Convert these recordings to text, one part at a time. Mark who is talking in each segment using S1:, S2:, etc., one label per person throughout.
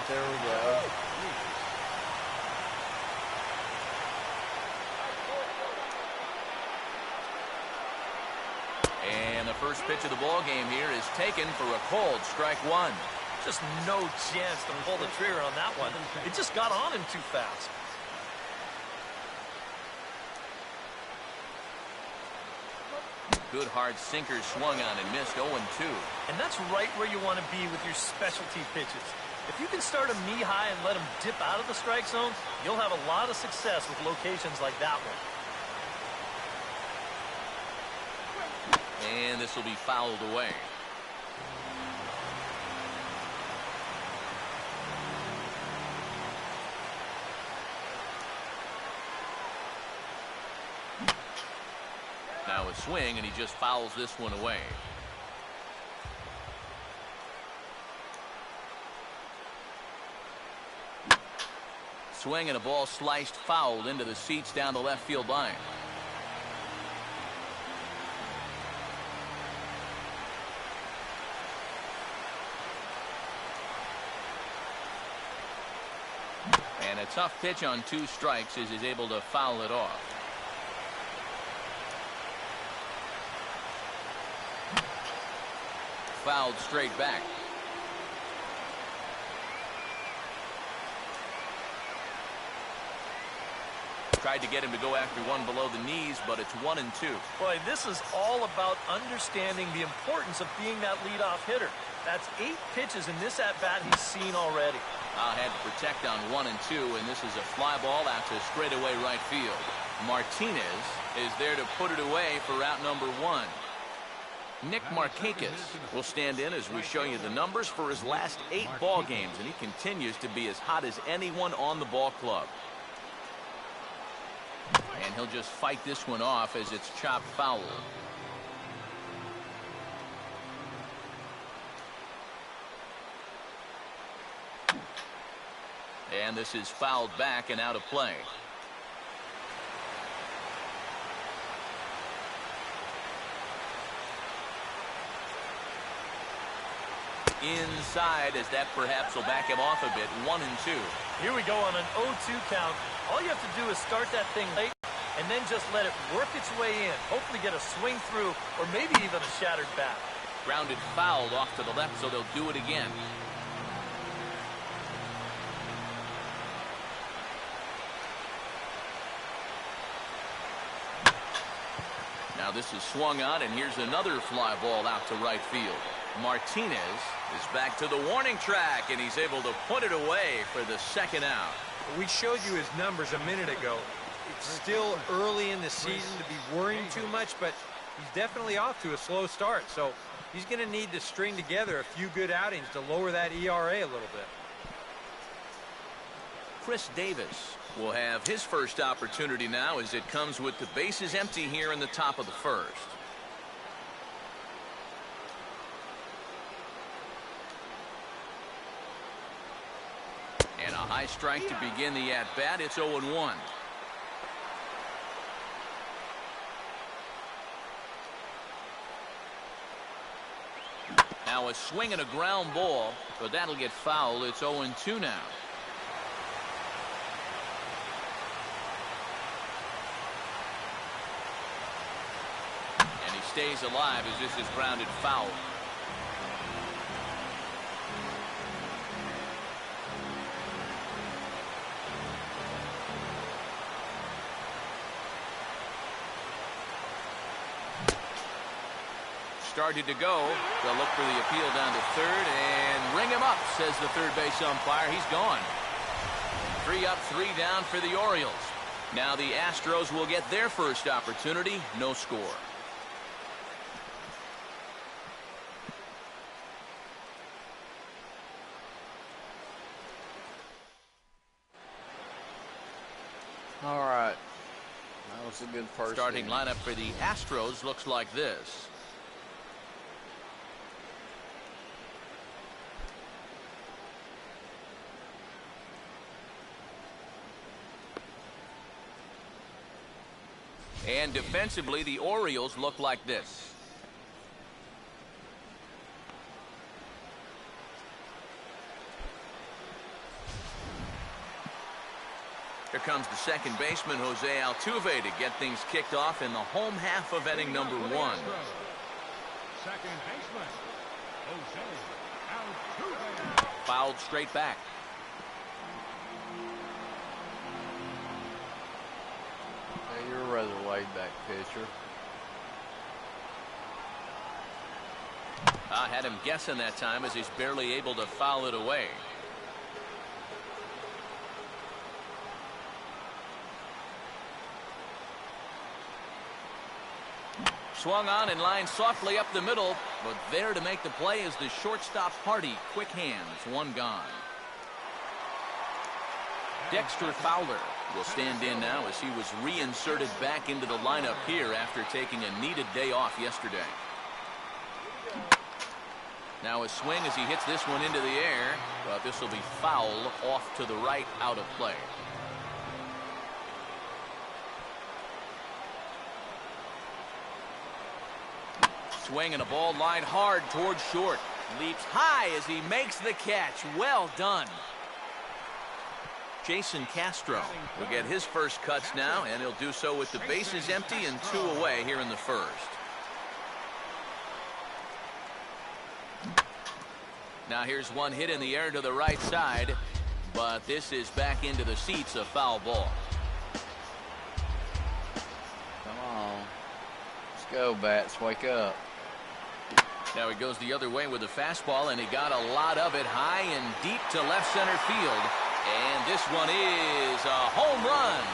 S1: There we go.
S2: And the first pitch of the ball game here is taken for a called strike one.
S3: Just no chance to pull the trigger on that one. It just got on him too fast.
S2: Good hard sinker swung on and missed 0-2.
S3: And that's right where you want to be with your specialty pitches. If you can start them knee-high and let them dip out of the strike zone, you'll have a lot of success with locations like that one.
S2: And this will be fouled away. Now a swing, and he just fouls this one away. Swing and a ball sliced fouled into the seats down the left field line. And a tough pitch on 2 strikes as he's able to foul it off. Fouled straight back. Tried to get him to go after one below the knees, but it's 1-2.
S3: Boy, this is all about understanding the importance of being that leadoff hitter. That's 8 pitches in this at-bat he's seen already.
S2: Had to protect on 1 and 2, and this is a fly ball out to straightaway right field. Martinez is there to put it away for out number 1. Nick Markakis will stand in as we show you the numbers for his last 8 ball games, and he continues to be as hot as anyone on the ball club. And he'll just fight this one off as it's chopped foul. And this is fouled back and out of play. Inside, as that perhaps will back him off a bit. 1-2.
S3: Here we go on an 0-2 count. All you have to do is start that thing late and then just let it work its way in. Hopefully get a swing through or maybe even a shattered bat.
S2: Grounded fouled off to the left, so they'll do it again. Now this is swung on, and here's another fly ball out to right field. Martinez is back to the warning track, and he's able to put it away for the second out.
S1: We showed you his numbers a minute ago. It's still early in the season to be worrying too much, but he's definitely off to a slow start. So he's going to need to string together a few good outings to lower that ERA a little bit.
S2: Chris Davis will have his first opportunity now as it comes with the bases empty here in the top of the first. And a high strike to begin the at-bat. It's 0-1. Now a swing and a ground ball, but that'll get fouled. It's 0-2 now. And he stays alive as this is grounded foul. Started to go. They'll look for the appeal down to third and ring him up, says the third base umpire. He's gone. 3 up, 3 down for the Orioles. Now the Astros will get their first opportunity. No score.
S4: All right. That was a good first
S2: Starting
S4: inning.
S2: lineup for the Astros looks like this. And defensively, the Orioles look like this. Here comes the second baseman, Jose Altuve, to get things kicked off in the home half of inning number 1.
S5: Second baseman, Jose Altuve.
S2: Fouled straight back.
S4: Yeah, you're a rather laid-back pitcher.
S2: I had him guessing that time as he's barely able to foul it away. Swung on and lined softly up the middle, but there to make the play is the shortstop Hardy. Quick hands, one gone. Dexter Fowler will stand in now as he was reinserted back into the lineup here after taking a needed day off yesterday. Now a swing as he hits this one into the air, but this will be foul off to the right, out of play. Swing and a ball lined hard towards short. Leaps high as he makes the catch. Well done. Jason Castro will get his first cuts now, and he'll do so with the bases empty and 2 away here in the first. Now here's one hit in the air to the right side, but this is back into the seats, a foul ball.
S4: Come on. Let's go, bats. Wake up.
S2: Now he goes the other way with a fastball, and he got a lot of it high and deep to left center field. And this one is a home run.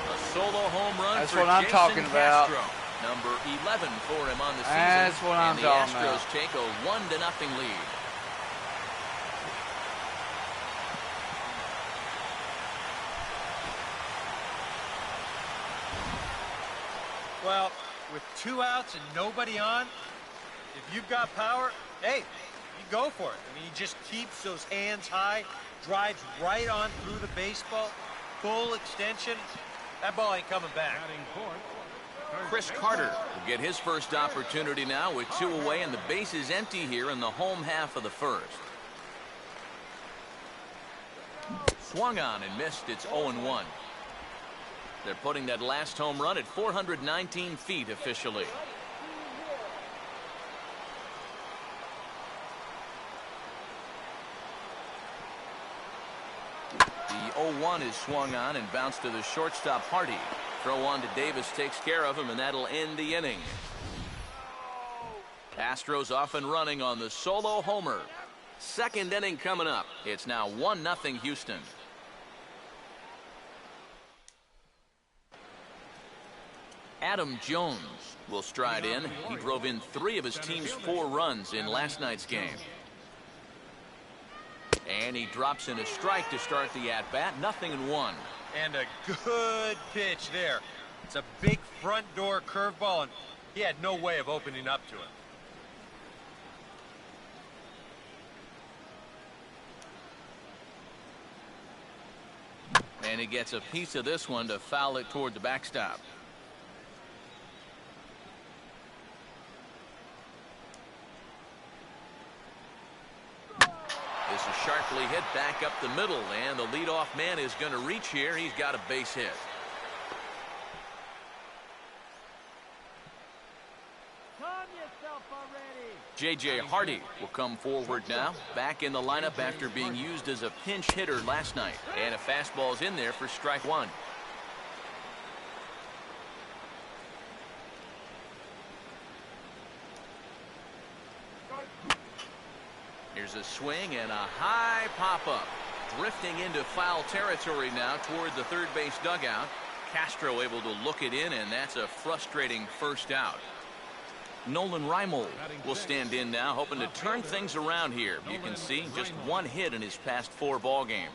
S2: A solo home run.
S4: That's
S2: for
S4: what I'm
S2: Jason
S4: talking about.
S2: Castro. Number 11 for him on the season.
S4: That's what I'm talking
S2: And the
S4: about.
S2: Astros take a 1-0 lead.
S1: Well, with 2 outs and nobody on, if you've got power, hey, you go for it. I mean, he just keeps those hands high, drives right on through the baseball, full extension. That ball ain't coming back.
S2: Chris Carter will get his first opportunity now with 2 away, and the base is empty here in the home half of the first. Swung on and missed. It's 0-1. They're putting that last home run at 419 feet officially. The 0-1 is swung on and bounced to the shortstop Hardy. Throw on to Davis takes care of him, and that'll end the inning. Astros off and running on the solo homer. Second inning coming up. It's now 1-0 Houston. Adam Jones will stride in. He drove in 3 of his team's 4 runs in last night's game. And he drops in a strike to start the at-bat. 0-1.
S1: And a good pitch there. It's a big front door curveball, and he had no way of opening up to it.
S2: And he gets a piece of this one to foul it toward the backstop. This is sharply hit back up the middle, and the leadoff man is going to reach here. He's got a base hit. J.J. Hardy will come forward now, back in the lineup after being used as a pinch hitter last night. And a fastball's in there for strike 1. Here's a swing and a high pop-up. Drifting into foul territory now toward the third base dugout. Castro able to look it in, and that's a frustrating first out. Nolan Reimold will stand in now, hoping to turn things around here. You can see just 1 hit in his past 4 ball games.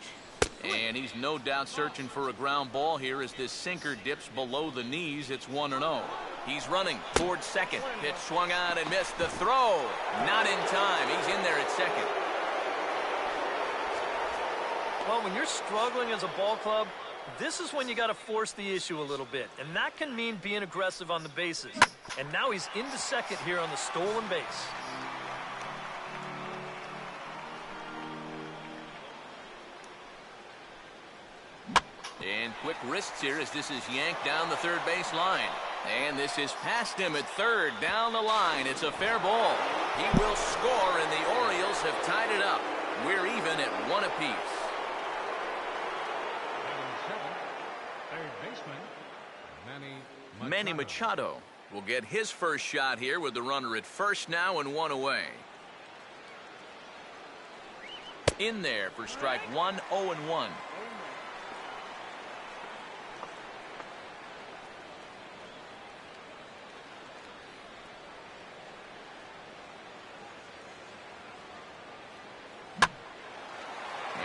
S2: And he's no doubt searching for a ground ball here as this sinker dips below the knees. It's 1-0. He's running towards second. Pitch swung on and missed. The throw not in time. He's in there at second.
S3: Well, when you're struggling as a ball club, this is when you got to force the issue a little bit, and that can mean being aggressive on the bases. And now he's into second here on the stolen base.
S2: And quick wrists here as this is yanked down the third base line. And this is past him at third, down the line. It's a fair ball. He will score, and the Orioles have tied it up. We're even at one apiece.
S5: Third baseman,
S2: Manny Machado will get his first shot here with the runner at first now and one away. In there for strike one, 0-1.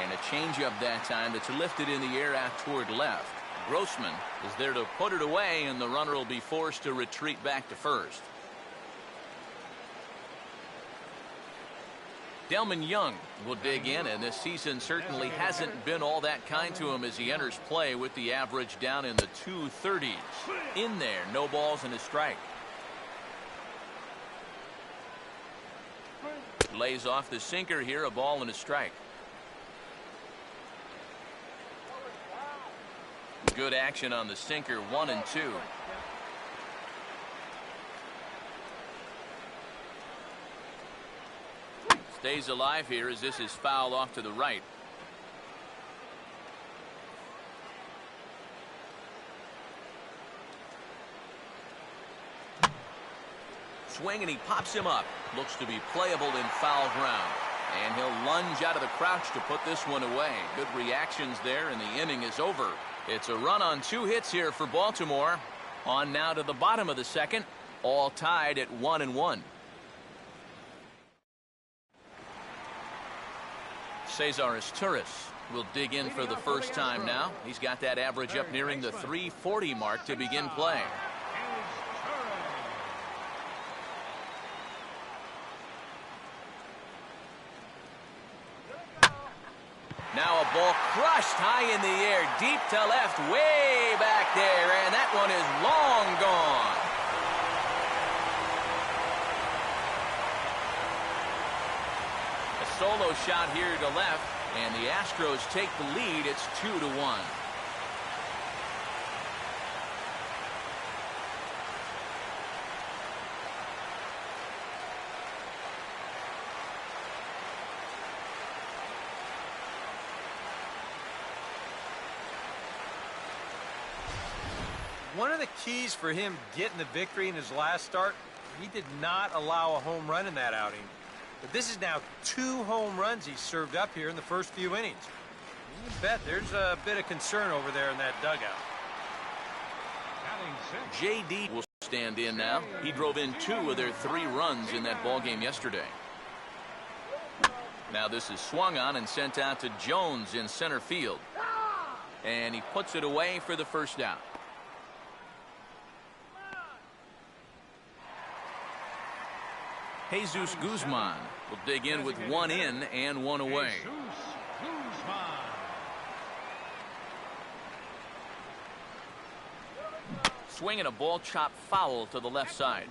S2: And a changeup that time that's lifted in the air out toward left. Grossman is there to put it away, and the runner will be forced to retreat back to first. Delman Young will dig in, and this season certainly hasn't been all that kind to him as he enters play with the average down in the 230s. In there, no balls and a strike. Lays off the sinker here, a ball and a strike. Good action on the sinker, 1-2. Stays alive here as this is fouled off to the right. Swing, and he pops him up. Looks to be playable in foul ground. And he'll lunge out of the crouch to put this one away. Good reactions there, and the inning is over. It's a run on 2 hits here for Baltimore. On now to the bottom of the second. All tied at 1-1. Cesar Torres will dig in for the first time now. He's got that average up nearing the 340 mark to begin play. Now a ball crushed high in the air, deep to left, way back there, and that one is long gone. A solo shot here to left, and the Astros take the lead. It's 2-1.
S1: One of the keys for him getting the victory in his last start, he did not allow a home run in that outing. But this is now 2 home runs he's served up here in the first few innings. You bet there's a bit of concern over there in that dugout.
S2: J.D. will stand in now. He drove in 2 of their 3 runs in that ball game yesterday. Now this is swung on and sent out to Jones in center field. And he puts it away for the first out. Jesus Guzman will dig in with 1 in and 1 away. Swinging a ball chopped foul to the left side.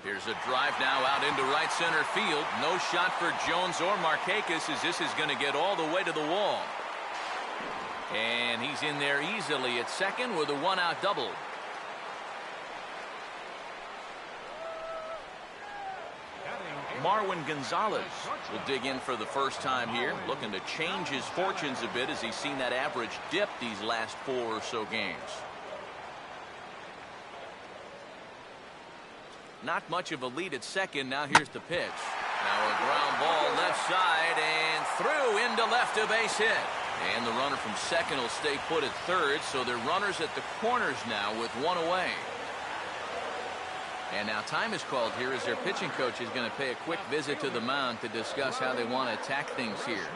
S2: Here's a drive now out into right center field. No shot for Jones or Markakis as this is going to get all the way to the wall. And he's in there easily at second with a 1-out double. Marwin Gonzalez will dig in for the first time here, looking to change his fortunes a bit as he's seen that average dip these last 4 or so games. Not much of a lead at second. Now here's the pitch. Now a ground ball left side and through into left, a base hit. And the runner from second will stay put at third, so they're runners at the corners now with 1 away. And now time is called here as their pitching coach is going to pay a quick visit to the mound to discuss how they want to attack things here.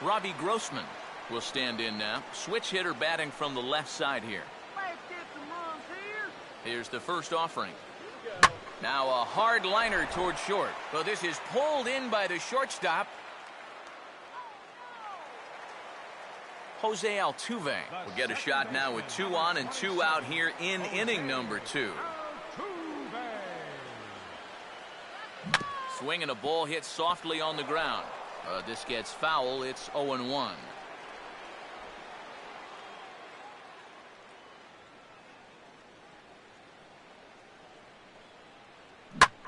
S2: Robbie Grossman will stand in now. Switch hitter batting from the left side here. Here's the first offering. Now a hard liner toward short. Well, this is pulled in by the shortstop. Jose Altuve will get a shot now with 2 on and 2 out here in inning number 2. Swing and a ball hit softly on the ground. This gets foul. It's 0-1.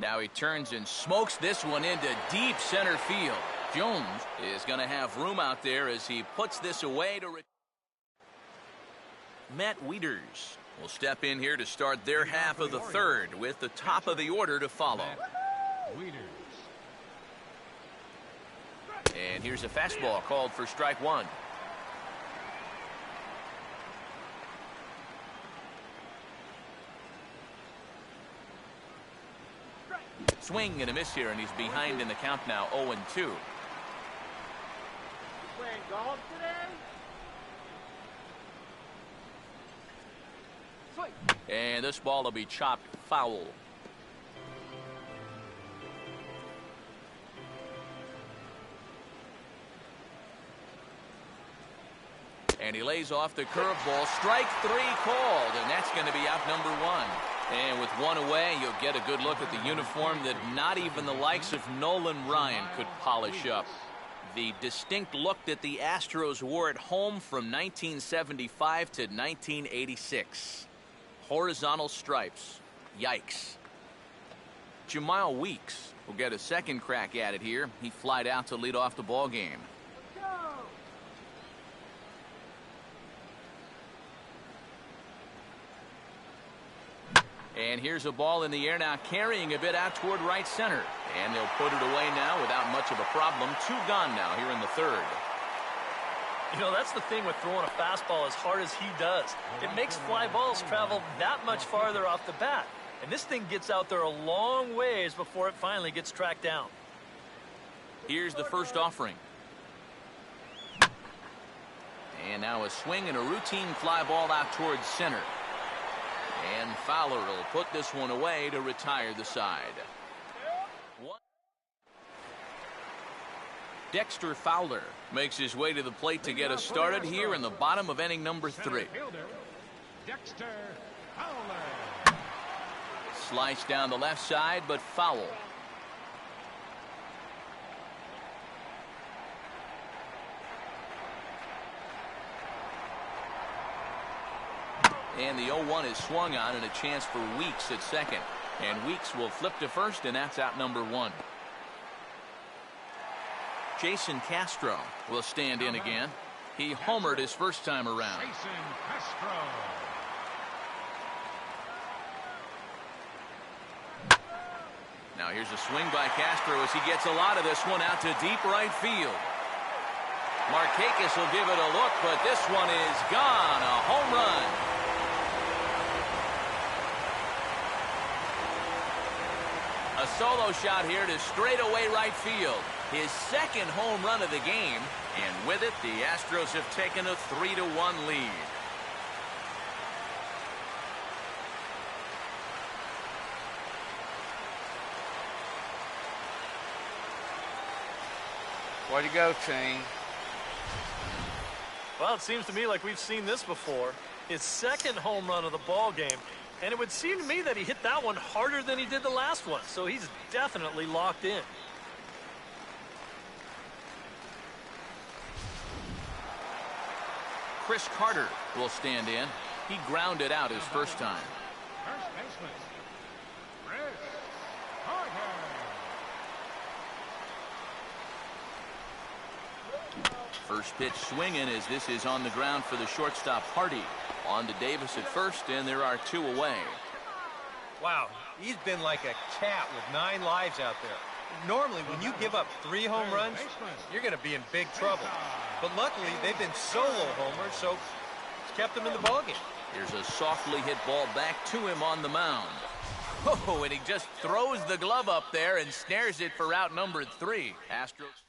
S2: Now he turns and smokes this one into deep center field. Jones is going to have room out there as he puts this away to Matt Wieters will step in here to start their half of the third with the top of the order to follow. And here's a fastball called for strike 1. Swing and a miss here, and he's behind in the count now, 0-2.
S6: Playing golf today?
S2: And this ball will be chopped foul. And he lays off the curveball. Strike 3 called, and that's going to be out number 1. And with 1 away, you'll get a good look at the uniform that not even the likes of Nolan Ryan could polish up. The distinct look that the Astros wore at home from 1975 to 1986. Horizontal stripes. Yikes. Jamal Weeks will get a second crack at it here. He flied out to lead off the ball game. And here's a ball in the air now, carrying a bit out toward right center. And they'll put it away now without much of a problem. 2 gone now here in the third.
S3: You know, that's the thing with throwing a fastball as hard as he does. It makes fly balls travel that much farther off the bat. And this thing gets out there a long ways before it finally gets tracked down.
S2: Here's the first offering. And now a swing and a routine fly ball out towards center. And Fowler will put this one away to retire the side. Dexter Fowler makes his way to the plate to get us started here in the bottom of inning number 3.
S5: Dexter Fowler.
S2: Slice down the left side, but foul. And the 0-1 is swung on, and a chance for Weeks at second. And Weeks will flip to first, and that's out number 1. Jason Castro will stand in again. He homered his first time around.
S5: Jason Castro.
S2: Now here's a swing by Castro as he gets a lot of this one out to deep right field. Markakis will give it a look, but this one is gone. A home run. A solo shot here to straightaway right field. His second home run of the game. And with it, the Astros have taken a 3-1 lead.
S4: Way to go, team.
S3: Well, it seems to me like we've seen this before. His second home run of the ball game. And it would seem to me that he hit that one harder than he did the last one. So he's definitely locked in.
S2: Chris Carter will stand in. He grounded out his first time.
S5: First baseman, Chris Carter.
S2: First pitch swinging as this is on the ground for the shortstop Hardy. On to Davis at first, and there are 2 away.
S1: Wow, he's been like a cat with 9 lives out there. Normally, when you give up 3 home runs, you're going to be in big trouble. But luckily, they've been solo homers, so it's kept them in the ballgame.
S2: Here's a softly hit ball back to him on the mound. Oh, and he just throws the glove up there and snares it for out number 3. Astros.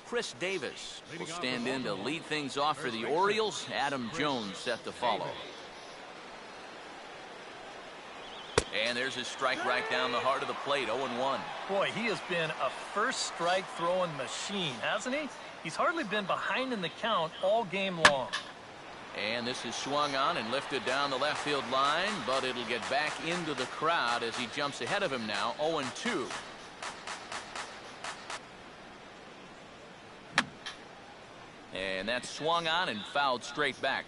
S2: Chris Davis will stand in to lead things off for the Orioles. Adam Jones set to follow. And there's his strike right down the heart of the plate, 0-1.
S3: Boy, he has been a first strike throwing machine, hasn't he? He's hardly been behind in the count all game long.
S2: And this is swung on and lifted down the left field line, but it'll get back into the crowd as he jumps ahead of him now, 0-2. And that's swung on and fouled straight back.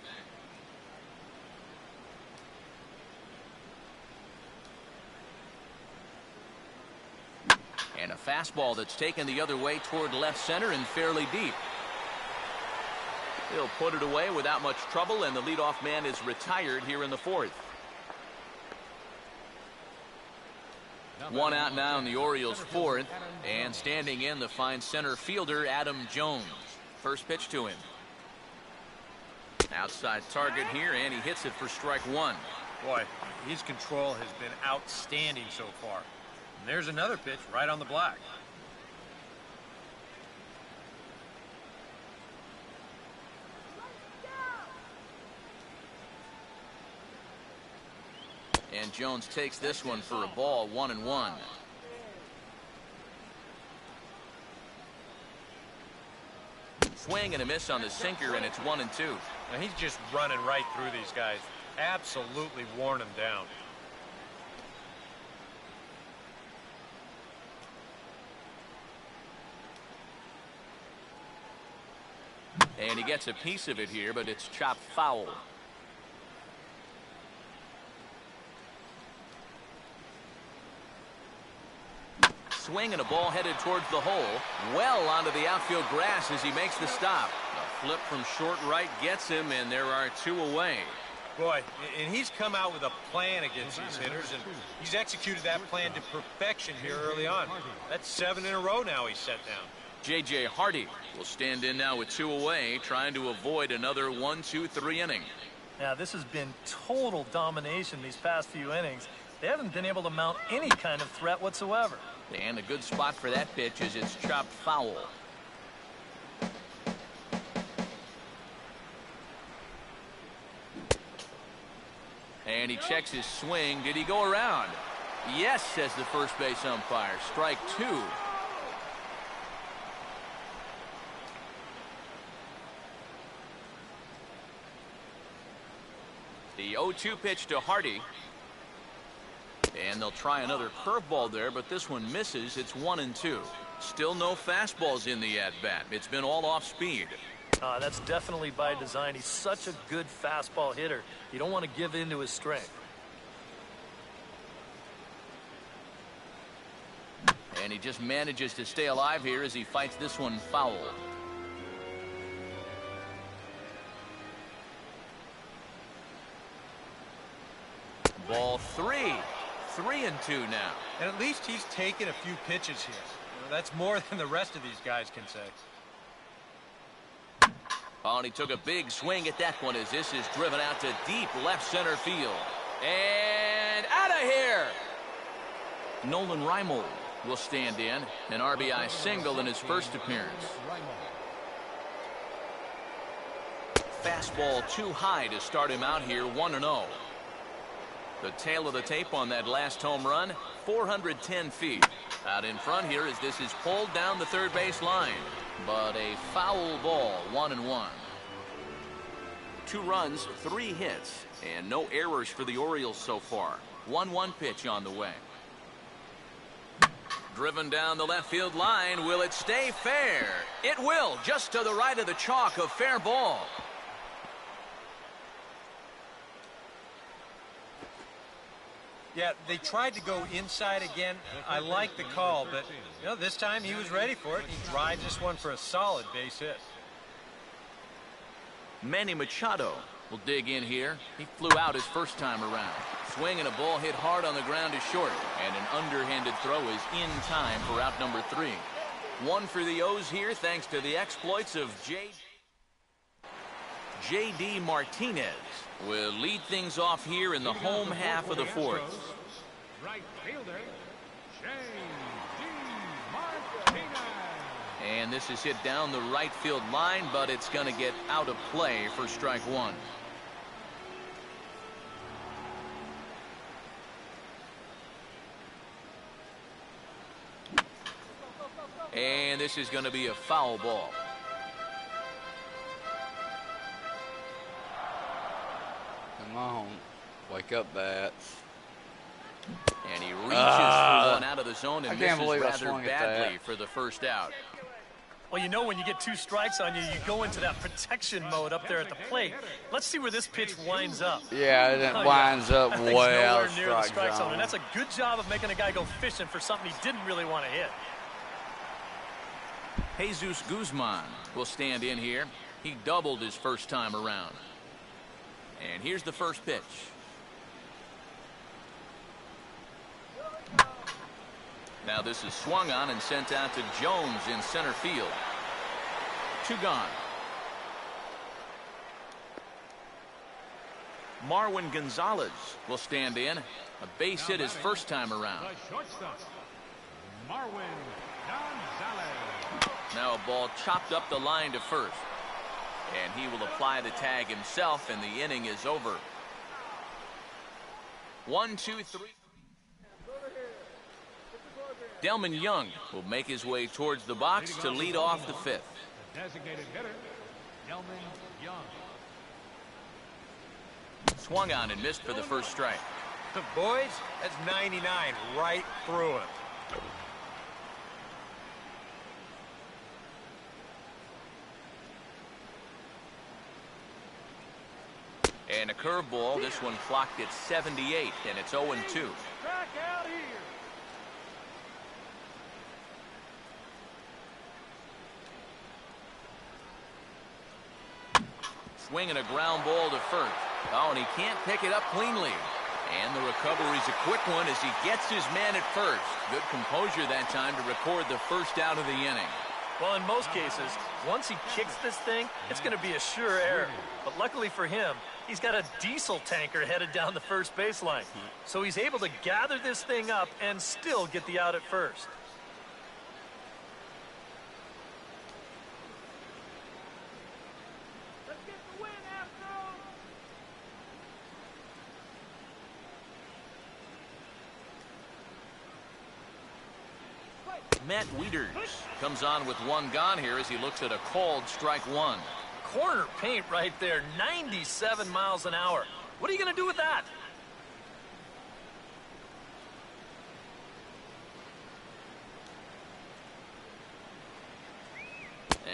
S2: And a fastball that's taken the other way toward left center and fairly deep. He'll put it away without much trouble, and the leadoff man is retired here in the fourth. One out now in the Orioles' fourth, and standing in the fine center fielder Adam Jones. First pitch to him. Outside target here, and he hits it for strike one.
S1: Boy, his control has been outstanding so far. And there's another pitch right on the black.
S2: And Jones takes this one for a ball, 1-1. Swing and a miss on the sinker, and it's 1-2.
S1: Now he's just running right through these guys. Absolutely worn them down.
S2: And he gets a piece of it here, but it's chopped foul. Swing and a ball headed towards the hole. Well onto the outfield grass as he makes the stop. A flip from short right gets him, and there are two away.
S1: Boy, and he's come out with a plan against these hitters, and he's executed that plan to perfection here early on. That's 7 in a row now he's set down.
S2: J.J. Hardy will stand in now with 2 away, trying to avoid another 1-2-3 inning.
S3: Now, this has been total domination these past few innings. They haven't been able to mount any kind of threat whatsoever.
S2: And a good spot for that pitch is it's chopped foul. And he checks his swing. Did he go around? Yes, says the first base umpire. Strike 2. The 0-2 pitch to Hardy. And they'll try another curveball there, but this one misses. It's 1-2. Still no fastballs in the at-bat. It's been all off speed.
S3: That's definitely by design. He's such a good fastball hitter. You don't want to give in to his strength.
S2: And he just manages to stay alive here as he fights this one foul. Ball 3. 3-2 now.
S1: And at least he's taken a few pitches here. That's more than the rest of these guys can say.
S2: Oh, and he took a big swing at that one as this is driven out to deep left center field. And out of here! Nolan Reimold will stand in. An RBI single in his first appearance. Fastball too high to start him out here, 1-0. The tail of the tape on that last home run, 410 feet. Out in front here as this is pulled down the third base line. But a foul ball, 1-1. 2 runs, 3 hits, and no errors for the Orioles so far. 1-1 pitch on the way. Driven down the left field line. Will it stay fair? It will, just to the right of the chalk, of fair ball.
S1: Yeah, they tried to go inside again. I like the call, but this time he was ready for it. He drives this one for a solid base hit.
S2: Manny Machado will dig in here. He flew out his first time around. Swing and a ball hit hard on the ground is short, and an underhanded throw is in time for out number 3. 1 for the O's here thanks to the exploits of J.D. Martinez will lead things off here in the home half of the fourth.
S5: Right fielder, J.D. Martinez.
S2: And this is hit down the right field line, but it's going to get out of play for strike 1. And this is going to be a foul ball.
S4: Come on. Wake up, bats.
S2: And he reaches for one out of the zone and misses rather
S4: swung at
S2: badly
S4: that.
S2: for the first out.
S3: Well, you know when you get 2 strikes on you, you go into that protection mode up there at the plate. Let's see where this pitch winds up.
S4: Yeah, it winds up
S3: That thing's
S4: way out
S3: nowhere
S4: of
S3: near the
S4: strike
S3: strike zone.
S4: zone.
S3: And that's a good job of making a guy go fishing for something he didn't really want to hit.
S2: Jesus Guzman will stand in here. He doubled his first time around. And here's the first pitch. Now this is swung on and sent out to Jones in center field. 2 gone. Marwin Gonzalez will stand in. A base hit his first time around.
S5: The shortstop, Marwin Gonzalez.
S2: Now a ball chopped up the line to first. And he will apply the tag himself, and the inning is over. 1, 2, 3. Delman Young will make his way towards the box to lead off the 5th.
S5: The designated hitter, Delman Young.
S2: Swung on and missed for the first strike.
S1: Boys, that's 99 right through him.
S2: And a curveball. This one clocked at 78, and it's 0-2.
S5: Strike out here.
S2: Swinging a ground ball to first. Oh, and he can't pick it up cleanly. And the recovery's a quick one as he gets his man at first. Good composure that time to record the first out of the inning.
S3: Well, in most cases, once he kicks this thing, it's going to be a sure error. But luckily for him, he's got a diesel tanker headed down the first baseline. So he's able to gather this thing up and still get the out at first.
S2: Matt Wieters comes on with 1 gone here as he looks at a called strike 1.
S3: Corner paint right there, 97 miles an hour. What are you going to do with that?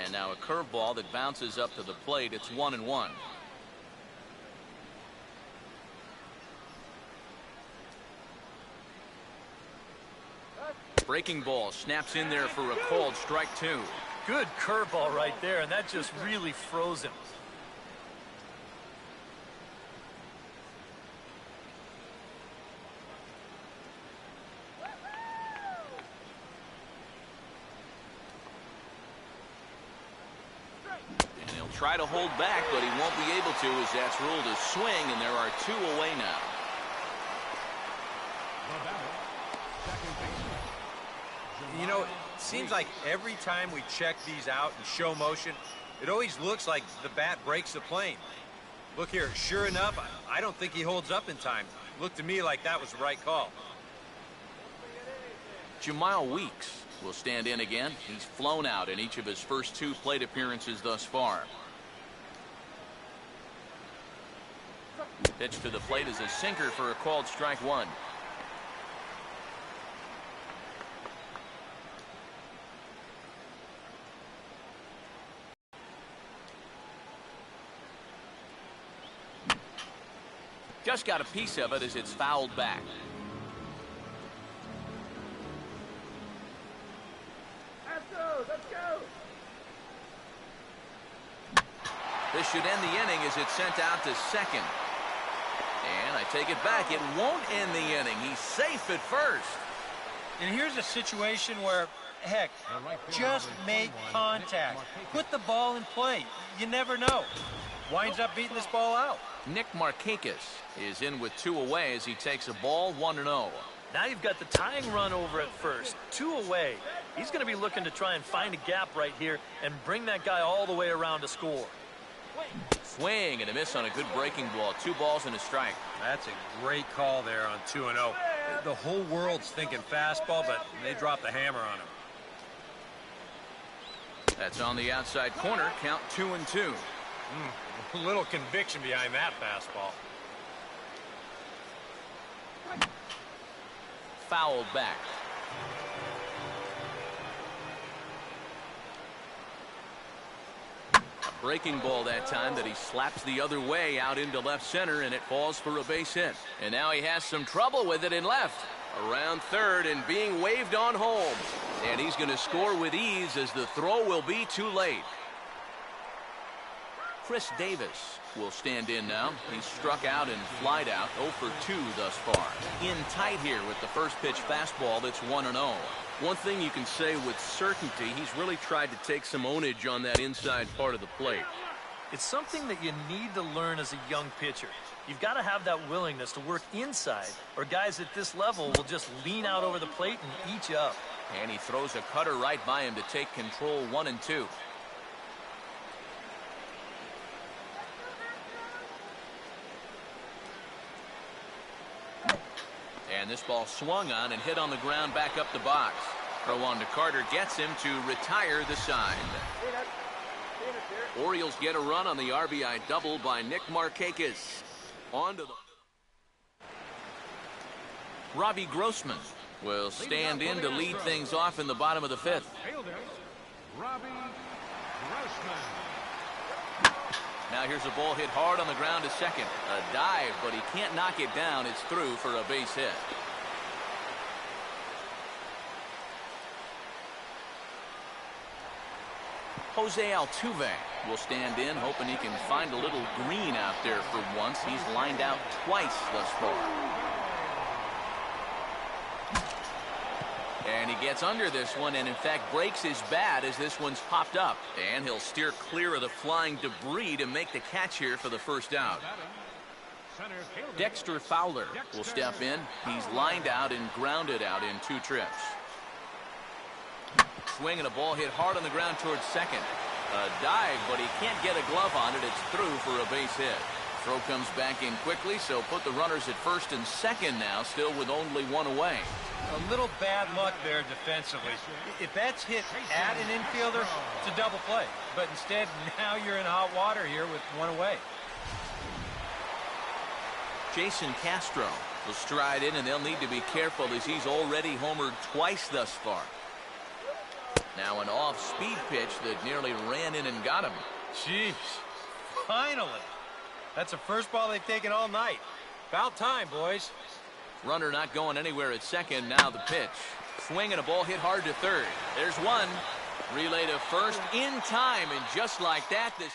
S2: And now a curveball that bounces up to the plate. It's 1-1. Breaking ball snaps in there for a called strike 2.
S3: Good curveball right there, and that just really froze him.
S2: And he'll try to hold back, but he won't be able to as that's ruled a swing, and there are 2 away now.
S5: The batter, second baseman.
S1: You know, it seems like every time we check these out in show motion, it always looks like the bat breaks the plane. Look here, sure enough, I don't think he holds up in time. Looked to me like that was the right call.
S2: Jamal Weeks will stand in again. He's flown out in each of his first 2 plate appearances thus far. Pitch to the plate is a sinker for a called strike 1. Just got a piece of it as it's fouled back. This should end the inning as it's sent out to second. And I take it back. It won't end the inning. He's safe at first.
S1: And here's a situation where, heck, just make contact. Put the ball in play. You never know. Winds up beating this ball out.
S2: Nick Markakis is in with 2 away as he takes a ball 1-0.
S3: Now you've got the tying run over at first, 2 away. He's going to be looking to try and find a gap right here and bring that guy all the way around to score.
S2: Swing and a miss on a good breaking ball. 2 balls and a strike.
S1: That's a great call there on 2-0. The whole world's thinking fastball, but they dropped the hammer on him.
S2: That's on the outside corner. Count 2-2.
S1: A little conviction behind that fastball.
S2: Fouled back. A breaking ball that time that he slaps the other way out into left center, and it falls for a base hit. And now he has some trouble with it in left. Around third and being waved on home. And he's going to score with ease as the throw will be too late. Chris Davis will stand in now. He's struck out and flied out 0 for 2 thus far. In tight here with the first pitch fastball that's 1-0. One thing you can say with certainty, he's really tried to take some ownage on that inside part of the plate.
S3: It's something that you need to learn as a young pitcher. You've got to have that willingness to work inside, or guys at this level will just lean out over the plate and eat you up.
S2: And he throws a cutter right by him to take control 1-2. And this ball swung on and hit on the ground back up the box. Throw on to Carter gets him to retire the side. Orioles get a run on the RBI double by Nick Markakis. On to the... Robbie Grossman will stand in to lead things off in the bottom of the fifth.
S5: Robbie Grossman.
S2: Now here's a ball hit hard on the ground to second. A dive, but he can't knock it down. It's through for a base hit. Jose Altuve will stand in, hoping he can find a little green out there for once. He's lined out twice thus far. And he gets under this one and in fact breaks his bat as this one's popped up. And he'll steer clear of the flying debris to make the catch here for the first out. Dexter Fowler will step in. He's lined out and grounded out in 2 trips. Swing and a ball hit hard on the ground towards second. A dive, but he can't get a glove on it. It's through for a base hit. Throw comes back in quickly, so put the runners at first and second now, still with only 1 away.
S1: A little bad luck there defensively. If that's hit at an infielder, it's a double play. But instead, now you're in hot water here with 1 away.
S2: Jason Castro will stride in, and they'll need to be careful as he's already homered twice thus far. Now an off-speed pitch that nearly ran in and got him.
S1: Jeez, finally. That's the first ball they've taken all night. About time, boys.
S2: Runner not going anywhere at second. Now the pitch. Swing and a ball hit hard to third. There's one. Relay to first in time, and just like that, this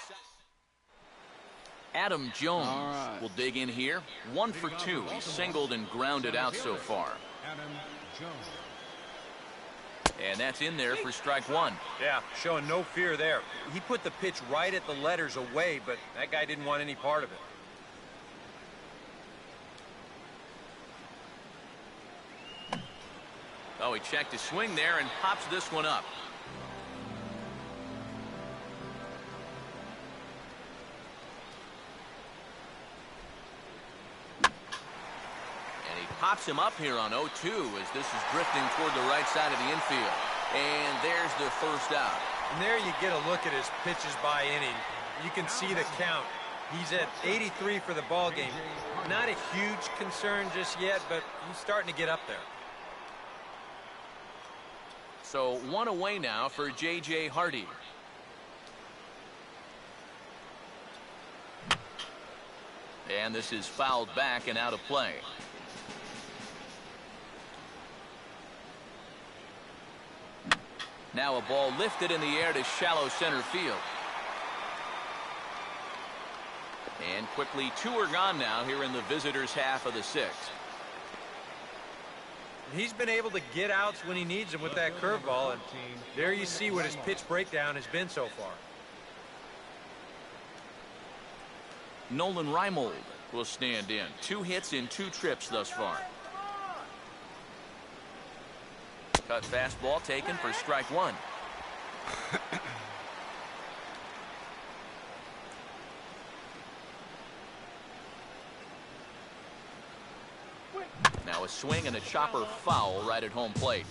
S2: Adam Jones will dig in here. 1 for 2. He's singled and grounded out so far.
S5: Adam Jones.
S2: And that's in there for strike 1.
S1: Yeah, showing no fear there. He put the pitch right at the letters away, but that guy didn't want any part of it.
S2: Oh, he checked his swing there and pops this one up. Pops him up here on 0-2 as this is drifting toward the right side of the infield. And there's the first out.
S1: And there you get a look at his pitches by inning. You can see the count. He's at 83 for the ball game. Not a huge concern just yet, but he's starting to get up there.
S2: So 1 away now for J.J. Hardy. And this is fouled back and out of play. Now a ball lifted in the air to shallow center field. And quickly 2 are gone now here in the visitors' half of the 6th.
S1: He's been able to get outs when he needs them with that curveball, and there you see what his pitch breakdown has been so far.
S2: Nolan Reimold will stand in. 2 hits in 2 trips thus far. Cut fastball taken for strike 1. Now a swing and a chopper foul right at home plate.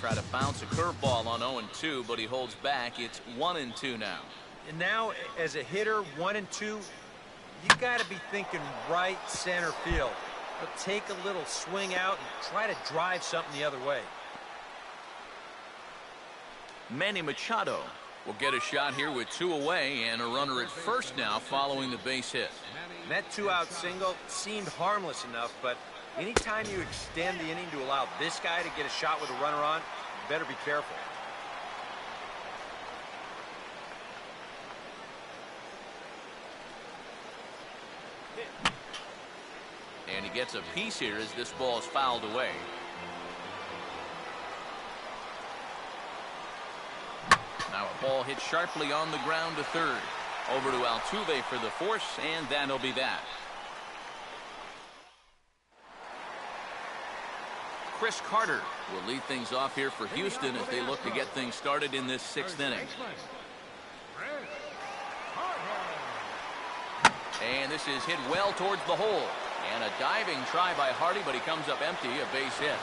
S2: try to bounce a curveball on 0-2, but he holds back. It's 1-2 now.
S1: And now, as a hitter, 1-2, you got to be thinking right center field. But take a little swing out and try to drive something the other way.
S2: Manny Machado will get a shot here with 2 away and a runner at first now following the base hit.
S1: And that 2-out single seemed harmless enough, but anytime you extend the inning to allow this guy to get a shot with a runner on, you better be careful.
S2: And he gets a piece here as this ball is fouled away. Now a ball hit sharply on the ground to third. Over to Altuve for the force, and that'll be that. Chris Carter will lead things off here for Houston as they look to get things started in this 6th inning. And this is hit well towards the hole. And a diving try by Hardy, but he comes up empty, a base hit.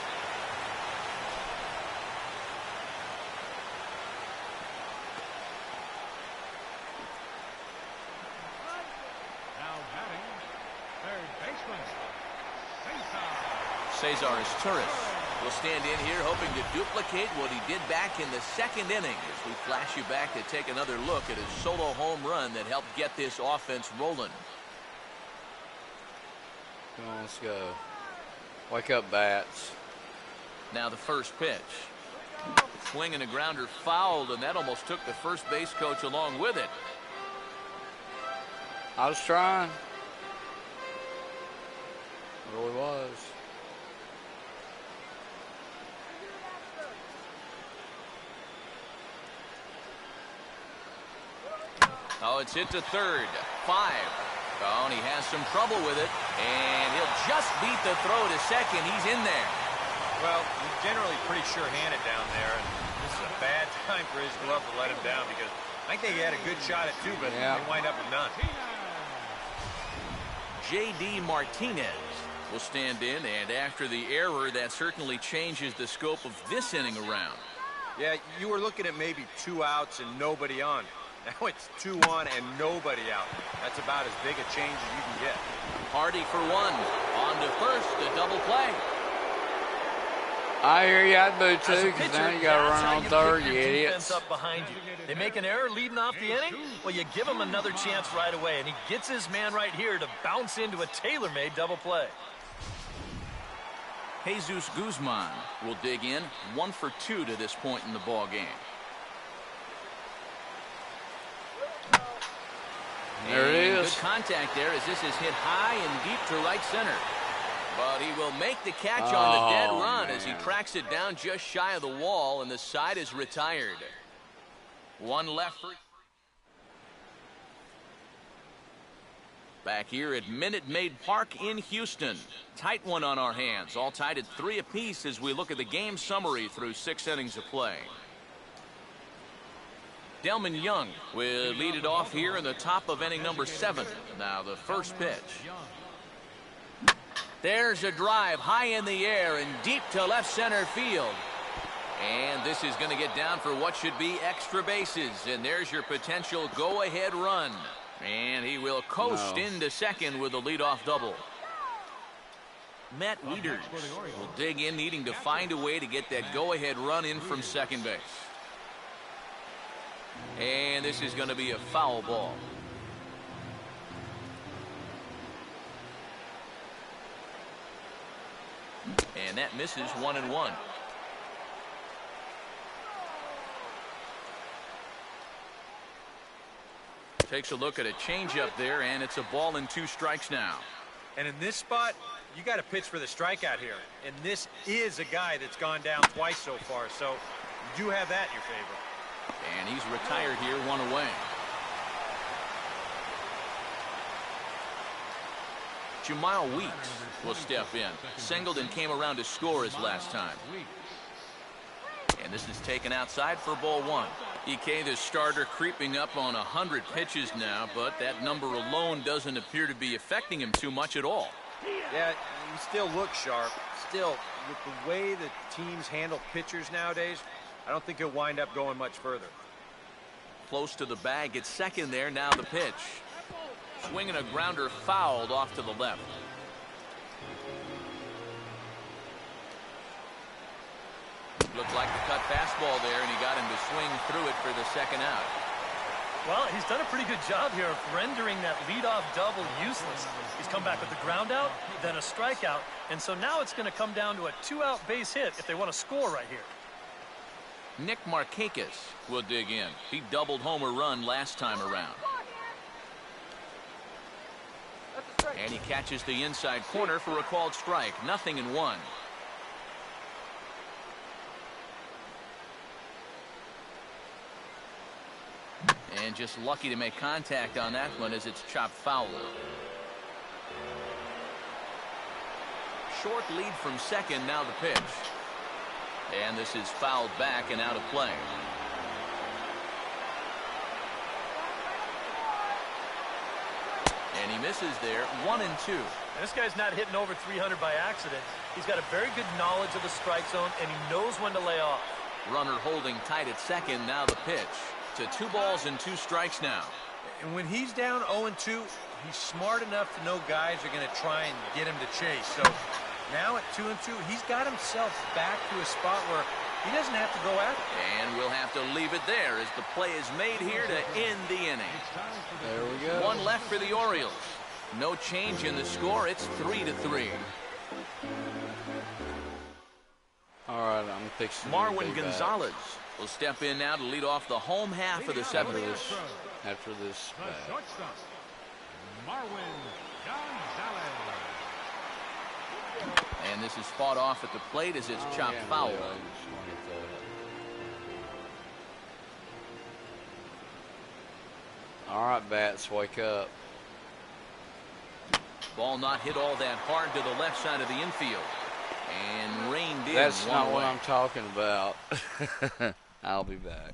S2: Cesar Torres will stand in here hoping to duplicate what he did back in the 2nd inning as we flash you back to take another look at his solo home run that helped get this offense rolling.
S4: Come on, let's go. Wake up, bats.
S2: Now the first pitch. Swing and a grounder fouled, and that almost took the first base coach along with it.
S4: I was trying. It really was.
S2: Oh, it's hit to third. 5. Oh, and he has some trouble with it. And he'll just beat the throw to second. He's in there.
S1: Well, he's generally pretty sure-handed down there, and this is a bad time for his glove to let him down because I think he had a good shot at 2, but they wind up with none.
S2: J.D. Martinez will stand in, and after the error, that certainly changes the scope of this inning around.
S1: Yeah, you were looking at maybe 2 outs and nobody on. Now it's 2 on and nobody out. That's about as big a change as you can get.
S2: Hardy for 1. On to first, a double play.
S4: I hear you. I'd boo too, because now you got to run on third, you idiots.
S3: Up behind you. They make an error leading off the inning? Well, you give him another chance right away, and he gets his man right here to bounce into a tailor-made double play.
S2: Jesus Guzman will dig in. 1 for 2 to this point in the ball game.
S4: There it is.
S2: Good contact there as this is hit high and deep to right center. But he will make the catch on the dead run as he tracks it down just shy of the wall, and the side is retired. 1 left for... Back here at Minute Maid Park in Houston. Tight one on our hands. All tied at 3 apiece as we look at the game summary through 6 innings of play. Delman Young will lead it off here in the top of inning number 7. Now the first pitch. There's a drive high in the air and deep to left center field. And this is going to get down for what should be extra bases. And there's your potential go-ahead run. And he will coast into second with a leadoff double. Matt Wieters will dig in, needing to find a way to get that go-ahead run in from second base. And this is going to be a foul ball. And that misses 1-1. Takes a look at a changeup there, and it's a ball and 2 strikes now.
S1: And in this spot, you got to pitch for the strikeout here. And this is a guy that's gone down twice so far, so you do have that in your favor.
S2: And he's retired here, 1 away. Jamal Weeks will step in. Singleton came around to score his last time. And this is taken outside for ball 1. EK, the starter, creeping up on 100 pitches now, but that number alone doesn't appear to be affecting him too much at all.
S1: Yeah, he still looks sharp. Still, with the way the teams handle pitchers nowadays, I don't think he'll wind up going much further.
S2: Close to the bag. It's second there. Now the pitch. Swinging a grounder fouled off to the left. Looked like the cut fastball there, and he got him to swing through it for the second out.
S3: Well, he's done a pretty good job here of rendering that leadoff double useless. He's come back with a ground out, then a strikeout, and so now it's going to come down to a 2-out base hit if they want to score right here.
S2: Nick Markakis will dig in. He doubled homer run last time around. And he catches the inside corner for a called strike. 0-1. And just lucky to make contact on that one as it's chopped foul. Short lead from second. Now the pitch. And this is fouled back and out of play. And he misses there. 1-2.
S3: And this guy's not hitting over 300 by accident. He's got a very good knowledge of the strike zone, and he knows when to lay off.
S2: Runner holding tight at second. Now the pitch. To 2 balls and 2 strikes now.
S1: And when he's down 0-2, he's smart enough to know guys are going to try and get him to chase. So now at 2-2, he's got himself back to a spot where he doesn't have to go after it.
S2: And we'll have to leave it there as the play is made here to end the inning.
S4: There we go.
S2: 1 left for the Orioles. No change in the score. It's 3-3.
S4: All right, I'm fixing
S2: Marwin Gonzalez will step in now to lead off the home half of the 7th.
S4: After this
S5: The
S4: bat.
S5: shortstop, Marwin Gonzalez.
S2: And this is fought off at the plate as it's chopped foul.
S4: All right, bats, wake up.
S2: Ball not hit all that hard to the left side of the infield. And reined in.
S4: That's
S2: one
S4: not what
S2: away.
S4: I'm talking about. I'll be back.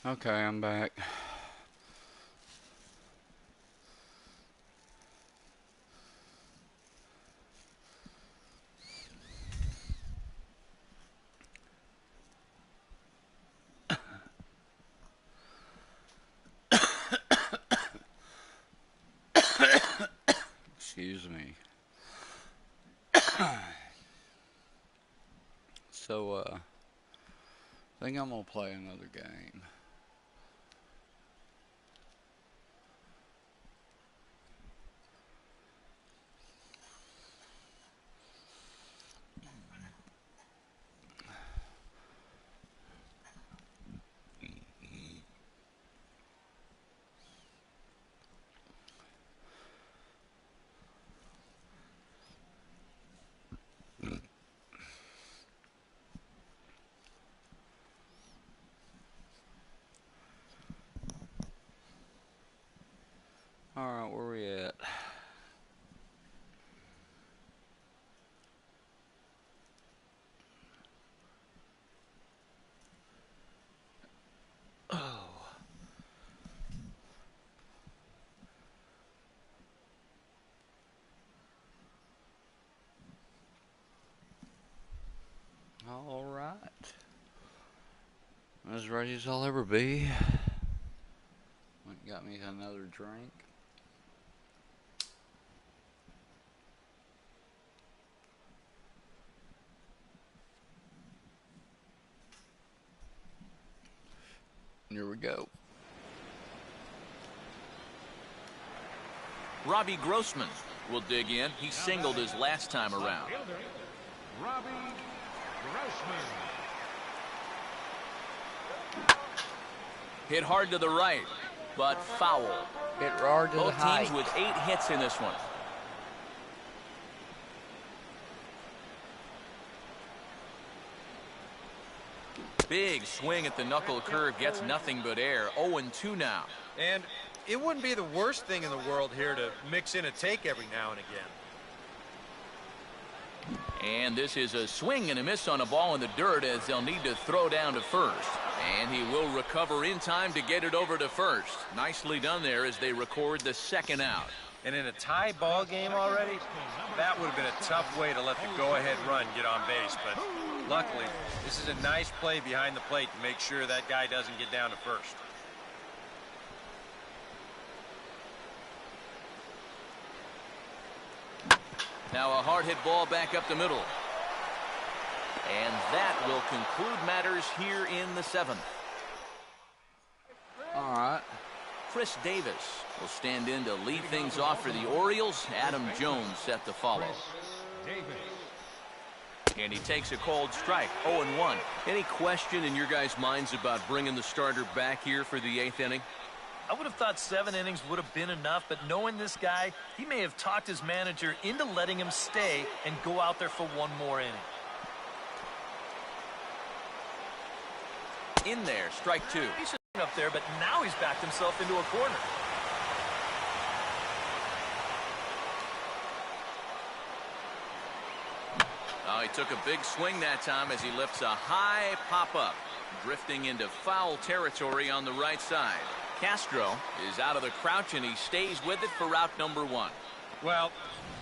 S4: Okay, I'm back. Excuse me. So, I think I'm gonna play another game. Alright, where we at? Oh. Alright. As ready as I'll ever be. Got me another drink. Here we go.
S2: Robbie Grossman will dig in. He singled his last time around.
S5: Robbie Grossman.
S2: Hit hard to the right, but foul.
S4: Hit hard to the
S2: Both
S4: height.
S2: teams with 8 hits in this one. Big swing at the knuckle curve, gets nothing but air. 0-2 now.
S1: And it wouldn't be the worst thing in the world here to mix in a take every now and again.
S2: And this is a swing and a miss on a ball in the dirt as they'll need to throw down to first. And he will recover in time to get it over to first. Nicely done there as they record the second out.
S1: And in a tie ball game already, that would have been a tough way to let the go-ahead run get on base. But luckily, this is a nice play behind the plate to make sure that guy doesn't get down to first.
S2: Now a hard hit ball back up the middle. And that will conclude matters here in the 7th.
S4: All right.
S2: Chris Davis will stand in to lead things off for the Orioles. Adam Jones set to follow. And he takes a cold strike, 0-1. Any question in your guys' minds about bringing the starter back here for the 8th inning?
S3: I would have thought 7 innings would have been enough, but knowing this guy, he may have talked his manager into letting him stay and go out there for one more inning.
S2: In there, strike 2.
S3: He should have been up there, but now he's backed himself into a corner.
S2: He took a big swing that time as he lifts a high pop-up, drifting into foul territory on the right side. Castro is out of the crouch, and he stays with it for route number 1.
S1: Well,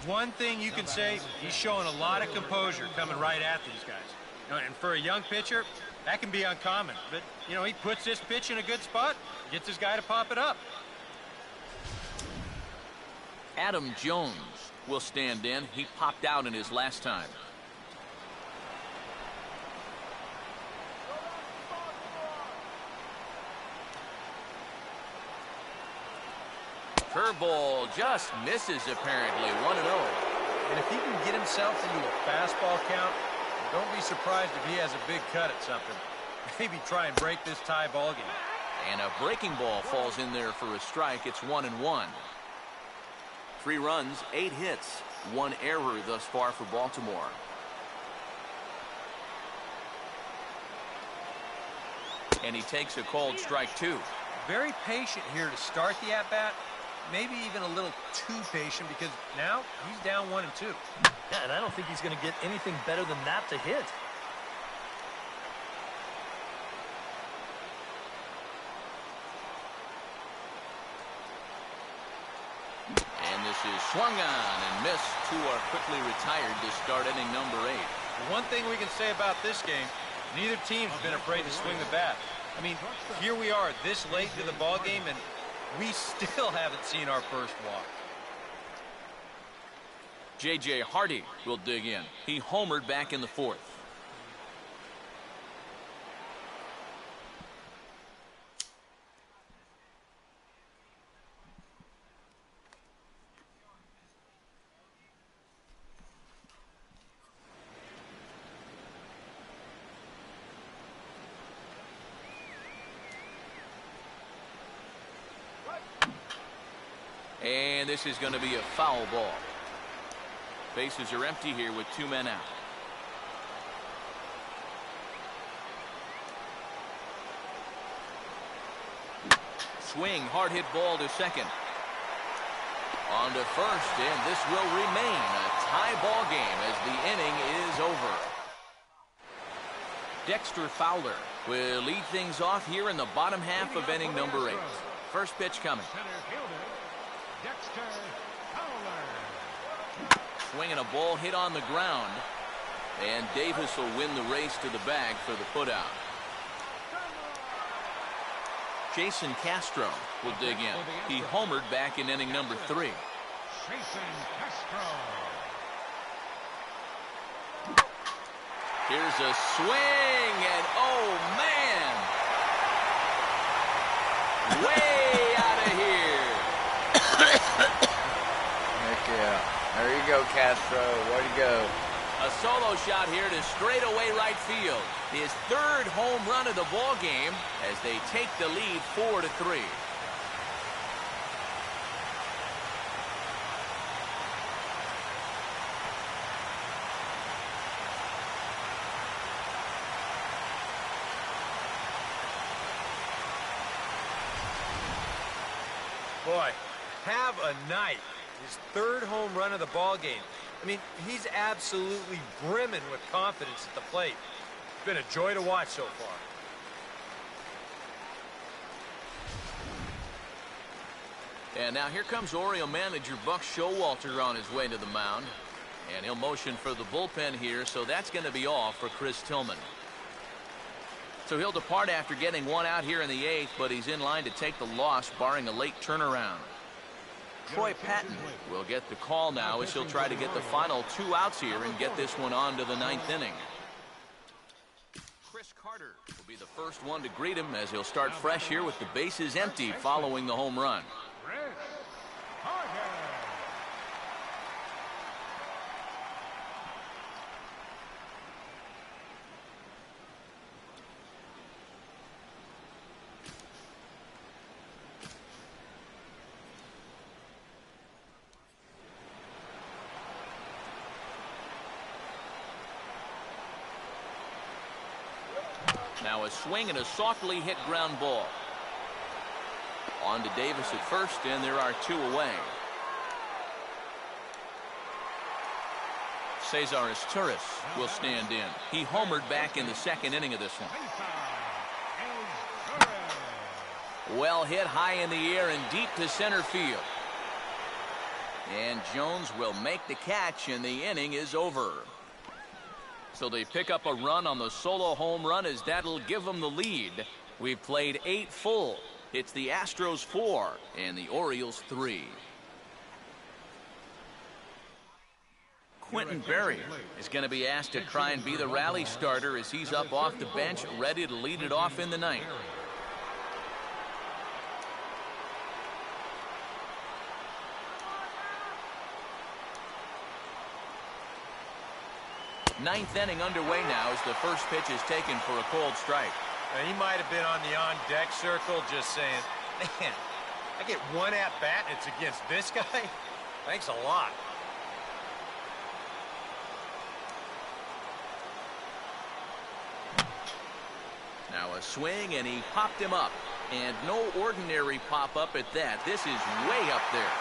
S1: one thing you can say, he's showing a lot of composure coming right at these guys. And for a young pitcher, that can be uncommon. But, you know, he puts this pitch in a good spot, gets his guy to pop it up.
S2: Adam Jones will stand in. He popped out in his last time. Curveball just misses, apparently. 1-0.
S1: And if he can get himself into a fastball count, don't be surprised if he has a big cut at something. Maybe try and break this tie ball game.
S2: And a breaking ball falls in there for a strike. It's 1-1. 3 runs, 8 hits, 1 error thus far for Baltimore. And he takes a called strike 2.
S1: Very patient here to start the at-bat. Maybe even a little too patient because now he's down 1-2.
S3: Yeah, and I don't think he's going to get anything better than that to hit.
S2: is swung on and missed. Two are quickly retired to start inning number 8.
S1: One thing we can say about this game, neither team's been afraid to swing the bat. I mean, here we are this late into the ball game, and we still haven't seen our first walk.
S2: J.J. Hardy will dig in. He homered back in the 4th. And this is going to be a foul ball. Bases are empty here with 2 men out. Swing, hard hit ball to second. On to first, and this will remain a tie ball game as the inning is over. Dexter Fowler will lead things off here in the bottom half of inning number 8. First pitch coming. Swinging a ball hit on the ground, and Davis will win the race to the bag for the putout. Jason Castro will dig in. He homered back in inning number 3.
S5: Jason Castro.
S2: Here's a swing, and oh man, way out of here.
S4: Heck yeah. There you go, Castro. Way to go.
S2: A solo shot here to straightaway right field. His 3rd home run of the ball game as they take the lead 4-3.
S1: Boy, have a night. His 3rd home run of the ball game. I mean, he's absolutely brimming with confidence at the plate. It's been a joy to watch so far.
S2: And now here comes Oriole manager Buck Showalter on his way to the mound. And he'll motion for the bullpen here, so that's going to be all for Chris Tillman. So he'll depart after getting 1 out here in the 8th, but he's in line to take the loss, barring a late turnaround. Troy Patton will get the call now as he'll try to get the final 2 outs here and get this one on to the 9th inning. Chris Carter will be the first one to greet him as he'll start fresh here with the bases empty following the home run.
S5: Chris Carter.
S2: Now a swing and a softly hit ground ball. On to Davis at first, and there are 2 away. Cesar Torres will stand in. He homered back in the 2nd inning of this one. Well hit high in the air and deep to center field. And Jones will make the catch, and the inning is over. So they pick up a run on the solo home run as that'll give them the lead. We've played 8 full. It's the Astros 4 and the Orioles 3. Quentin Berry is going to be asked to try and be the rally starter as he's up off the bench, ready to lead it off in the 9th. Ninth inning underway now as the first pitch is taken for a cold strike.
S1: Now, he might have been on the on-deck circle just saying, man, I get 1 at-bat and it's against this guy? Thanks a lot.
S2: Now a swing, and he popped him up. And no ordinary pop-up at that. This is way up there.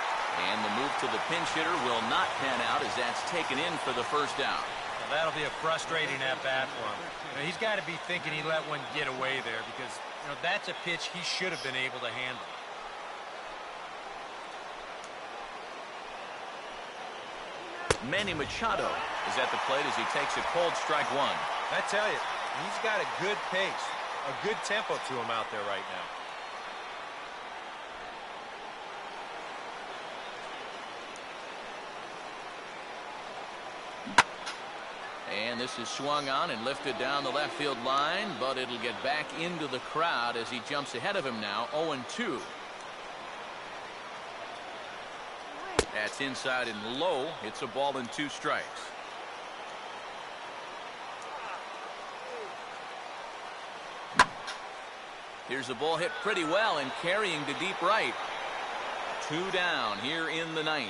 S2: And the move to the pinch hitter will not pan out as that's taken in for the first out.
S1: That'll be a frustrating at-bat for him. He's got to be thinking he let one get away there because, that's a pitch he should have been able to handle.
S2: Manny Machado is at the plate as he takes a cold strike one.
S1: I tell you, he's got a good pace, a good tempo to him out there right now.
S2: And this is swung on and lifted down the left field line, but it'll get back into the crowd as he jumps ahead of him now, 0-2. That's inside and low. It's a ball and 2 strikes. Here's the ball hit pretty well and carrying to deep right. 2 down here in the 9th.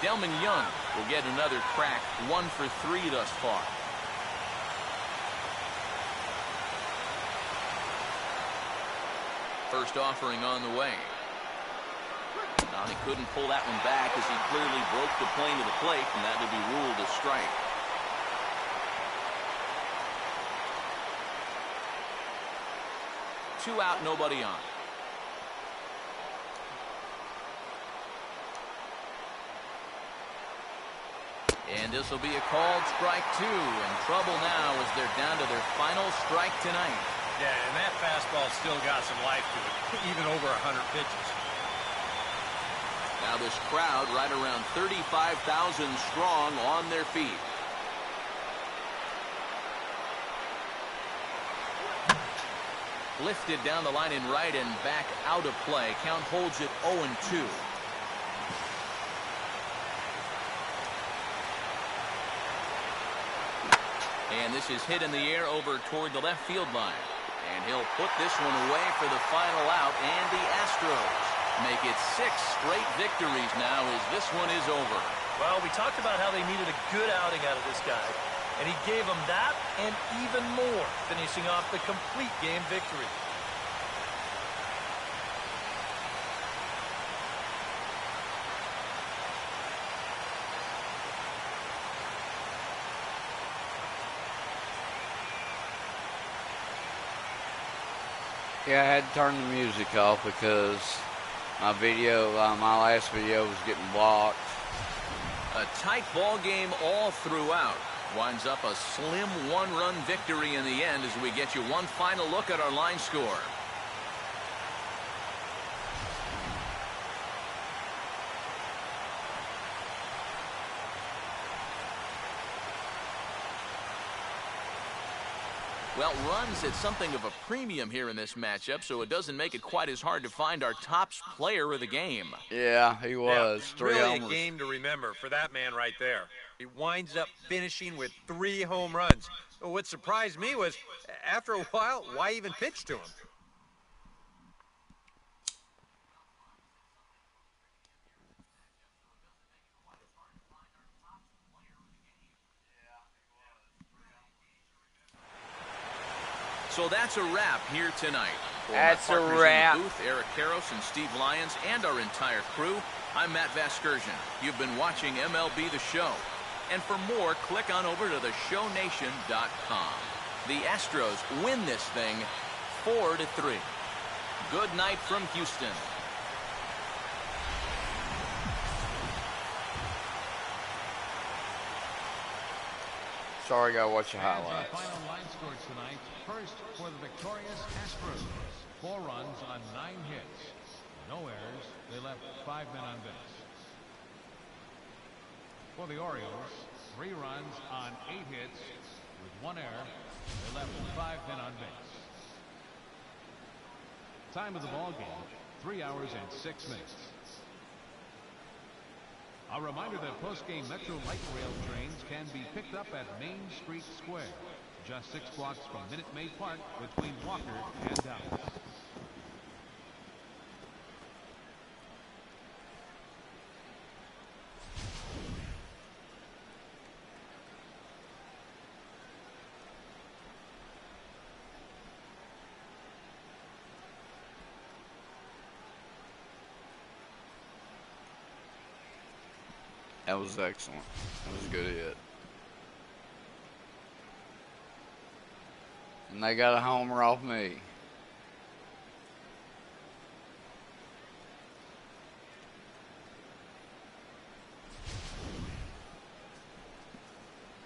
S2: Delman Young will get another crack, 1 for 3 thus far. First offering on the way. Now he couldn't pull that one back as he clearly broke the plane of the plate, and that would be ruled a strike. Two out, nobody on. And this will be a called strike 2, and trouble now as they're down to their final strike tonight.
S1: Yeah, and that fastball still got some life to it, even over 100 pitches.
S2: Now this crowd right around 35,000 strong on their feet. Lifted down the line in right and back out of play. Count holds it 0-2. And this is hit in the air over toward the left field line. And he'll put this one away for the final out. And the Astros make it 6 straight victories now as this one is over.
S3: Well, we talked about how they needed a good outing out of this guy. And he gave them that and even more, finishing off the complete game victory.
S4: Yeah, I had to turn the music off because my last video was getting blocked.
S2: A tight ball game all throughout. Winds up a slim 1-run victory in the end as we get you one final look at our line score. Well, runs at something of a premium here in this matchup, so it doesn't make it quite as hard to find our top player of the game.
S4: Yeah, he was.
S1: Yeah,
S4: 3
S1: really
S4: homers.
S1: a game to remember for that man right there. He winds up finishing with 3 home runs. What surprised me was, after a while, why even pitch to him?
S2: So that's a wrap here tonight. For
S4: That's
S2: my
S4: a
S2: partners
S4: wrap.
S2: in the booth, Eric Karros and Steve Lyons, and our entire crew, I'm Matt Vasgersian. You've been watching MLB The Show. And for more, click on over to theshownation.com. The Astros win this thing 4-3. Good night from Houston.
S4: Sorry, I gotta watch the
S5: As the
S4: highlights.
S5: final line score tonight, first for the victorious Astros. 4 runs on 9 hits. No errors. They left 5 men on base. For the Orioles, 3 runs on 8 hits with 1 error. They left 5 men on base. Time of the ball game, 3 hours and 6 minutes. A reminder that post-game Metro Light Rail trains can be picked up at Main Street Square, just 6 blocks from Minute Maid Park between Walker and Dallas.
S4: That was excellent. That was a good hit. And they got a homer off me.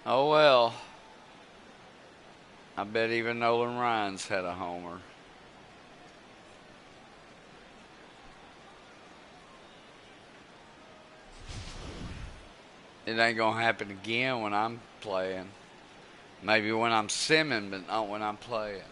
S4: Oh, well. I bet even Nolan Ryan's had a homer. It ain't going to happen again when I'm playing. Maybe when I'm simming, but not when I'm playing.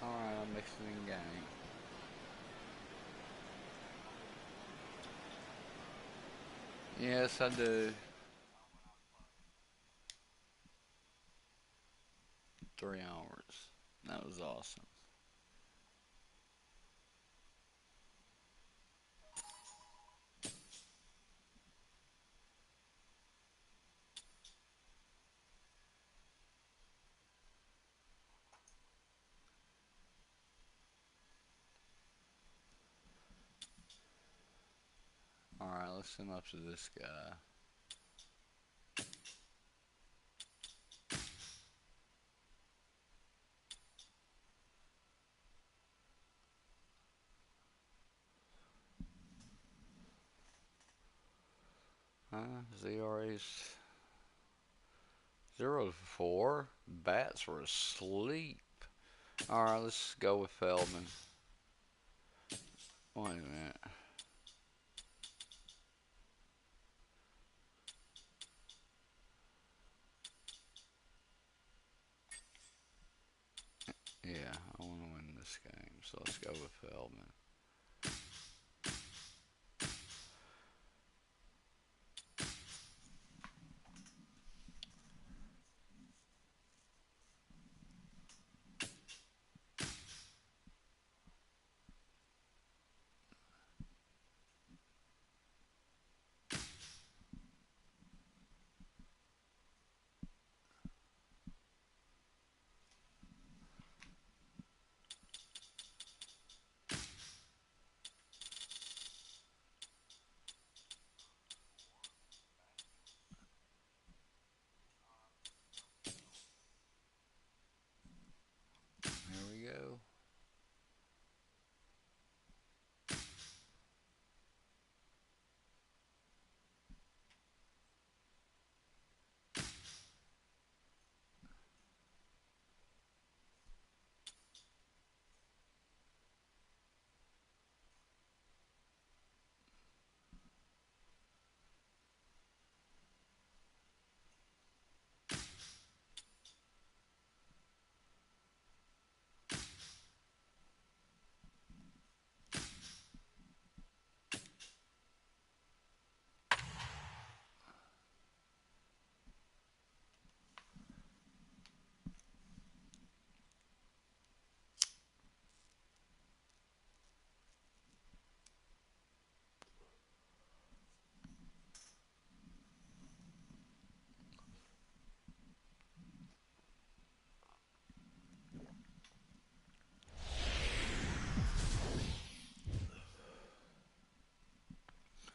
S4: Alright, I'm mixing in game. Yes, I do. 3 hours. That was awesome. Alright, listen up to this guy. ZRA's 0-4. Bats were asleep. Alright, let's go with Feldman. Wait a minute. Yeah, I want to win this game, so let's go with Feldman. Here we go.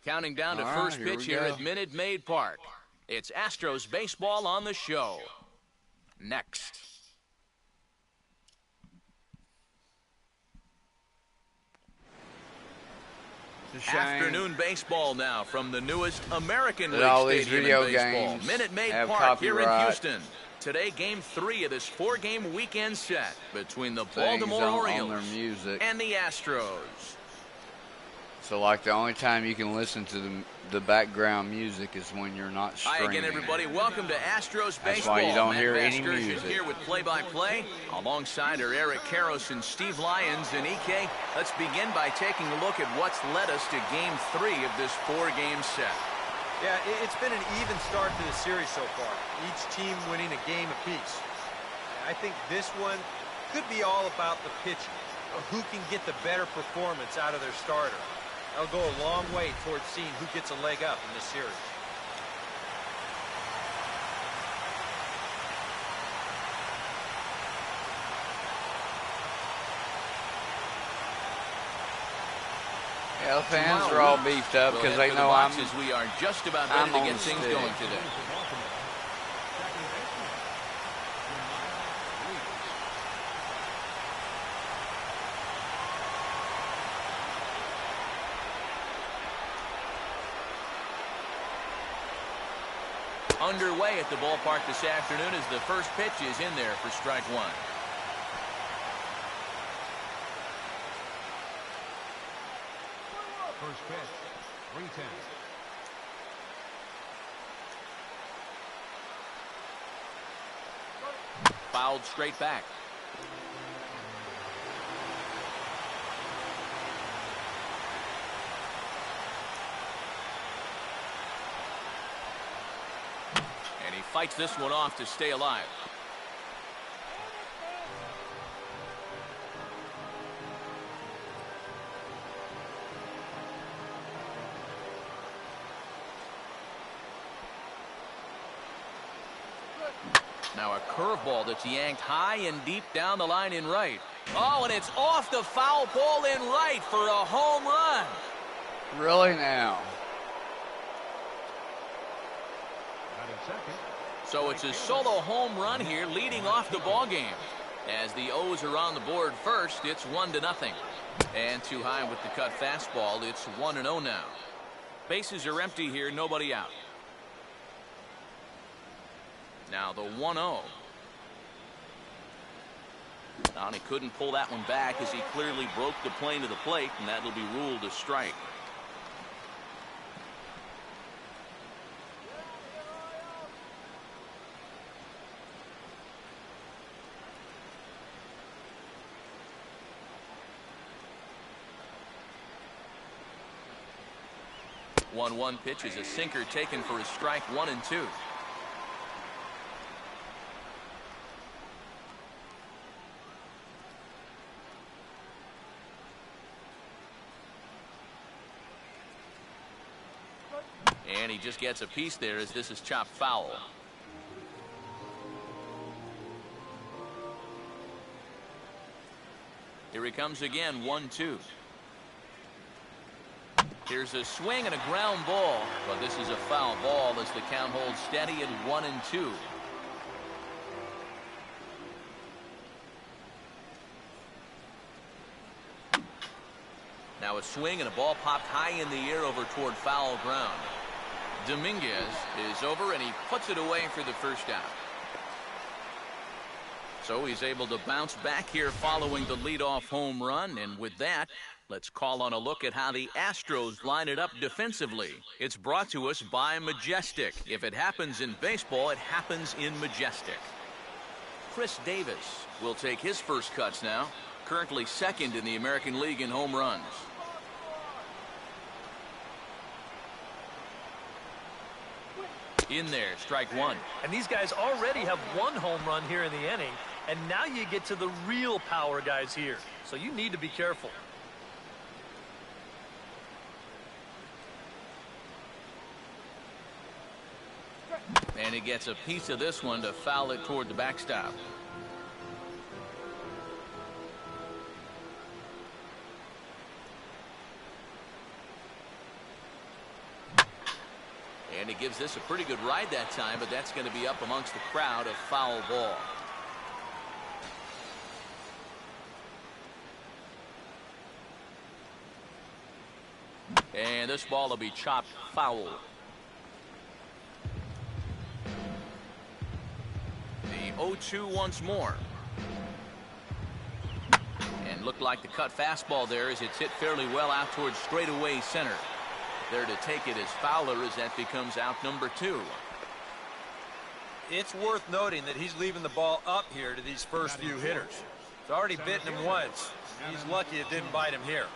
S2: Counting down to first pitch here at Minute Maid Park. It's Astros baseball on the show. Next. Afternoon baseball now from the newest American League Stadium in baseball. Minute Maid Park here in Houston. Today, Game 3 of this 4-game weekend set between the Baltimore Orioles and the Astros.
S4: So, like, the only time you can listen to the background music is when you're not streaming.
S2: Hi again, everybody. Welcome to Astros Baseball.
S4: That's why you don't hear any
S2: Excursion
S4: music.
S2: Here with play-by-play, alongside our Eric Karros and Steve Lyons. And EK, let's begin by taking a look at what's led us to Game 3 of this 4-game set.
S1: Yeah, it's been an even start to the series so far. Each team winning a game apiece. I think this one could be all about the pitching, or who can get the better performance out of their starter. That'll go a long way towards seeing who gets a leg up in this series.
S4: Yeah, the fans are all beefed up because they know
S2: we are just about ready to get things going today. Underway at the ballpark this afternoon as the first pitch is in there for strike one.
S5: First pitch, 3-10.
S2: Fouled straight back. And he fights this one off to stay alive. Now a curveball that's yanked high and deep down the line in right. Oh, and it's off the foul pole in right for a home run.
S4: Really now?
S2: So it's a solo home run here leading off the ball game. As the O's are on the board first, it's 1-0. And too high with the cut fastball, it's 1-0 now. Bases are empty here, nobody out. Now the 1-0. And he couldn't pull that one back as he clearly broke the plane to the plate, and that'll be ruled a strike. One pitch is a sinker taken for a strike, 1-2. And he just gets a piece there as this is chopped foul. Here he comes again, 1-2. Here's a swing and a ground ball, but this is a foul ball as the count holds steady at 1-2. Now a swing and a ball popped high in the air over toward foul ground. Dominguez is over and he puts it away for the first out. So he's able to bounce back here following the leadoff home run, and with that, let's call on a look at how the Astros line it up defensively. It's brought to us by Majestic. If it happens in baseball, it happens in Majestic. Chris Davis will take his first cuts now, currently second in the American League in home runs. In there, strike one.
S3: And these guys already have one home run here in the inning, and now you get to the real power guys here. So you need to be careful.
S2: And he gets a piece of this one to foul it toward the backstop. And he gives this a pretty good ride that time, but that's going to be up amongst the crowd, a foul ball. And this ball will be chopped foul. The 0-2 once more. And And looked like the cut fastball there as it's hit fairly well out towards straightaway center. There to take it is Fowler as that becomes out number 2.
S1: It's worth noting that he's leaving the ball up here to these first few hitters. It's already bitten him once. He's lucky it didn't bite him here.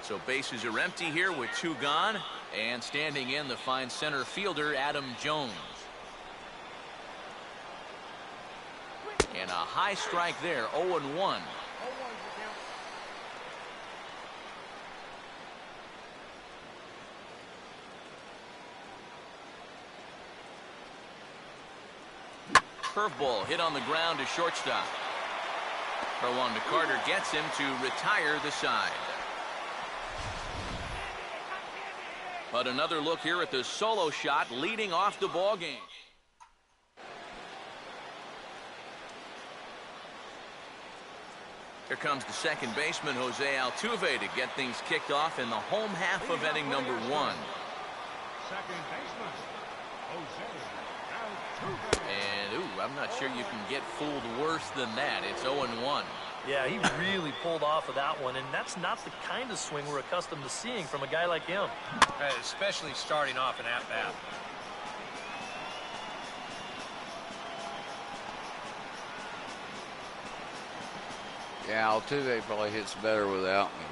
S2: So bases are empty here with 2 gone. And standing in the fine center fielder, Adam Jones. And a high strike there, 0-1. Curveball hit on the ground to shortstop. Throw on to Carter gets him to retire the side. But another look here at the solo shot leading off the ball game. Here comes the second baseman, Jose Altuve, to get things kicked off in the home half of inning number 1.
S5: Second baseman, Jose Altuve.
S2: And, ooh, I'm not sure you can get fooled worse than that. It's 0-1.
S3: Yeah, he really pulled off of that one, and that's not the kind of swing we're accustomed to seeing from a guy like him.
S1: Especially starting off an at-bat.
S4: Yeah, Altuve probably hits better without me.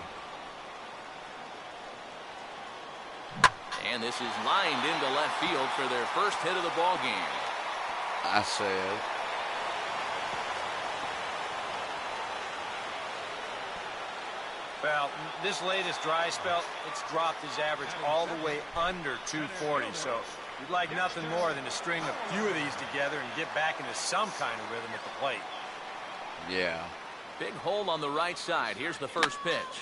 S2: And this is lined into left field for their first hit of the ball game.
S4: I said.
S1: Well, this latest dry spell, it's dropped his average all the way under 240. So you'd like nothing more than to string a few of these together and get back into some kind of rhythm at the plate.
S4: Yeah.
S2: Big hole on the right side. Here's the first pitch.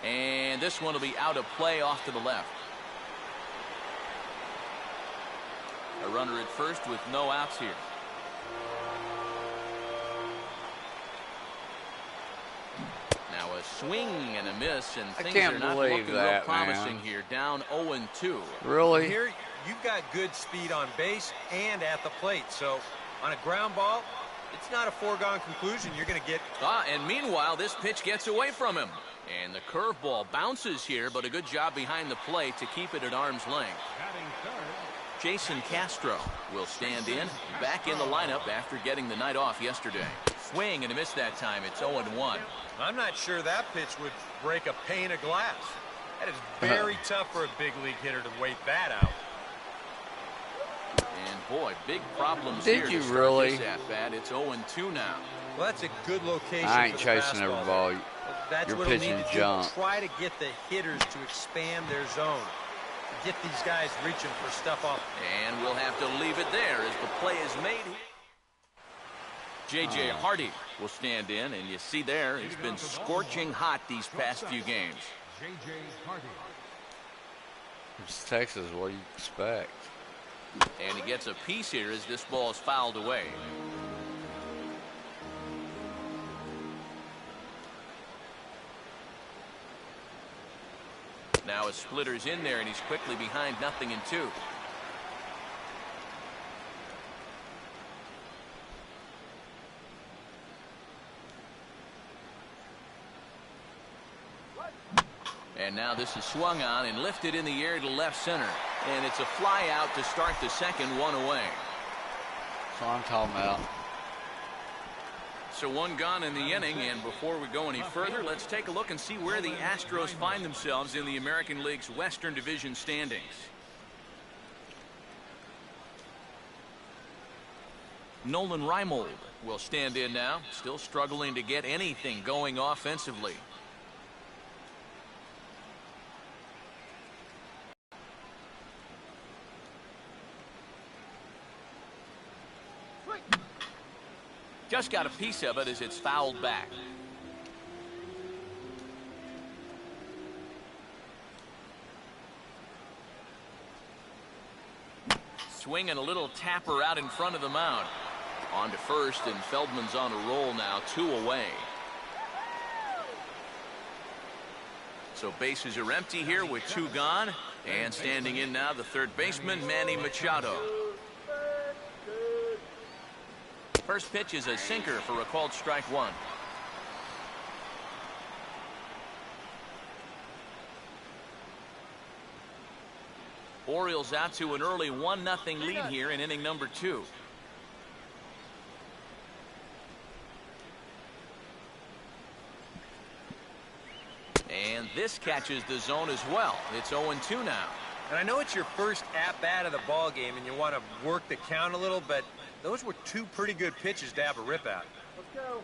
S2: And this one will be out of play off to the left. A runner at first with no outs here. Now a swing and a miss, and things are not looking real promising here. Down 0-2.
S4: Really?
S1: Here, you've got good speed on base and at the plate. So on a ground ball, it's not a foregone conclusion you're going to get.
S2: And meanwhile, this pitch gets away from him. And the curveball bounces here, but a good job behind the plate to keep it at arm's length.
S5: Batting third,
S2: Jason Castro will stand in, back in the lineup after getting the night off yesterday. Swing and a miss that time. It's 0-1.
S1: I'm not sure that pitch would break a pane of glass. That is very tough for a big league hitter to wait that out.
S2: And boy, big problems
S4: Did
S2: here
S4: you
S2: to start
S4: really?
S2: this at bat. It's 0-2 now.
S1: Well, that's a good location.
S4: I ain't
S1: for the
S4: chasing every
S1: fastball
S4: ball.
S1: there. That's
S4: You're
S1: what he'll need
S4: pitching
S1: to
S4: junk.
S1: do. Try to get the hitters to expand their zone. Get these guys reaching for stuff off.
S2: And we'll have to leave it there as the play is made here. J.J. Hardy will stand in, and you see there, it's been scorching hot these past few games.
S5: J.J. Hardy.
S4: It's Texas. What do you expect?
S2: And he gets a piece here as this ball is fouled away. Now a splitter's in there, and he's quickly behind 0-2. And now this is swung on and lifted in the air to left center. And it's a fly out to start the second, 1 away.
S4: That's what I'm talking about.
S2: So 1 gone in the inning, and before we go any further, let's take a look and see where the Astros find themselves in the American League's Western Division standings. Nolan Reimold will stand in now, still struggling to get anything going offensively. Just got a piece of it as it's fouled back. Swing and a little tapper out in front of the mound. On to first, and Feldman's on a roll now, 2 away. So bases are empty here with 2 gone. And standing in now, the third baseman, Manny Machado. First pitch is a sinker for a called strike 1. Orioles out to an early 1-0 lead here in inning number 2. And this catches the zone as well. It's 0-2 now.
S1: And I know it's your first at-bat of the ball game and you want to work the count a little, but those were 2 pretty good pitches to have a rip out.
S6: Let's go.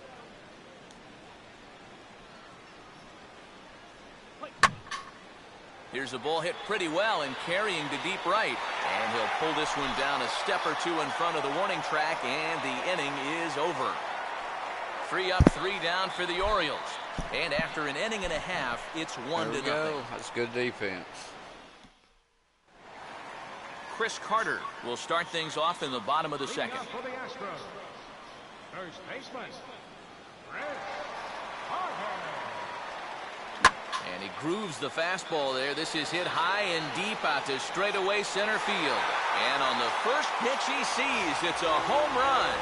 S2: Here's a ball hit pretty well and carrying to deep right. And he'll pull this one down a step or 2 in front of the warning track, and the inning is over. 3 up, 3 down for the Orioles. And after an inning and a half, it's 1-0.
S4: That's good defense.
S2: Chris Carter will start things off in the bottom of the second.
S5: For the Astros, first baseman, Chris Carter.
S2: And he grooves the fastball there. This is hit high and deep out to straightaway center field. And on the first pitch he sees, it's a home run.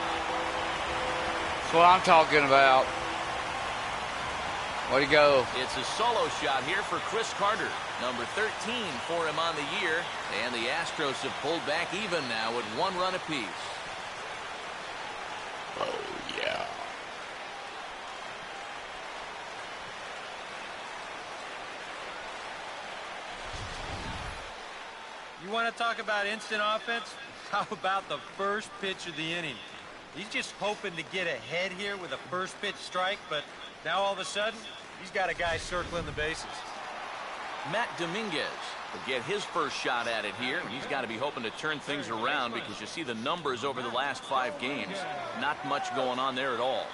S4: That's what I'm talking about. Way to go.
S2: It's a solo shot here for Chris Carter. Number 13 for him on the year. And the Astros have pulled back even now with 1 run apiece.
S4: Oh, yeah.
S1: You want to talk about instant offense? How about the first pitch of the inning? He's just hoping to get ahead here with a first pitch strike, but now all of a sudden, he's got a guy circling the bases.
S2: Matt Dominguez will get his first shot at it here. He's got to be hoping to turn things around because you see the numbers over the last 5 games. Not much going on there at all.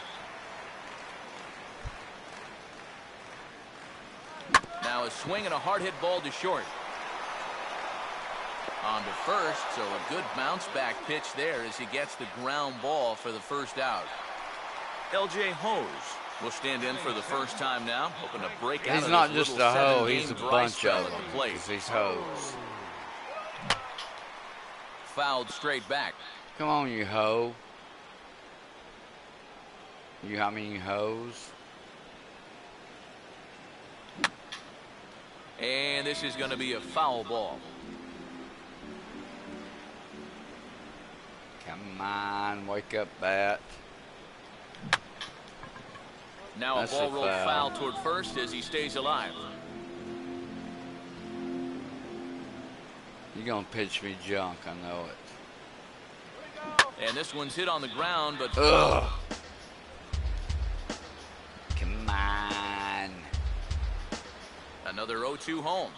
S2: Now a swing and a hard hit ball to short. On to first, so a good bounce back pitch there as he gets the ground ball for the first out. L.J. Hose will stand in for the first time now, hoping to break out.
S4: He's
S2: of
S4: not
S2: this
S4: just
S2: little
S4: a hoe,
S2: 7-game
S4: he's a
S2: dry
S4: bunch
S2: spell
S4: of
S2: at
S4: them.
S2: the plate.
S4: 'Cause he's hoes.
S2: Fouled straight back.
S4: Come on, you hoe. I mean hoes.
S2: And this is going to be a foul ball.
S4: Come on, wake up, bat.
S2: Now
S4: That's
S2: a ball
S4: a
S2: rolled
S4: foul.
S2: foul toward first as he stays alive.
S4: You're going to pitch me junk, I know it.
S2: And this one's hit on the ground, but
S4: Ugh. Come on.
S2: another 0-2 home.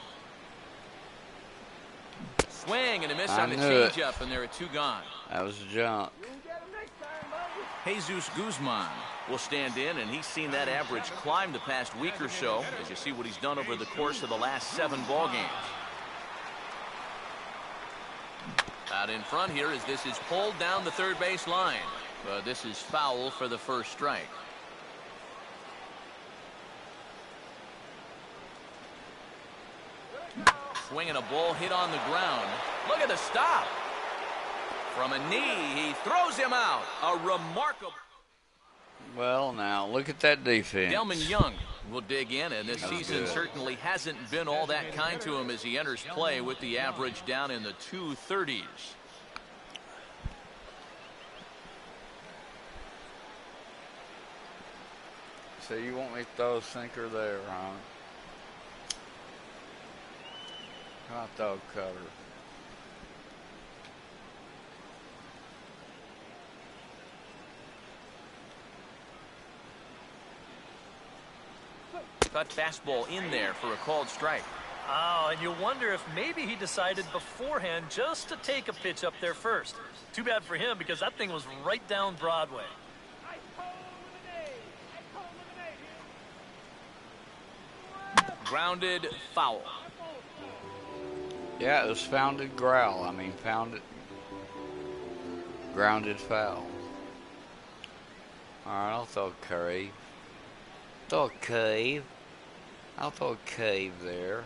S2: Swing and a miss
S4: I
S2: on the
S4: knew it.
S2: changeup, and there are 2 gone.
S4: That was junk.
S2: Jesus Guzman will stand in, and he's seen that average climb the past week or so as you see what he's done over the course of the last 7 ball games. Out in front here as this is pulled down the third base line. But this is foul for the first strike. Swinging a ball hit on the ground. Look at the stop. From a knee, he throws him out. A remarkable.
S4: Well, now, look at that defense.
S2: Delman Young will dig in, and this
S4: That's
S2: season
S4: good.
S2: certainly hasn't been all that kind to him as he enters play with the average down in the 230s.
S4: So you want me to throw a sinker there, huh? How about throw a cutter?
S2: Cut fastball in there for a called strike.
S3: Oh, and you wonder if maybe he decided beforehand just to take a pitch up there first. Too bad for him because that thing was right down Broadway.
S2: Grounded foul.
S4: Yeah, it was founded growl. I mean, founded grounded foul. All right, I'll throw a cave. Throw a cave. I'll throw a cave there.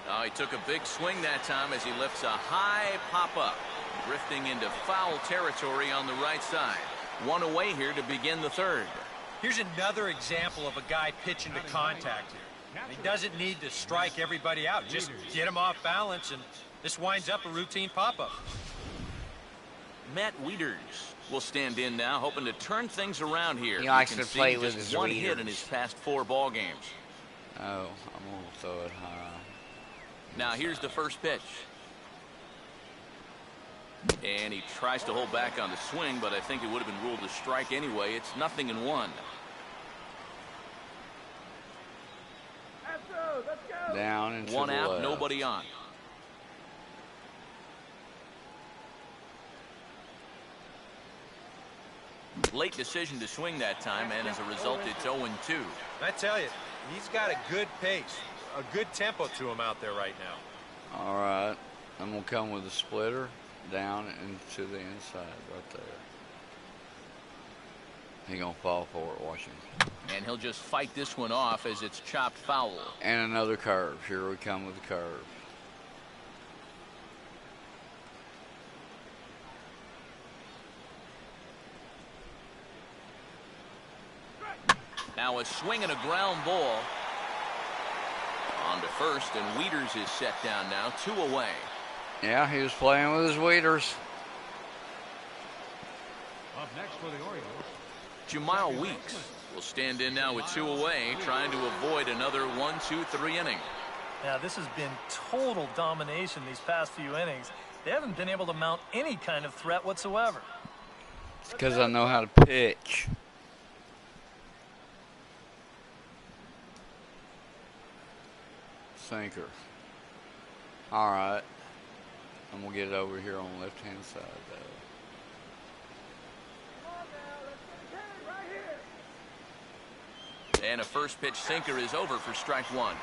S2: Oh, he took a big swing that time as he lifts a high pop-up, drifting into foul territory on the right side. 1 away here to begin the third.
S1: Here's another example of a guy pitching to contact here. He doesn't need to strike everybody out. Just get him off balance, and this winds up a routine pop-up.
S2: Matt Wieters will stand in now, hoping to turn things around here.
S4: He likes to play with his
S2: one
S4: Wieters.
S2: hit in his past 4 ball games.
S4: Oh, I'm going to throw it high.
S2: Now here's the first pitch. And he tries to hold back on the swing, but I think it would have been ruled a strike anyway. It's 0-1.
S4: Down into
S2: One
S4: the
S2: out,
S4: left.
S2: nobody on. Late decision to swing that time, and as a result, it's 0-2.
S1: I tell you, he's got a good pace, a good tempo to him out there right now.
S4: All right. I'm going to come with a splitter down into the inside right there. He's going to fall for it, watch him.
S2: And he'll just fight this one off as it's chopped foul.
S4: And another curve. Here we come with the curve.
S2: Now a swing and a ground ball. On to first, and Wieters is set down now, 2 away.
S4: Yeah, he was playing with his Wieters.
S5: Up next for the Orioles,
S2: Jamile Weeks will stand in now with 2 away, trying to avoid another 1-2-3 inning.
S3: Now, this has been total domination these past few innings. They haven't been able to mount any kind of threat whatsoever.
S4: It's because I know how to pitch. Sinker. All right. I'm going to get it over here on the left-hand side, though.
S2: And a first pitch sinker is over for strike 1.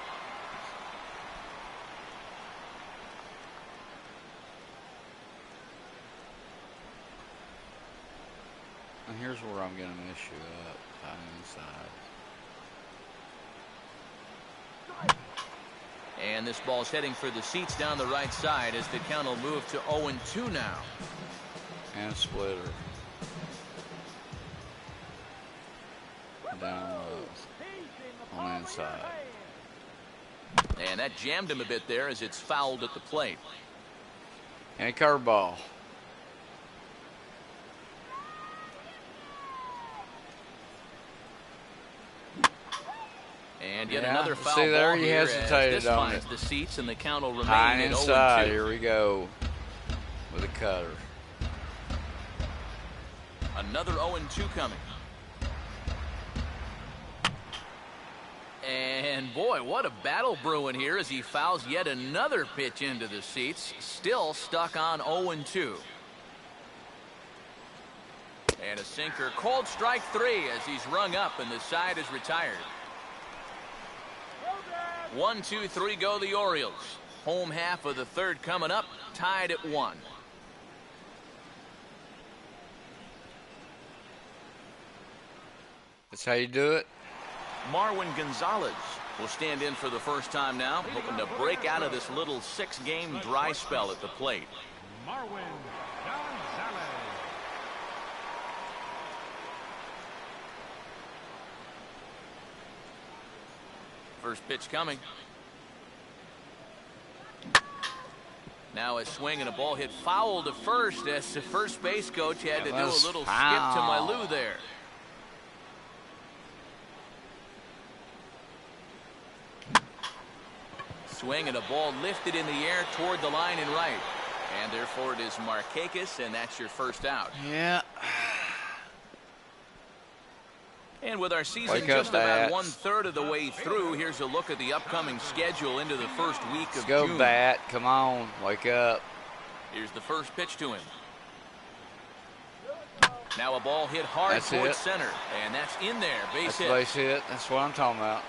S4: And here's where I'm going to mess you up on the inside.
S2: And this ball's heading for the seats down the right side as the count will move to 0-2 now.
S4: And splitter. Down low. On the inside.
S2: And that jammed him a bit there as it's fouled at the plate.
S4: And a curveball.
S2: And yet
S4: Yeah,
S2: another foul
S4: see there,
S2: ball
S4: he
S2: here as
S4: hesitated
S2: this
S4: on
S2: finds
S4: it.
S2: the seats, and the count will remain
S4: High
S2: at
S4: inside.
S2: 0-2.
S4: Here we go. With a cutter.
S2: Another 0-2 coming. And boy, what a battle brewing here as he fouls yet another pitch into the seats. Still stuck on 0-2. And a sinker, called strike 3 as he's rung up and the side is retired. 1-2-3 go the Orioles. Home half of the third coming up, tied at 1.
S4: That's how you do it.
S2: Marwin Gonzalez will stand in for the first time now, hoping to break out of this little 6-game dry spell at the plate.
S5: Marwin Gonzalez.
S2: First pitch coming. Now a swing and a ball hit foul to first as the first base coach had to do a little skip to my Lou there. Swing and a ball lifted in the air toward the line and right. And therefore it is Markakis, and that's your first out.
S4: Yeah.
S2: And with our season
S4: Wake up,
S2: just about
S4: Bats.
S2: 1/3 of the way through, here's a look at the upcoming schedule into the first week
S4: Let's
S2: of
S4: go,
S2: June.
S4: Bat. Come on. Wake up.
S2: Here's the first pitch to him. Now a ball hit hard
S4: That's
S2: towards
S4: it.
S2: center, and that's in there. Base
S4: That's
S2: hit.
S4: base hit. That's what I'm talking about.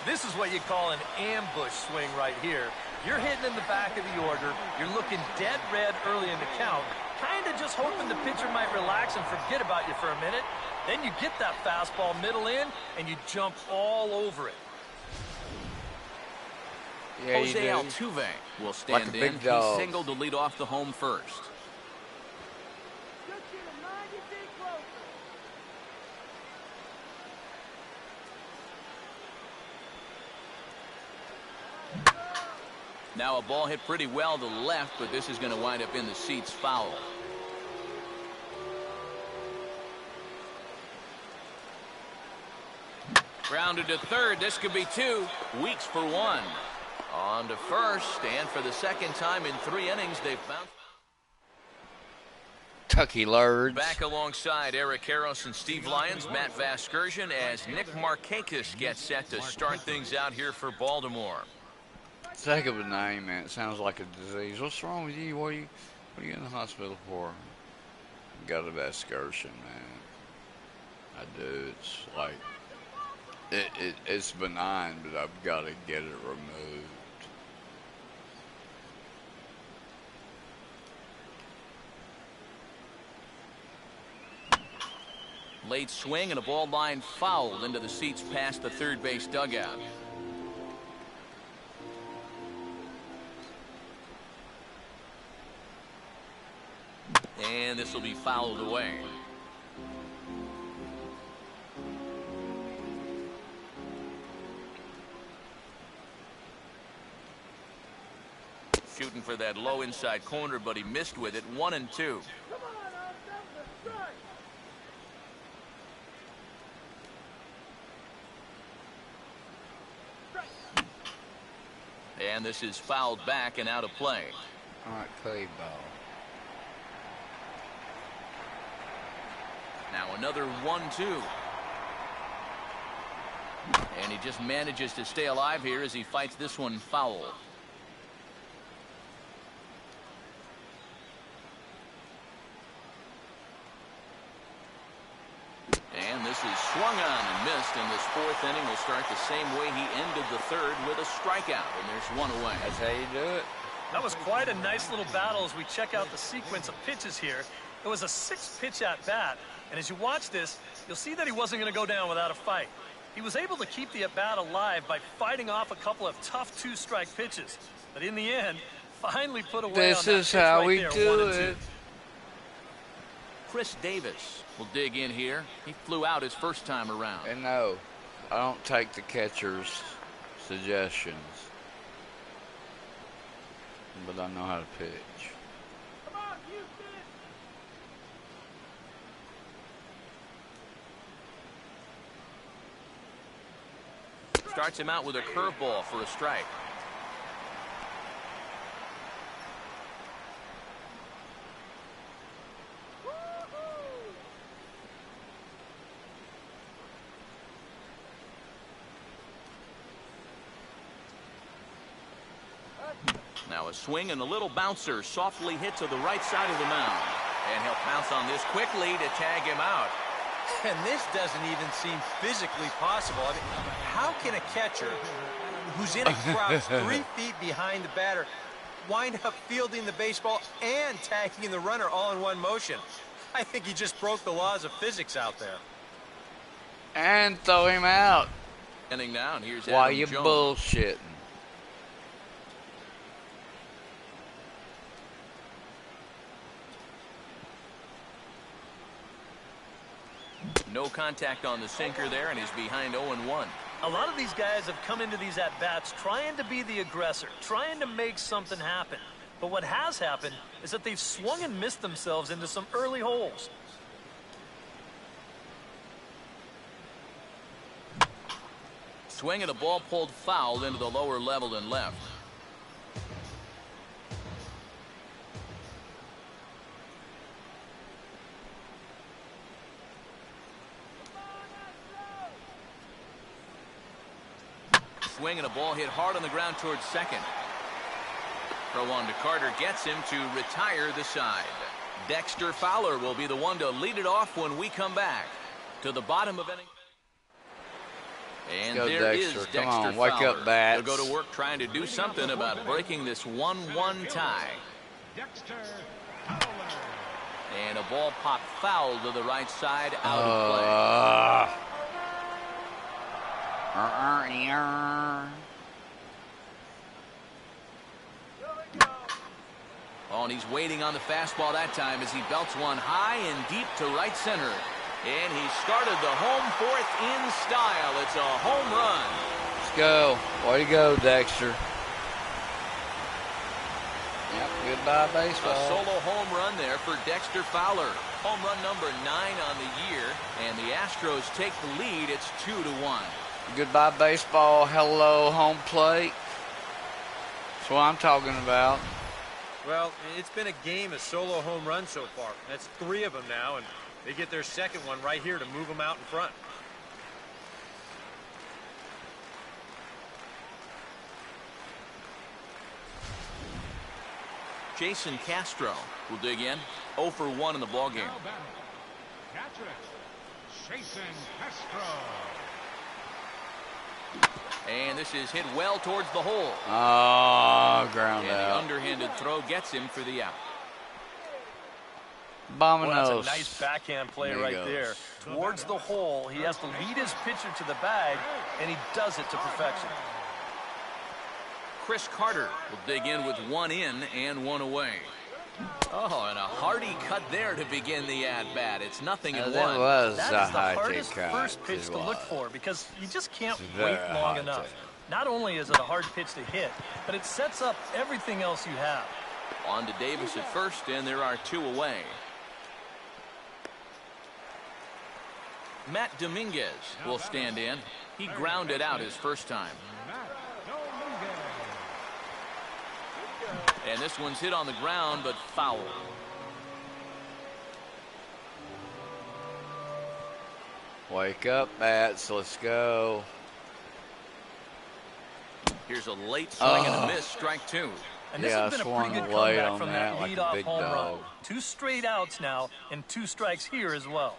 S3: This is what you call an ambush swing right here. You're hitting in the back of the order. You're looking dead red early in the count, kind of just hoping the pitcher might relax and forget about you for a minute. Then you get that fastball middle in, and you jump all over it.
S4: Yeah, you
S2: Jose
S4: do.
S2: Altuve will stand
S4: Like a
S2: in.
S4: big
S2: He
S4: dog.
S2: singled to lead off the home first. Now a ball hit pretty well to the left, but this is going to wind up in the seats foul. Grounded to third. This could be two. Weeks for one. On to first, and for the second time in 3 innings, they've bounced.
S4: Tucky Lurds.
S2: Back alongside Eric Karros and Steve Lyons, Matt Vasgersian, as Nick Markakis gets set to start things out here for Baltimore.
S4: It's a heck of a name, man. It sounds like a disease. What's wrong with you? What are you in the hospital for? Got a Vasgersian, man. I do. It's like it's benign, but I've got to get it removed.
S2: Late swing and a ball line fouled into the seats past the third base dugout. And this will be fouled away. Shooting for that low inside corner, but he missed with it. 1-2. And this is fouled back and out of play.
S4: All right, play ball.
S2: Now another 1-2. And he just manages to stay alive here as he fights this one foul. And this is swung on and missed, and this 4th inning will start the same way he ended the 3rd with a strikeout, and there's one away.
S4: That's how you do it.
S3: That was quite a nice little battle as we check out the sequence of pitches here. It was a 6-pitch at bat, and as you watch this, you'll see that he wasn't going to go down without a fight. He was able to keep the at-bat alive by fighting off a couple of tough 2-strike pitches, but in the end, finally put away
S4: This
S3: on that
S4: is
S3: pitch
S4: how
S3: right
S4: we
S3: there,
S4: do
S3: 1-2.
S4: it.
S2: Chris Davis will dig in here. He flew out his first time around.
S4: And no, I don't take the catcher's suggestions, but I know how to pitch.
S2: Starts him out with a curveball for a strike. Now a swing and a little bouncer softly hit to the right side of the mound. And he'll pounce on this quickly to tag him out.
S1: And this doesn't even seem physically possible. I mean, how can a catcher who's in a crouch 3 feet behind the batter wind up fielding the baseball and tagging the runner all in one motion? I think he just broke the laws of physics out there.
S4: And throw him out.
S2: Ending now, and here's
S4: Why
S2: Adam
S4: you
S2: Jones.
S4: bullshitting?
S2: No contact on the sinker there, and he's behind 0-1.
S3: A lot of these guys have come into these at-bats trying to be the aggressor, trying to make something happen. But what has happened is that they've swung and missed themselves into some early holes.
S2: Swing and a ball pulled foul into the lower level and left. Swing and a ball hit hard on the ground towards second. Throw on to Carter gets him to retire the side. Dexter Fowler will be the one to lead it off when we come back to the bottom of inning. And
S4: Go
S2: there
S4: Dexter.
S2: is
S4: Come
S2: Dexter
S4: on, wake
S2: Fowler.
S4: up, bats.
S2: They'll go to work trying to do something about breaking this 1-1 tie.
S5: Dexter Fowler.
S2: And a ball popped foul to the right side, out of play. Oh, and he's waiting on the fastball that time as he belts one high and deep to right center. And he started the home fourth in style. It's a home run.
S4: Let's go. Way to go, Dexter. Yep, goodbye baseball.
S2: A solo home run there for Dexter Fowler. Home run number 9 on the year, and the Astros take the lead. It's 2-1.
S4: Goodbye baseball. Hello home plate. That's what I'm talking about.
S1: Well, it's been a game of solo home runs so far. That's 3 of them now, and they get their second one right here to move them out in front.
S2: Jason Castro will dig in. 0 for 1 in the ballgame.
S5: Now batting, catcher, Jason Castro.
S2: And this is hit well towards the hole.
S4: Oh, ground
S2: And the
S4: out.
S2: underhanded throw gets him for the out.
S3: Well,
S4: Bombing
S3: that's a nice backhand play
S4: There he
S3: right
S4: goes.
S3: there. Towards the hole, he has to lead his pitcher to the bag, and he does it to perfection.
S2: Chris Carter will dig in with 1 in and 1 away. Oh, and a hearty cut there to begin the at-bat. It's 0-1.
S4: That was
S3: That
S4: a
S3: is the
S4: high
S3: hardest
S4: cut.
S3: first pitch
S4: It
S3: to look
S4: was.
S3: for because you just can't
S4: It's
S3: wait
S4: very
S3: long
S4: high
S3: enough.
S4: tech.
S3: Not only is it a hard pitch to hit, but it sets up everything else you have.
S2: On to Davis at first, and there are 2 away. Matt Dominguez will stand in. He grounded out his first time.
S5: Matt Dominguez.
S2: And this one's hit on the ground, but foul.
S4: Wake up, bats. Let's go.
S2: Here's a late swing and a miss, strike 2.
S3: And this
S4: Yeah,
S3: has been a
S4: swung
S3: pretty good
S4: late
S3: comeback
S4: on
S3: from
S4: that
S3: that
S4: like a
S3: leadoff
S4: big
S3: home run.
S4: dog.
S3: 2 straight outs now and 2 strikes here as well.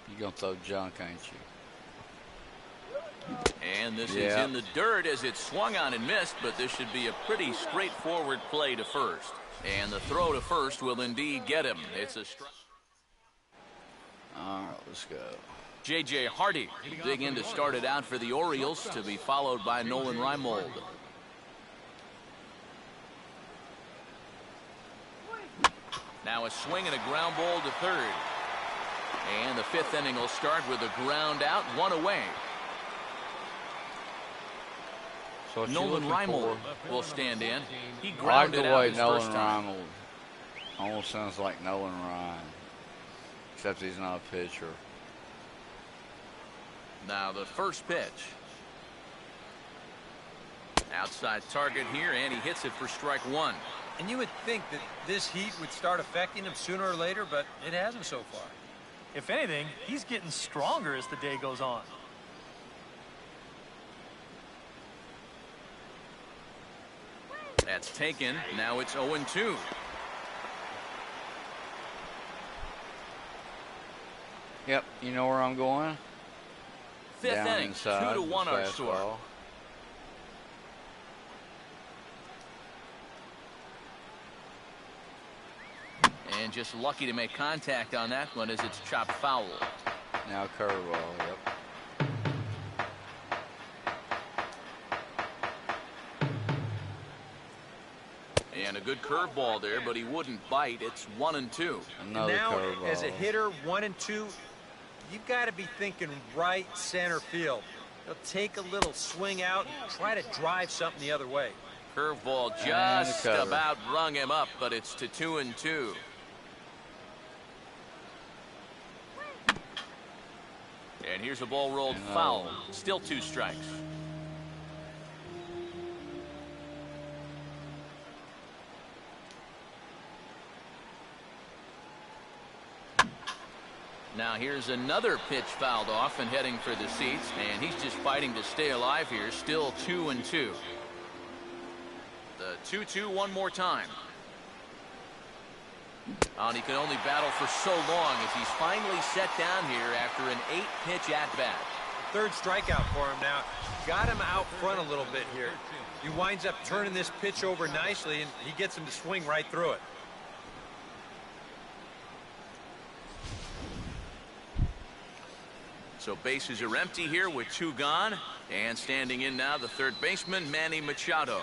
S4: You're going to throw junk, ain't you?
S2: And this is
S4: Yeah.
S2: in the dirt as it swung on and missed, but this should be a pretty straightforward play to first. And the throw to first will indeed get him. It's a strike.
S4: All right, let's go.
S2: J.J. Hardy will dig in to start it out for the Orioles, to be followed by Nolan Reimold. Now a swing and a ground ball to third. And the 5th inning will start with a ground out, 1 away.
S4: So what you
S2: Nolan
S4: looking
S2: Reimold
S4: for?
S2: will stand in. He
S4: I like
S2: grounded
S4: the
S2: out
S4: way
S2: his
S4: Nolan
S2: first time.
S4: Ryan almost sounds like Nolan Ryan, except he's not a pitcher.
S2: Now the first pitch. Outside target here, and he hits it for strike 1.
S1: And you would think that this heat would start affecting him sooner or later, but it hasn't so far.
S3: If anything, he's getting stronger as the day goes on.
S2: That's taken. Now it's 0-2.
S4: Yep, you know where I'm going?
S2: 5th
S4: Down
S2: inning,
S4: inside,
S2: 2-1 our
S4: fastball.
S2: score. And just lucky to make contact on that one as it's chopped foul.
S4: Now curveball, yep.
S2: And a good curveball there, but he wouldn't bite. It's 1-2.
S4: Another
S1: Now,
S4: curveball.
S1: as a hitter, 1 and 2, you've got to be thinking right center field. He'll take a little swing out and try to drive something the other way.
S2: Curveball
S4: And
S2: just
S4: the cover.
S2: about rung him up, but it's to 2-2. And here's a ball rolled
S4: And
S2: foul. Still 2 strikes. Now here's another pitch fouled off and heading for the seats, and he's just fighting to stay alive here. Still 2-2. The 2-2 one more time. And he can only battle for so long as he's finally set down here after an 8-pitch at-bat.
S1: 3rd strikeout for him now. Got him out front a little bit here. He winds up turning this pitch over nicely, and he gets him to swing right through it.
S2: So bases are empty here with 2 gone. And standing in now, the 3rd baseman, Manny Machado.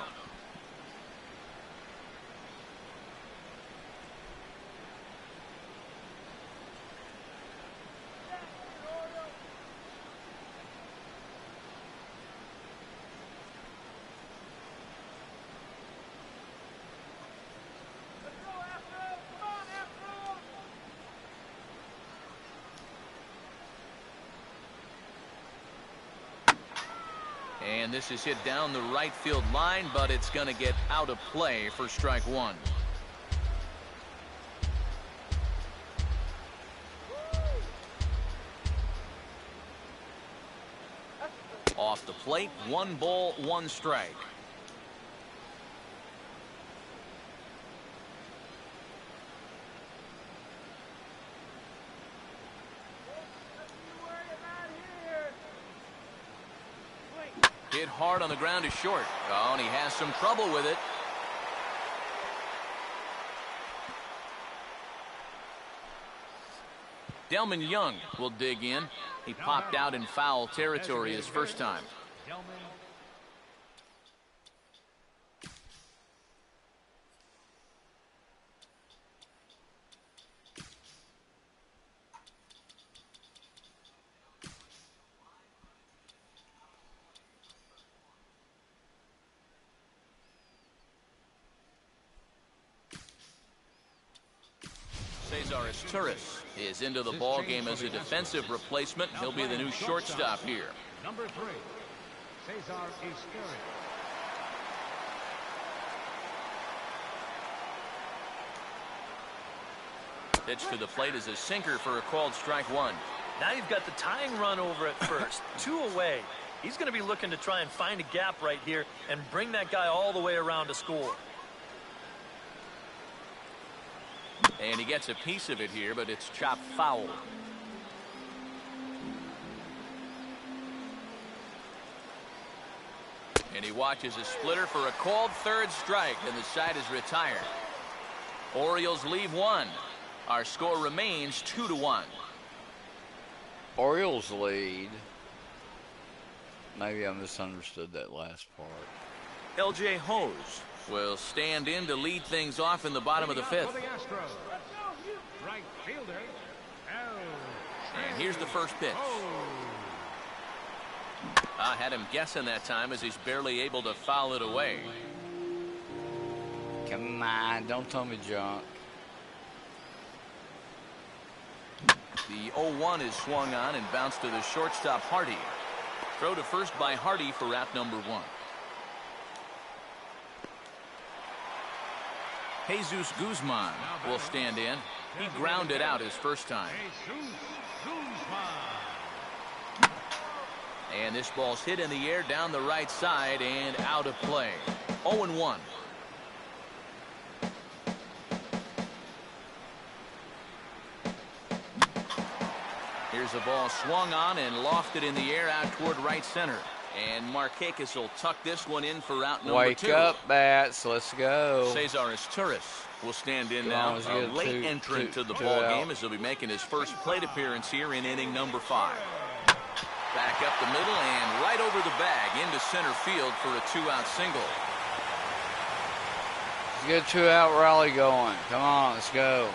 S2: And this is hit down the right field line, but it's going to get out of play for strike one. Off the plate, 1 ball, 1 strike. Hit hard on the ground to short. Oh, and he has some trouble with it. Delman Young will dig in. He popped out in foul territory his first time. Turris is into the ball game as a defensive replacement. He'll be the new shortstop here.
S5: Number 3, Cesar Izquierdo.
S2: Pitch to the plate is a sinker for a called strike one.
S3: Now you've got the tying run over at first. 2 away. He's going to be looking to try and find a gap right here and bring that guy all the way around to score.
S2: And he gets a piece of it here, but it's chopped foul. And he watches a splitter for a called third strike, and the side is retired. Orioles leave 1. Our score remains 2-1.
S4: Orioles lead. Maybe I misunderstood that last part.
S2: L.J. Hose will stand in to lead things off in the bottom of the 5th.
S5: Right fielder,
S2: and here's the first pitch. I had him guessing that time as he's barely able to foul it away.
S4: Come on, don't tell me junk.
S2: The 0-1 is swung on and bounced to the shortstop Hardy. Throw to first by Hardy for out number 1. Jesus Guzman will stand in. He grounded out his first time. And this ball's hit in the air down the right side and out of play. 0-1. Here's a ball swung on and lofted in the air out toward right center. And Markakis will tuck this one in for out number 2.
S4: Wake up, bats. Let's go.
S2: Cesar Turris will stand in now. A late entrant to the ball game as he'll be making his first plate appearance here in inning number 5. Back up the middle and right over the bag into center field for a 2-out single.
S4: Let's get a 2-out rally going. Come on, let's go.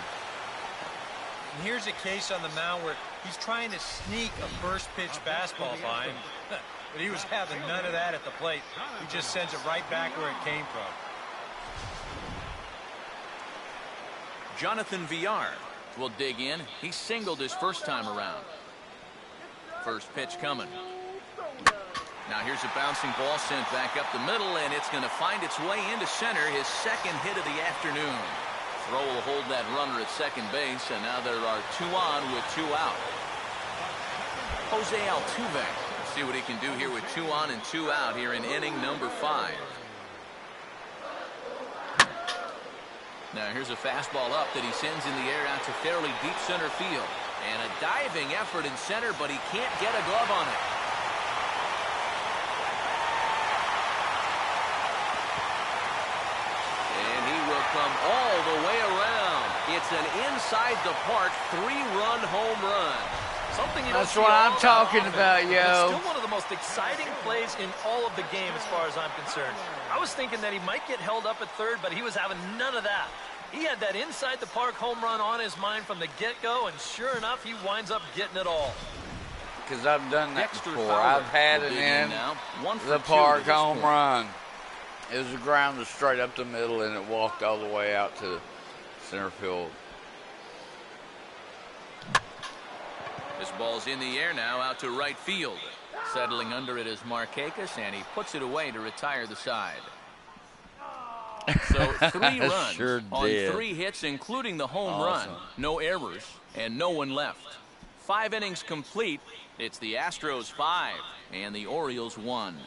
S1: And here's a case on the mound where he's trying to sneak a first pitch fastball by him. But he was having none of that at the plate. He just sends it right back where it came from.
S2: Jonathan Villar will dig in. He singled his first time around. First pitch coming. Now here's a bouncing ball sent back up the middle, and it's going to find its way into center. His second hit of the afternoon. Throw will hold that runner at second base, and now there are 2 on with 2 out. Jose Altuve. See what he can do here with 2 on and 2 out here in inning number 5. Now here's a fastball up that he sends in the air out to fairly deep center field. And a diving effort in center, but he can't get a glove on it. And he will come all the way around. It's an inside the park 3-run home run.
S3: Something you don't
S4: That's what I'm talking about, yo.
S3: It's still one of the most exciting plays in all of the game as far as I'm concerned. I was thinking that he might get held up at third, but he was having none of that. He had that inside the park home run on his mind from the get-go, and sure enough, he winds up getting it all.
S4: Because I've done that before. I've had it in the park home run. It was a grounder straight up the middle, and it walked all the way out to center field.
S2: This ball's in the air now out to right field. Settling under it is Markakis, and he puts it away to retire the side. So 3 runs on 3 hits, including the home run. No errors, and no one left. 5 innings complete. It's the Astros 5 and the Orioles 1.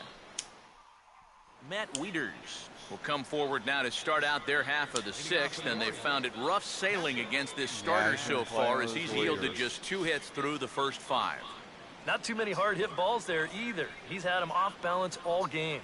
S2: Matt Wieters will come forward now to start out their half of the 6th, and they've found it rough sailing against this starter so far as he's yielded just 2 hits through the first 5.
S3: Not too many hard hit balls there either. He's had them off balance all game.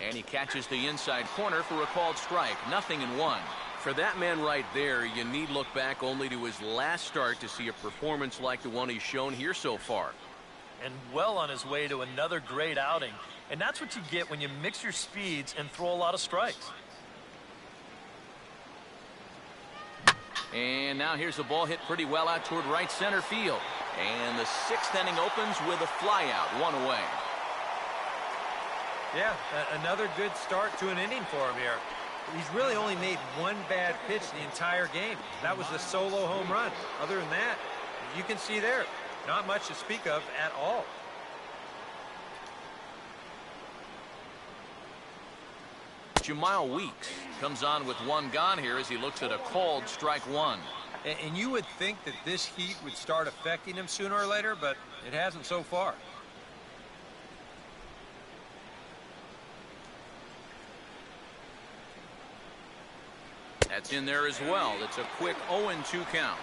S2: And he catches the inside corner for a called strike. 0-1. For that man right there, you need look back only to his last start to see a performance like the one he's shown here so far.
S3: And well on his way to another great outing. And that's what you get when you mix your speeds and throw a lot of strikes.
S2: And now here's a ball hit pretty well out toward right center field. And the 6th inning opens with a flyout, 1 away.
S1: Yeah, another good start to an inning for him here. He's really only made 1 bad pitch the entire game. That was the solo home run. Other than that, you can see there, not much to speak of at all.
S2: Jamal Weeks comes on with 1 gone here as he looks at a called strike 1.
S1: And you would think that this heat would start affecting him sooner or later, but it hasn't so far.
S2: That's in there as well. It's a quick 0-2 count.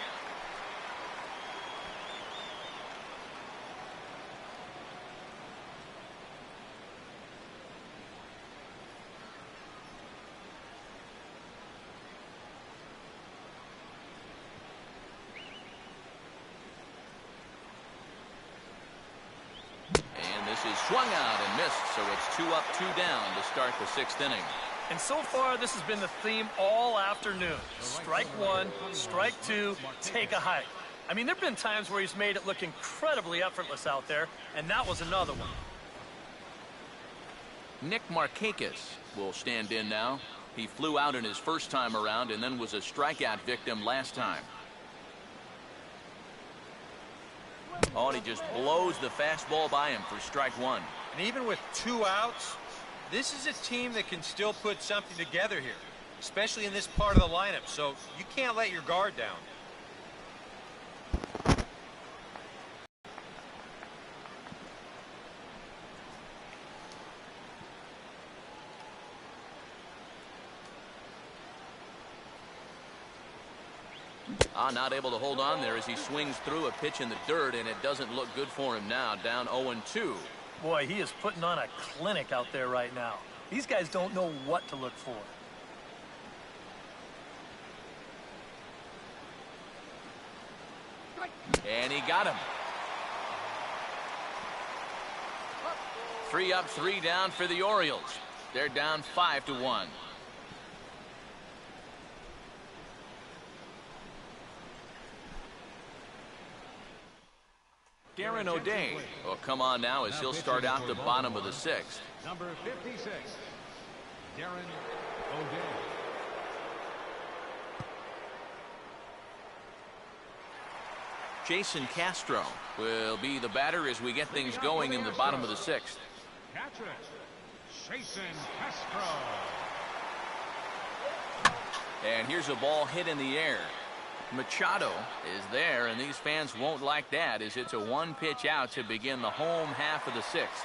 S2: And this is swung out and missed, so it's 2 up, 2 down to start the 6th inning.
S3: And so far, this has been the theme all afternoon. Strike 1, strike 2, take a hike. I mean, there have been times where he's made it look incredibly effortless out there, and that was another one.
S2: Nick Markakis will stand in now. He flew out in his first time around and then was a strikeout victim last time. Oh, and he just blows the fastball by him for strike 1.
S1: And even with 2 outs, this is a team that can still put something together here, especially in this part of the lineup, so you can't let your guard down.
S2: Not able to hold on there as he swings through a pitch in the dirt, and it doesn't look good for him now. Down 0-2.
S3: Boy, he is putting on a clinic out there right now. These guys don't know what to look for.
S2: And he got him. 3 up, 3 down for the Orioles. They're down 5-1. Darren O'Day will come on now as he'll start out the bottom of the 6th.
S5: Number 56, Darren O'Day.
S2: Jason Castro will be the batter as we get things going in the bottom of the 6th.
S5: Catcher, Jason Castro.
S2: And here's a ball hit in the air. Machado is there, and these fans won't like that as it's a 1-pitch out to begin the home half of the 6th.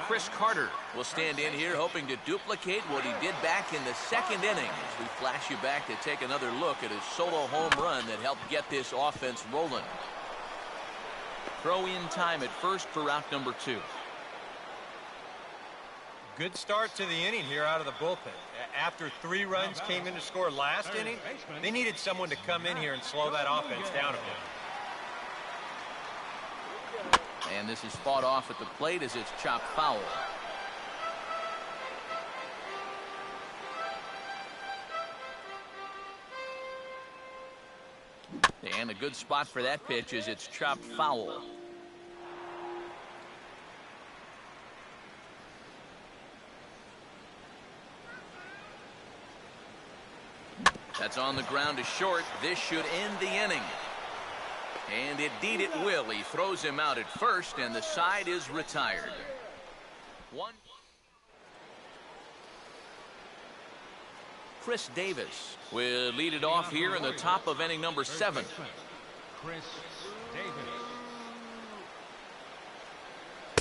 S2: Chris Carter will stand in here hoping to duplicate what he did back in the 2nd inning as we flash you back to take another look at his solo home run that helped get this offense rolling. Throw in time at first for out number 2.
S1: Good start to the inning here out of the bullpen. After 3 runs came in to score last inning, they needed someone to come in here and slow that offense down a bit.
S2: And this is fought off at the plate as it's chopped foul. And a good spot for that pitch as it's chopped foul. That's on the ground to short. This should end the inning. And indeed it will. He throws him out at first, and the side is retired. Chris Davis will lead it off here in the top of inning number 7.
S5: Chris Davis.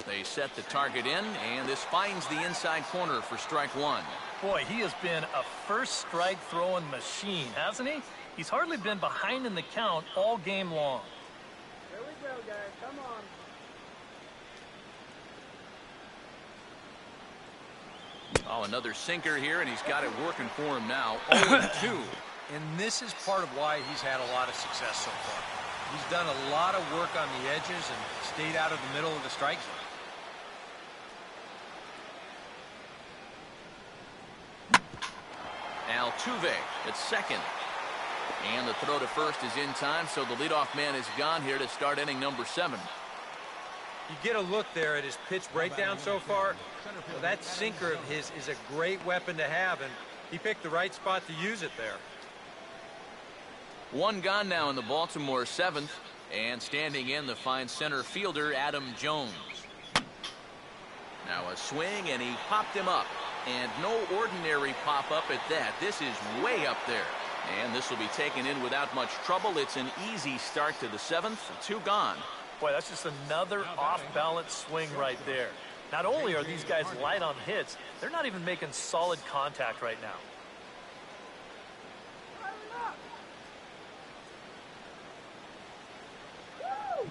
S2: They set the target in, and this finds the inside corner for strike 1.
S3: Boy, he has been a first strike throwing machine, hasn't he? He's hardly been behind in the count all game long.
S6: Here we go, guys. Come on.
S2: Oh, another sinker here, and he's got it working for him now. 0-2.
S1: And this is part of why he's had a lot of success so far. He's done a lot of work on the edges and stayed out of the middle of the strike zone.
S2: Altuve at second. And the throw to first is in time, so the leadoff man is gone here to start inning number 7.
S1: You get a look there at his pitch breakdown so far. Well, that sinker of his is a great weapon to have, and he picked the right spot to use it there.
S2: One gone now in the Baltimore 7th, and standing in the fine center fielder Adam Jones. Now a swing, and he popped him up, and no ordinary pop up at that. This is way up there, and this will be taken in without much trouble. It's an easy start to the 7th. 2 gone.
S3: Boy, that's just another off-balance swing right there. Not only are these guys light on hits, they're not even making solid contact right now.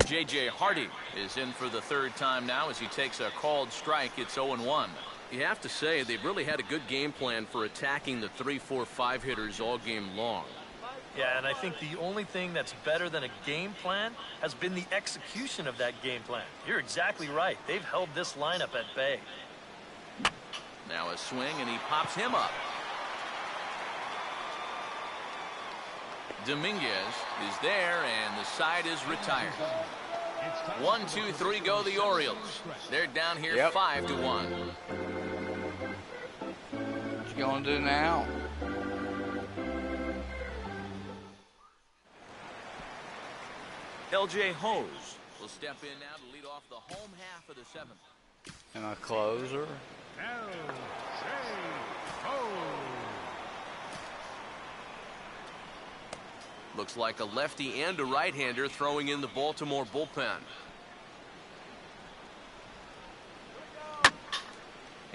S2: J.J. Hardy is in for the 3rd time now as he takes a called strike. It's 0-1.
S7: You have to say they've really had a good game plan for attacking the 3, 4, 5 hitters all game long.
S3: Yeah, and I think the only thing that's better than a game plan has been the execution of that game plan. You're exactly right. They've held this lineup at bay.
S2: Now a swing, and he pops him up. Dominguez is there, and the side is retired. 1, 2, 3 go the Orioles. They're down here 5-1.
S4: What you gonna do now?
S2: L.J. Hose will step in now to lead off the home half of the 7th.
S4: And a closer.
S5: L.J. Hose.
S7: Looks like a lefty and a right-hander throwing in the Baltimore bullpen.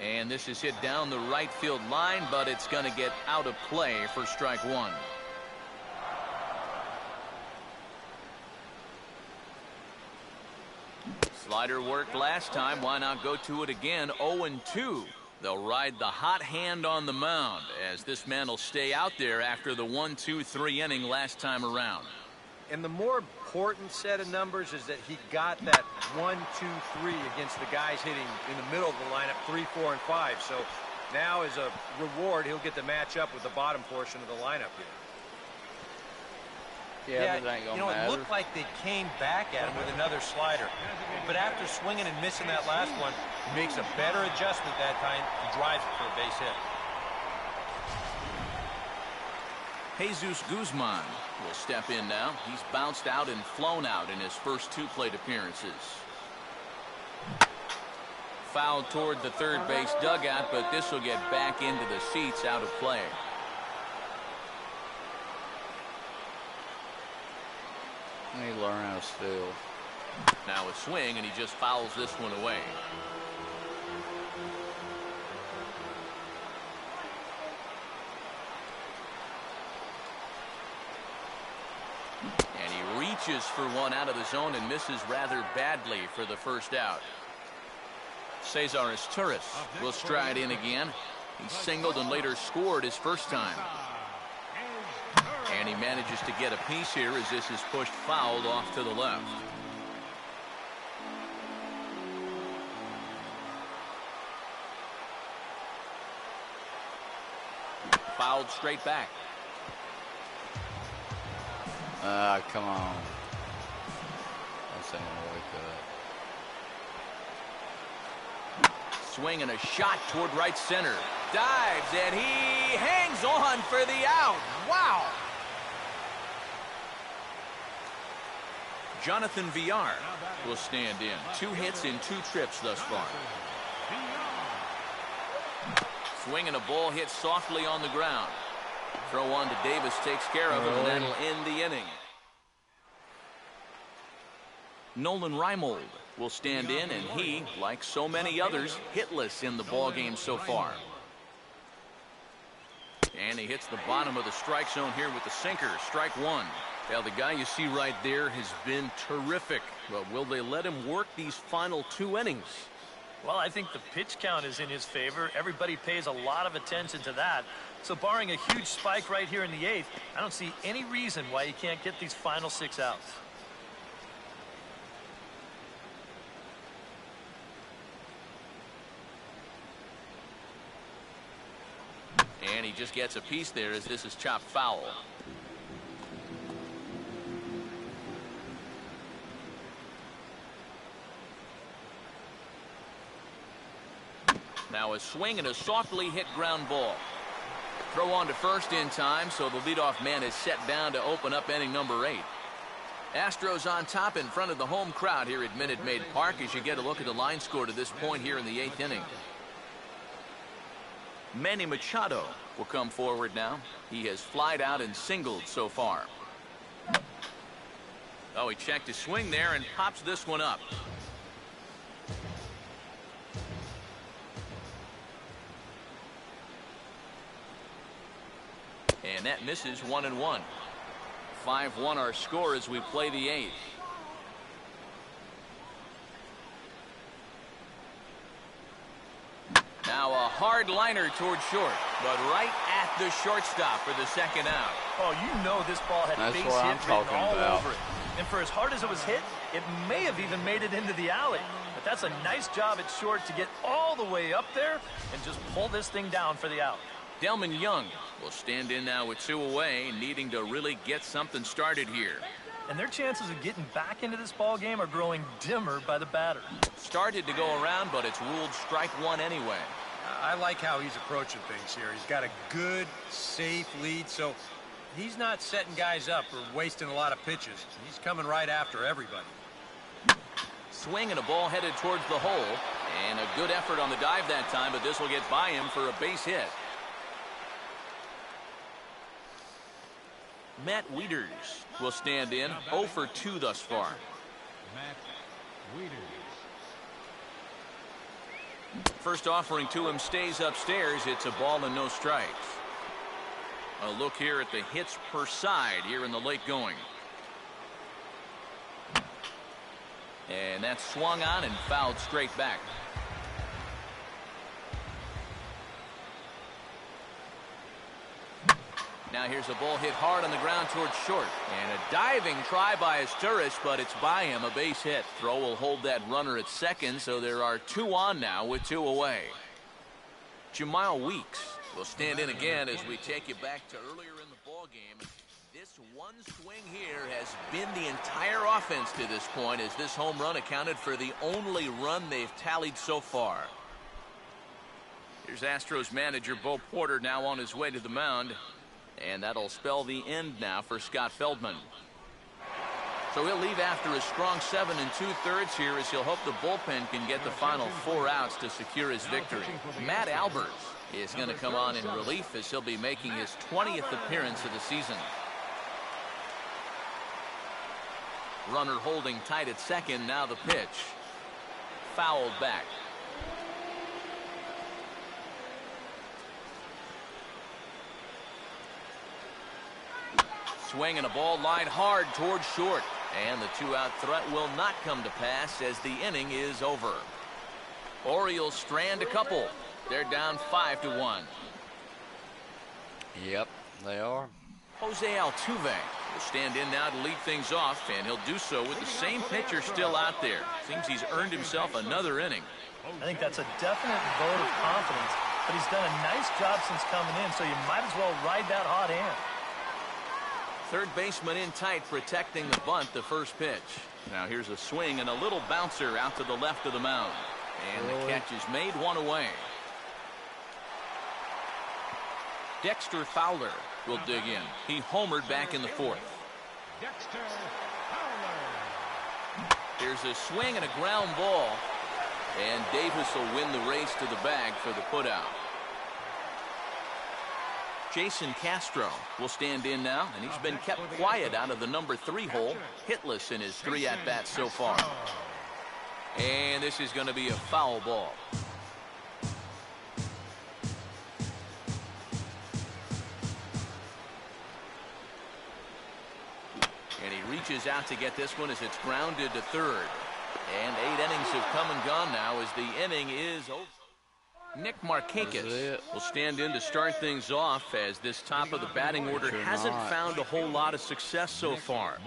S2: And this is hit down the right field line, but it's going to get out of play for strike 1. Slider worked last time. Why not go to it again? 0-2. They'll ride the hot hand on the mound, as this man will stay out there after the 1-2-3 inning last time around.
S1: And the more important set of numbers is that he got that 1, 2, 3 against the guys hitting in the middle of the lineup 3, 4, and 5. So now as a reward, he'll get to match up with the bottom portion of the lineup here.
S4: Yeah, but it ain't gonna matter.
S1: It looked like they came back at him with another slider. But after swinging and missing that last one, he makes a better adjustment that time and drives it for a base hit.
S2: Jesus Guzman will step in now. He's bounced out and flown out in his first 2 plate appearances. Fouled toward the third base dugout, but this will get back into the seats, out of play.
S4: He learn how to steal.
S2: Now a swing, and he just fouls this one away. And he reaches for one out of the zone and misses rather badly for the first out. Cesar Izturis will stride in again. He singled and later scored his first time. And he manages to get a piece here as this is pushed fouled off to the left. Fouled straight back.
S4: Come on. That's ain't gonna wake
S2: swing and a shot toward right center. Dives, and he hangs on for the out. Wow! Jonathan Villar will stand in. 2 hits in 2 trips thus far. Swing and a ball hit softly on the ground. Throw on to Davis takes care of it, and that'll end the inning. Nolan Reimold will stand in, and he, like so many others, hitless in the ballgame so far. And he hits the bottom of the strike zone here with the sinker. Strike 1. Well, the guy you see right there has been terrific. But will they let him work these final 2 innings?
S3: Well, I think the pitch count is in his favor. Everybody pays a lot of attention to that. So barring a huge spike right here in the 8th, I don't see any reason why he can't get these final 6 outs.
S2: And he just gets a piece there as this is chopped foul. Now a swing and a softly hit ground ball. Throw on to first in time, so the leadoff man is set down to open up inning number 8. Astros on top in front of the home crowd here at Minute Maid Park as you get a look at the line score to this point here in the 8th inning. Manny Machado will come forward now. He has flied out and singled so far. Oh, he checked his swing there and pops this one up. And that misses 1-1. 5-1 our score as we play the 8th. Now a hard liner toward short, but right at the shortstop for the second out.
S3: Oh, you know this ball had base hit written all over it. And for as hard as it was hit, it may have even made it into the alley. But that's a nice job at short to get all the way up there and just pull this thing down for the out.
S2: Delman Young will stand in now with 2 away, needing to really get something started here.
S3: And their chances of getting back into this ball game are growing dimmer by the batter.
S2: Started to go around, but it's ruled strike 1 anyway.
S1: I like how he's approaching things here. He's got a good, safe lead, so he's not setting guys up or wasting a lot of pitches. He's coming right after everybody.
S2: Swing and a ball headed towards the hole, and a good effort on the dive that time, but this will get by him for a base hit. Matt Wieters will stand in. 0 for 2 thus far.
S5: Matt Wieters.
S2: First offering to him stays upstairs. It's a ball and no strikes. A look here at the hits per side here in the late going. And that's swung on and fouled straight back. Now here's a ball hit hard on the ground towards short. And a diving try by Asturias, but it's by him, a base hit. Throw will hold that runner at second, so there are 2 on now with 2 away. Jamal Weeks will stand in again as we take you back to earlier in the ballgame. This one swing here has been the entire offense to this point, as this home run accounted for the only run they've tallied so far. Here's Astros manager Bo Porter now on his way to the mound. And that'll spell the end now for Scott Feldman. So he'll leave after a strong 7 2/3 here as he'll hope the bullpen can get the final 4 outs to secure his victory. Matt Albers is going to come on in relief as he'll be making his 20th appearance of the season. Runner holding tight at second. Now the pitch. Fouled back. Swing and a ball lined hard towards short. And the 2-out threat will not come to pass as the inning is over. Orioles strand a couple. They're down 5-1.
S4: Yep, they are.
S2: Jose Altuve will stand in now to lead things off, and he'll do so with the same pitcher still out there. Seems he's earned himself another inning.
S3: I think that's a definite vote of confidence, but he's done a nice job since coming in, so you might as well ride that hot hand.
S2: Third baseman in tight, protecting the bunt, the first pitch. Now here's a swing and a little bouncer out to the left of the mound. And the catch is made, 1 away. Dexter Fowler will dig in. He homered back in the 4th.
S5: Dexter Fowler.
S2: Here's a swing and a ground ball. And Davis will win the race to the bag for the putout. Jason Castro will stand in now, and he's been kept quiet out of the number 3 hole, hitless in his 3 at-bats so far. And this is going to be a foul ball. And he reaches out to get this one as it's grounded to third. And 8 innings have come and gone now as the inning is over. Nick Markakis will stand in to start things off as this top of the batting order hasn't found a whole lot of success so far.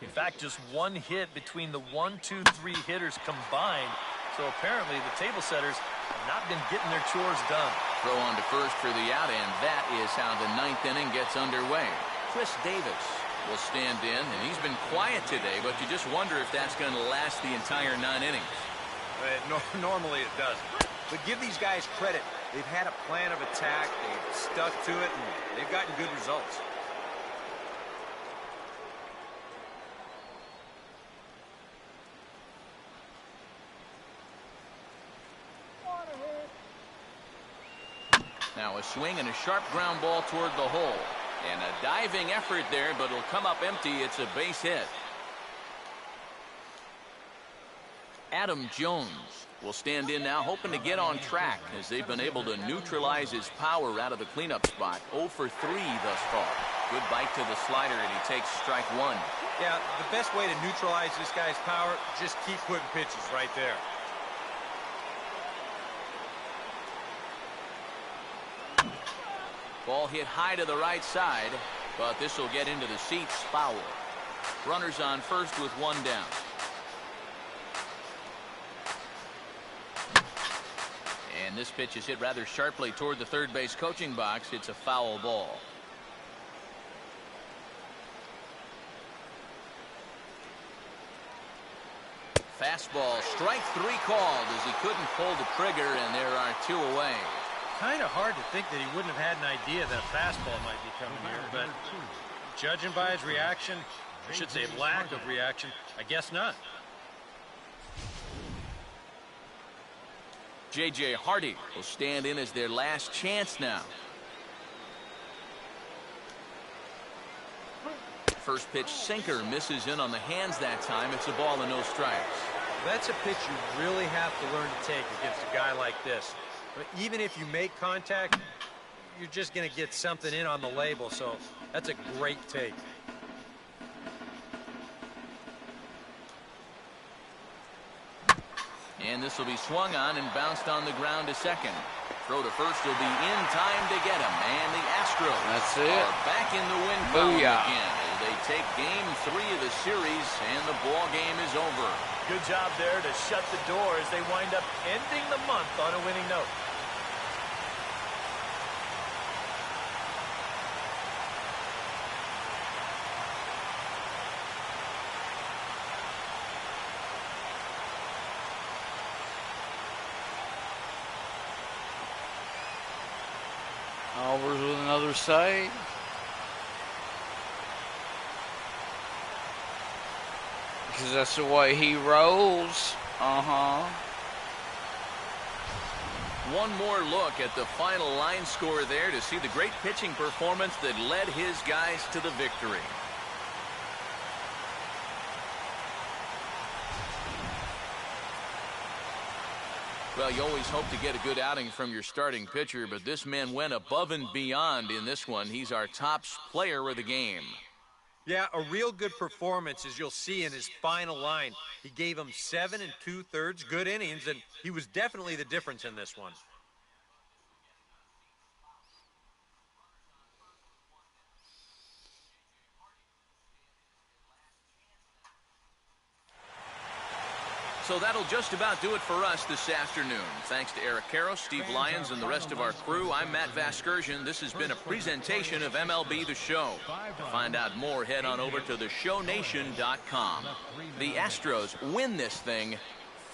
S3: In fact, just 1 hit between the 1, 2, 3 hitters combined. So apparently the table setters have not been getting their chores done.
S2: Throw on to first for the out, and that is how the 9th inning gets underway. Chris Davis will stand in, and he's been quiet today, but you just wonder if that's going to last the entire 9 innings.
S1: Normally it doesn't. But give these guys credit. They've had a plan of attack, they've stuck to it, and they've gotten good results. Now a swing and a sharp ground ball toward the hole. And a diving effort there, but it'll come up empty. It's a base hit. Adam Jones will stand in now, hoping to get on track as they've been able to neutralize his power out of the cleanup spot. 0 for 3 thus far. Good bite to the slider, and he takes strike 1. Yeah, the best way to neutralize this guy's power, just keep putting pitches right there. Ball hit high to the right side, but this will get into the seats. Foul. Runners on first with 1 down. And this pitch is hit rather sharply toward the third base coaching box. It's a foul ball. Fastball, strike 3 called as he couldn't pull the trigger, and there are 2 away. Kind of hard to think that he wouldn't have had an idea that a fastball might be coming here, but judging by his reaction, I should say lack of reaction, I guess not. J.J. Hardy will stand in as their last chance now. First pitch sinker misses in on the hands that time. It's a ball and no strikes. That's a pitch you really have to learn to take against a guy like this. But even if you make contact, you're just going to get something in on the label, so that's a great take. And this will be swung on and bounced on the ground to second. Throw to first will be in time to get him. And the Astros are back in the win column again. They take game 3 of the series, and the ball game is over.
S3: Good job there to shut the door as they wind up ending the month on a winning note.
S4: Albers with another save. Because that's the way he rolls.
S2: One more look at the final line score there to see the great pitching performance that led his guys to the victory. Well, you always hope to get a good outing from your starting pitcher, but this man went above and beyond in this one. He's our top player of the game.
S1: Yeah, a real good performance, as you'll see in his final line. He gave him 7 2/3 good innings, and he was definitely the difference in this one.
S2: So that'll just about do it for us this afternoon. Thanks to Eric Karros, Steve Lyons, and the rest of our crew. I'm Matt Vasgersian. This has been a presentation of MLB The Show. To find out more, head on over to theshownation.com. The Astros win this thing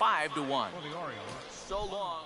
S2: 5-1.
S5: For the Orioles,
S2: So long.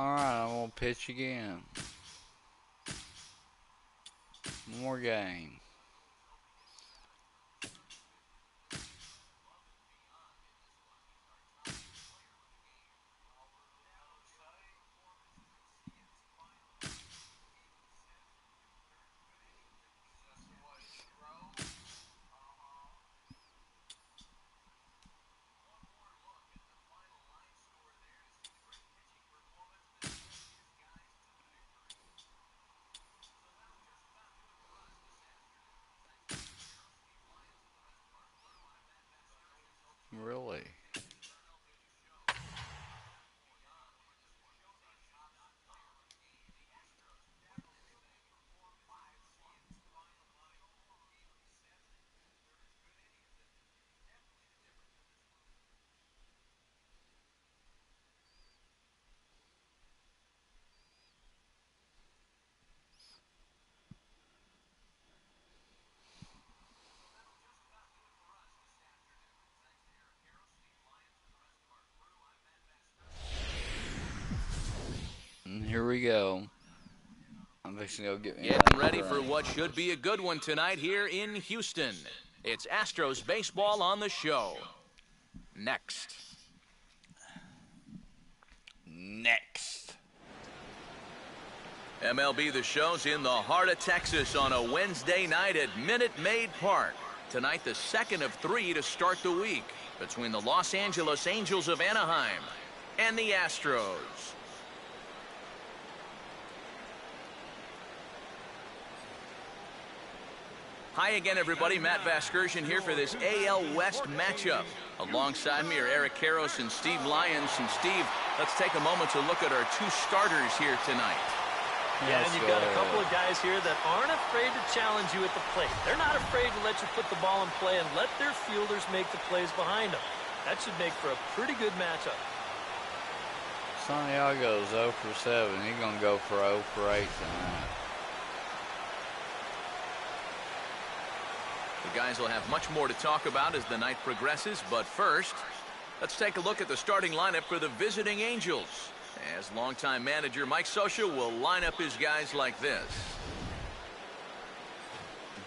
S4: Alright, I'm going to pitch again. More game. Really? And here we go. I'm fixing to go get me
S2: Getting
S4: another
S2: ready for
S4: drink.
S2: what should be a good one tonight here in Houston. It's Astros baseball on the show. Next.
S4: Next.
S2: MLB The Show's in the heart of Texas on a Wednesday night at Minute Maid Park. Tonight, the second of 3 to start the week between the Los Angeles Angels of Anaheim and the Astros. Hi again, everybody. Matt Vasgersian here for this AL West matchup. Alongside me are Eric Karros and Steve Lyons. And Steve, let's take a moment to look at our 2 starters here tonight.
S3: Yeah, and you've got a couple of guys here that aren't afraid to challenge you at the plate. They're not afraid to let you put the ball in play and let their fielders make the plays behind them. That should make for a pretty good matchup.
S4: Santiago's 0 for 7. He's going to go for 0 for 8 tonight.
S2: The guys will have much more to talk about as the night progresses, but first, let's take a look at the starting lineup for the visiting Angels, as longtime manager Mike Scioscia will line up his guys like this.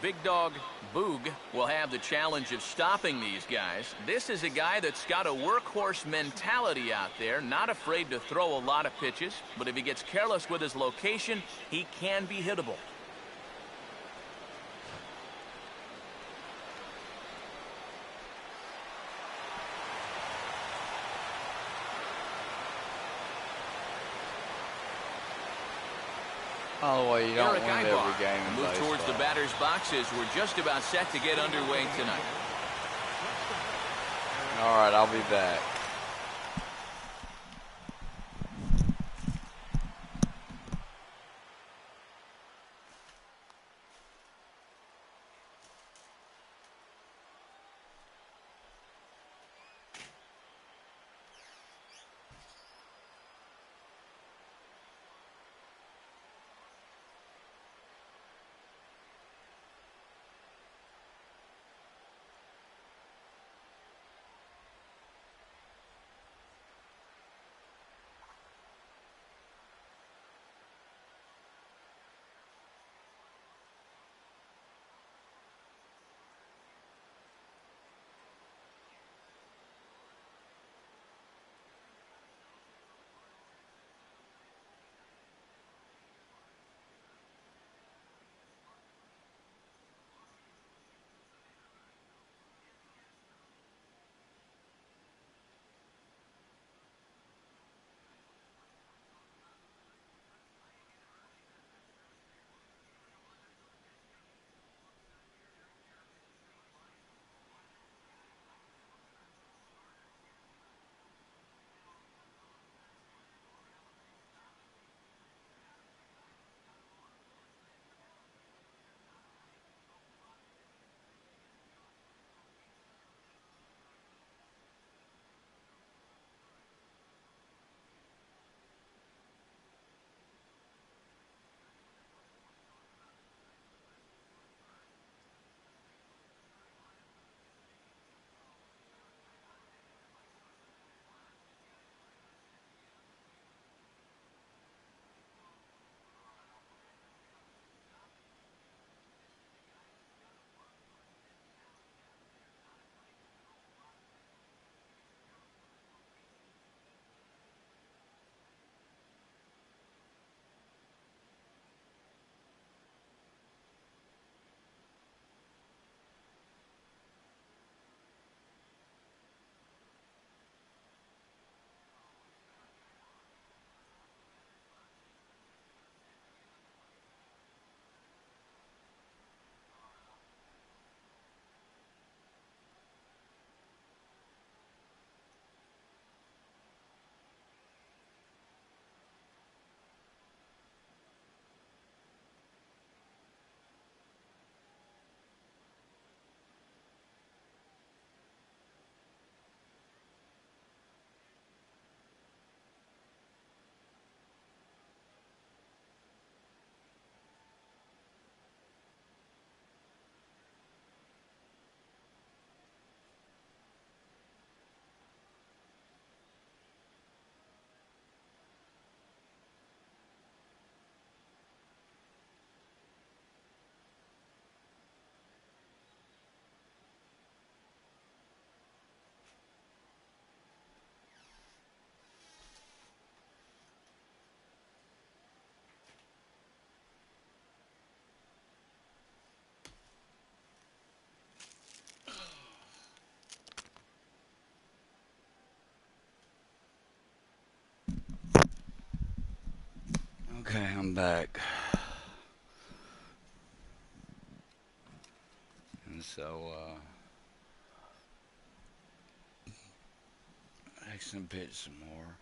S2: Big Dog Boog will have the challenge of stopping these guys. This is a guy that's got a workhorse mentality out there, not afraid to throw a lot of pitches, but if he gets careless with his location, he can be hittable.
S4: By the way, you don't
S2: Eric
S4: win
S2: Aybar
S4: every game in
S2: move
S4: baseball.
S2: towards the batter's boxes. We're just about set to get underway tonight.
S4: All right, I'll be back. Okay, I'm back. And so, I can pitch some more.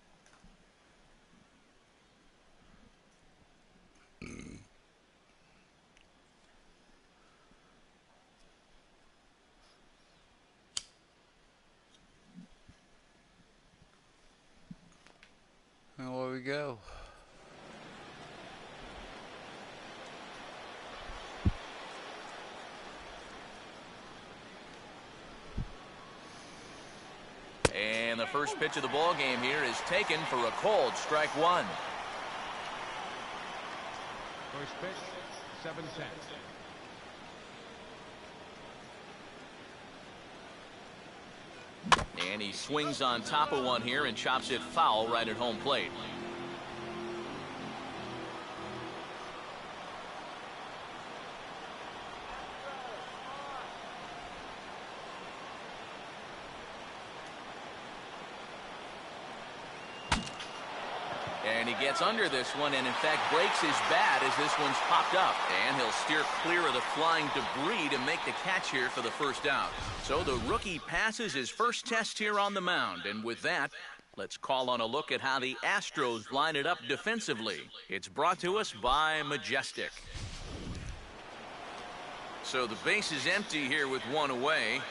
S4: And there we go.
S2: And the first pitch of the ball game here is taken for a called strike one.
S5: First pitch, 7-10.
S2: And he swings on top of one here and chops it foul right at home plate. And he gets under this one and in fact breaks his bat as this one's popped up. And he'll steer clear of the flying debris to make the catch here for the first out. So the rookie passes his first test here on the mound. And with that, let's call on a look at how the Astros line it up defensively. It's brought to us by Majestic. So the base is empty here with one away.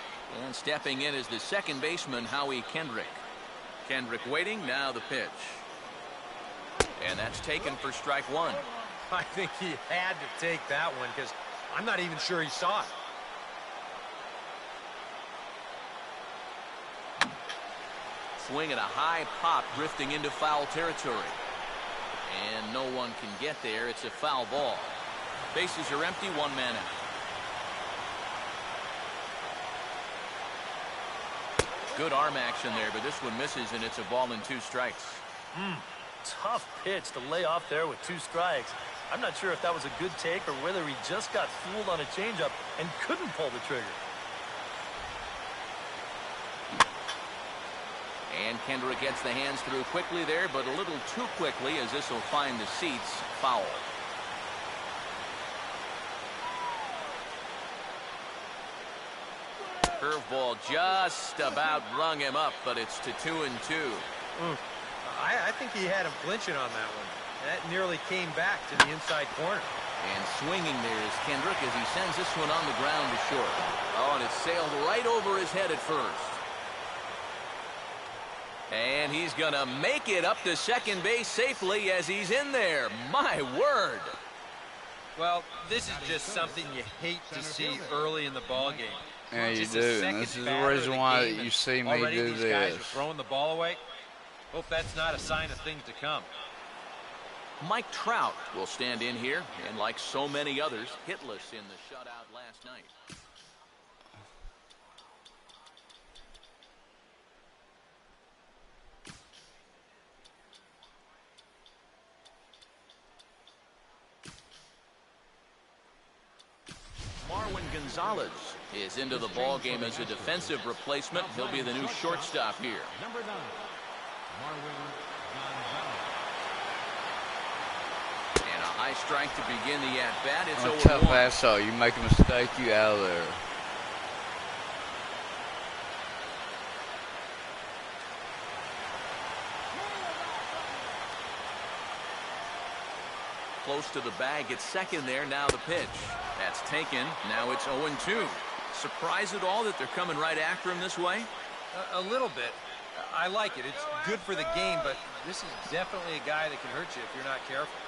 S2: And stepping in is the second baseman, Howie Kendrick. Kendrick waiting, now the pitch. And that's taken for strike one.
S1: I think he had to take that one because I'm not even sure he saw it.
S2: Swing at a high pop, drifting into foul territory. And no one can get there. It's a foul ball. Bases are empty, one man out. Good arm action there, but this one misses, and it's a ball and two strikes.
S3: Tough pitch to lay off there with two strikes. I'm not sure if that was a good take or whether he just got fooled on a changeup and couldn't pull the trigger.
S2: And Kendrick gets the hands through quickly there, but a little too quickly as this will find the seats foul. Curveball just about rung him up, but it's to 2-2.
S1: I think he had him flinching on that one. That nearly came back to the inside corner.
S2: And swinging there is Kendrick as he sends this one on the ground to short. Oh, and it sailed right over his head at first. And he's going to make it up to second base safely as he's in there. My word.
S1: Well, this is just something you hate to see early in the ball game.
S4: Yeah, you
S1: Just
S4: do,
S1: the
S4: and this
S1: second
S4: is the
S1: batter of
S4: reason
S1: the
S4: why
S1: game,
S4: you
S1: and
S4: see me
S1: already
S4: do
S1: these guys
S4: this.
S1: are throwing the ball away. Hope that's not a sign of things to come.
S2: Mike Trout will stand in here, and like so many others, hitless in the shutout last night. Marwin Gonzalez is into the ball game as a defensive replacement. He'll be the new shortstop here.
S5: Number 9, Marwin Gonzalez.
S2: And a high strike to begin the at-bat. It's
S4: I'm a tough
S2: 0-1.
S4: asshole. You make a mistake, you out of there.
S2: Close to the bag, it's second there, now the pitch. That's taken, now it's 0-2. Surprised at all that they're coming right after him this way?
S1: A little bit. I like it. It's good for the game, but this is definitely a guy that can hurt you if you're not careful.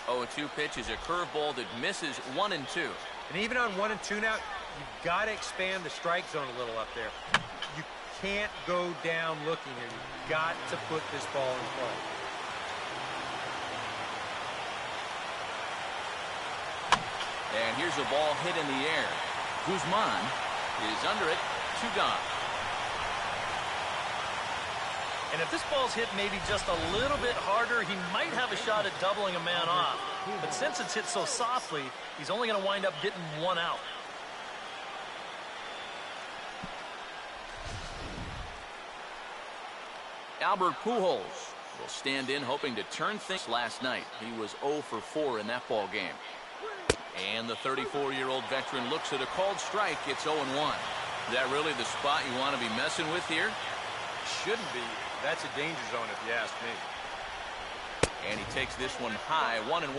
S2: Oh, 0-2 pitch is a curveball that misses 1-2.
S1: And even on 1-2 now, you've got to expand the strike zone a little up there. You can't go down looking here. You've got to put this ball in play.
S2: And here's a ball hit in the air. Guzman is under it, 2 gone.
S3: And if this ball's hit maybe just a little bit harder, he might have a shot at doubling a man off. But since it's hit so softly, he's only going to wind up getting 1 out.
S2: Albert Pujols will stand in, hoping to turn things last night. He was 0 for 4 in that ball game. And the 34-year-old veteran looks at a called strike. It's 0-1. Is that really the spot you want to be messing with here?
S1: Shouldn't be. That's a danger zone if you ask me.
S2: And he takes this one high, 1-1.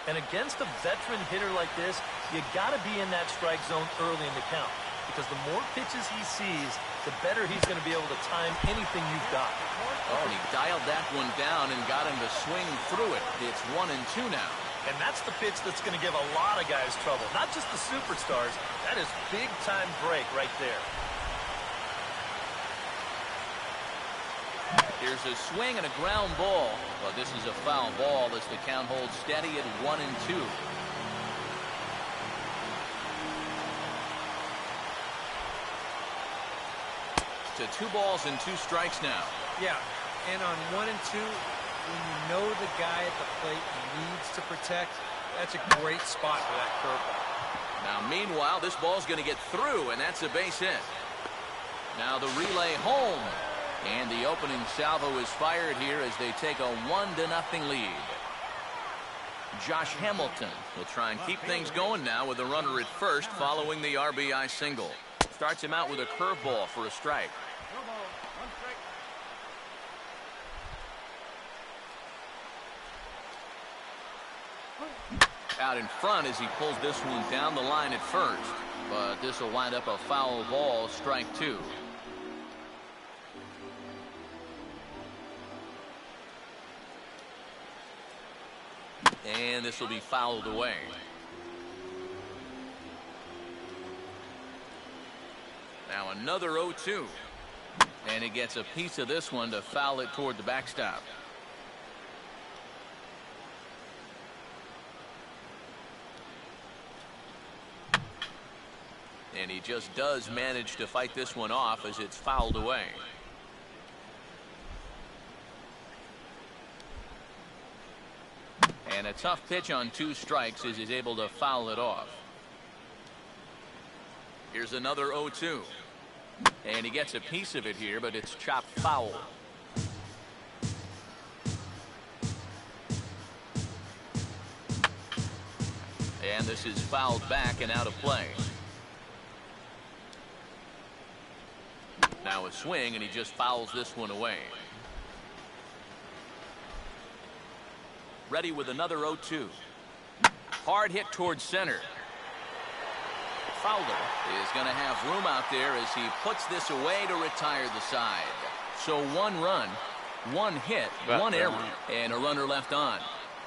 S3: And against a veteran hitter like this, you got to be in that strike zone early in the count. Because the more pitches he sees, the better he's going to be able to time anything you've got.
S2: Oh, and he dialed that one down and got him to swing through it. It's 1-2 now.
S3: And that's the pitch that's going to give a lot of guys trouble. Not just the superstars. That is big-time break right there.
S2: Here's a swing and a ground ball. But this is a foul ball as the count holds steady at 1-2. To 2 balls and 2 strikes now.
S1: Yeah, and on 1 and 2, when you know the guy at the plate needs to protect, that's a great spot for that curveball.
S2: Now, meanwhile, this ball's going to get through, and that's a base hit. Now the relay home. And the opening salvo is fired here as they take a 1-0 lead. Josh Hamilton will try and keep things going now with a runner at first following the RBI single. Starts him out with a curveball for a strike. Out in front as he pulls this one down the line at first. But this will wind up a foul ball, strike 2. And this will be fouled away. Now another 0-2. And he gets a piece of this one to foul it toward the backstop. And he just does manage to fight this one off as it's fouled away. And a tough pitch on 2 strikes as he's able to foul it off. Here's another 0-2. And he gets a piece of it here, but it's chopped foul. And this is fouled back and out of play. Now a swing, and he just fouls this one away. Ready with another 0-2. Hard hit towards center. Fowler is going to have room out there as he puts this away to retire the side. So 1 run, 1 hit, 1 error, and a runner left on.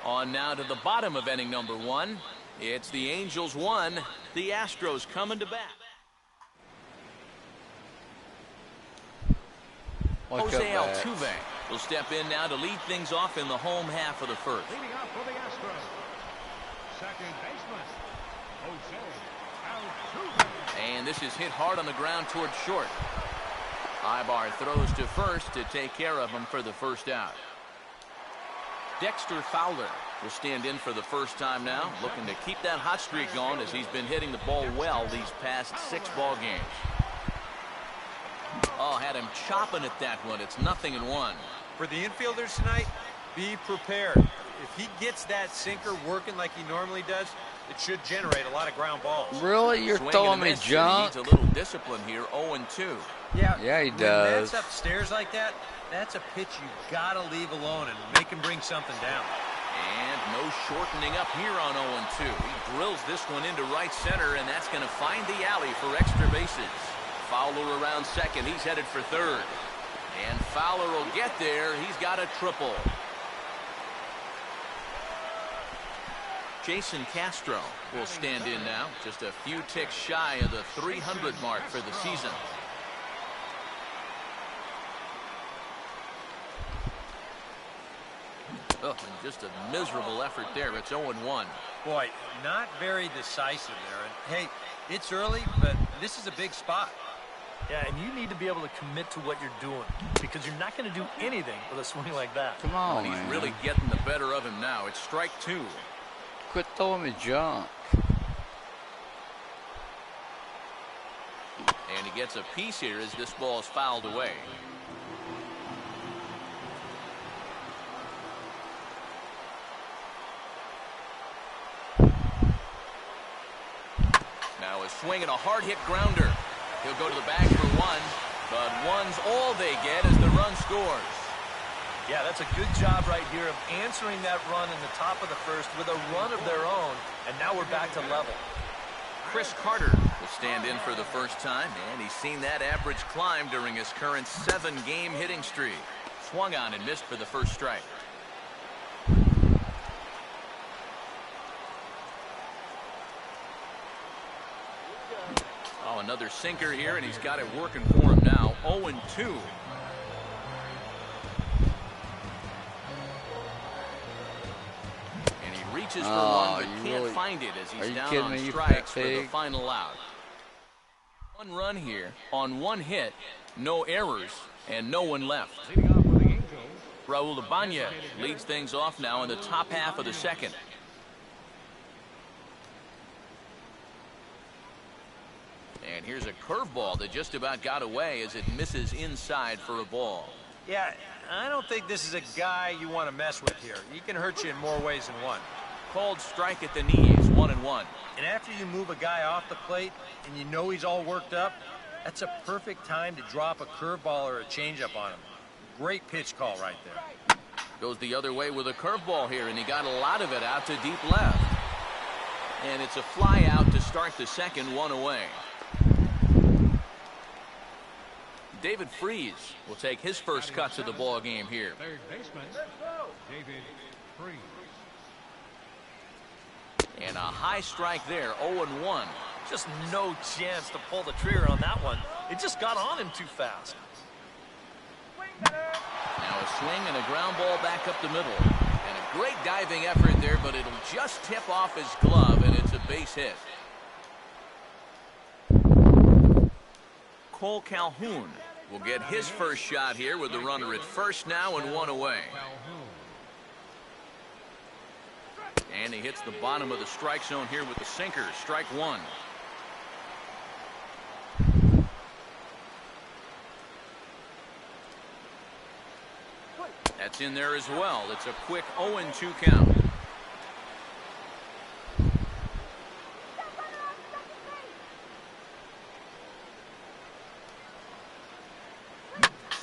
S2: On now to the bottom of inning number 1. It's the Angels 1, the Astros coming to bat. Jose Altuve will step in now to lead things off in the home half of the first.
S5: Leading off for the Astros, second baseman, Jose Altuve.
S2: And this is hit hard on the ground towards short. Ibar throws to first to take care of him for the first out. Dexter Fowler will stand in for the first time now, looking to keep that hot streak going as he's been hitting the ball well these past 6 ball games. Oh, had him chopping at that one. It's 0-1.
S1: For the infielders tonight, be prepared. If he gets that sinker working like he normally does, it should generate a lot of ground balls.
S4: Really? You're throwing me junk?
S2: He needs a little discipline here, 0-2.
S1: Yeah,
S4: he
S1: when
S4: does.
S1: that's upstairs like that, that's a pitch you got to leave alone and make him bring something down.
S2: And no shortening up here on 0-2. He drills this one into right center, and that's going to find the alley for extra bases. Fowler around second. He's headed for third. And Fowler will get there. He's got a triple. Jason Castro will stand in now. Just a few ticks shy of the 300 mark for the season. Oh, and just a miserable effort there. It's 0-1.
S1: Boy, not very decisive there. And, hey, it's early, but this is a big spot.
S3: Yeah, and you need to be able to commit to what you're doing because you're not going to do anything with a swing like that.
S4: Come on,
S2: He's
S4: man.
S2: really getting the better of him now. It's strike 2.
S4: Quit throwing me junk.
S2: And he gets a piece here as this ball is fouled away. swing and a hard-hit grounder. He'll go to the bag for one, but one's all they get as the run scores.
S3: Yeah, that's a good job right here of answering that run in the top of the first with a run of their own, and now we're back to level.
S2: Chris Carter will stand in for the first time, and he's seen that average climb during his current 7-game hitting streak. Swung on and missed for the first strike. Oh, another sinker here, and he's got it working for him now. 0-2. Reaches for one, but can't find it as he's down on strikes for the final out. One run here on one hit, no errors, and no one left. Raul Ibanez leads things off now in the top half of the second. And here's a curveball that just about got away as it misses inside for a ball.
S1: Yeah, I don't think this is a guy you want to mess with here. He can hurt you in more ways than one.
S2: Called strike at the knees, 1-1.
S1: And after you move a guy off the plate and you know he's all worked up, that's a perfect time to drop a curveball or a changeup on him. Great pitch call right there.
S2: Goes the other way with a curveball here, and he got a lot of it out to deep left. And it's a fly out to start the second, one away. David Freese will take his first cut to the ball game here.
S5: Third baseman, David Freese.
S2: And a high strike there, 0-1.
S3: Just no chance to pull the trigger on that one. It just got on him too fast.
S2: Now a swing and a ground ball back up the middle. And a great diving effort there, but it'll just tip off his glove, and it's a base hit. Cole Calhoun will get his first shot here with the runner at first now and one away. And he hits the bottom of the strike zone here with the sinker. Strike one. That's in there as well. It's a quick 0-2 count.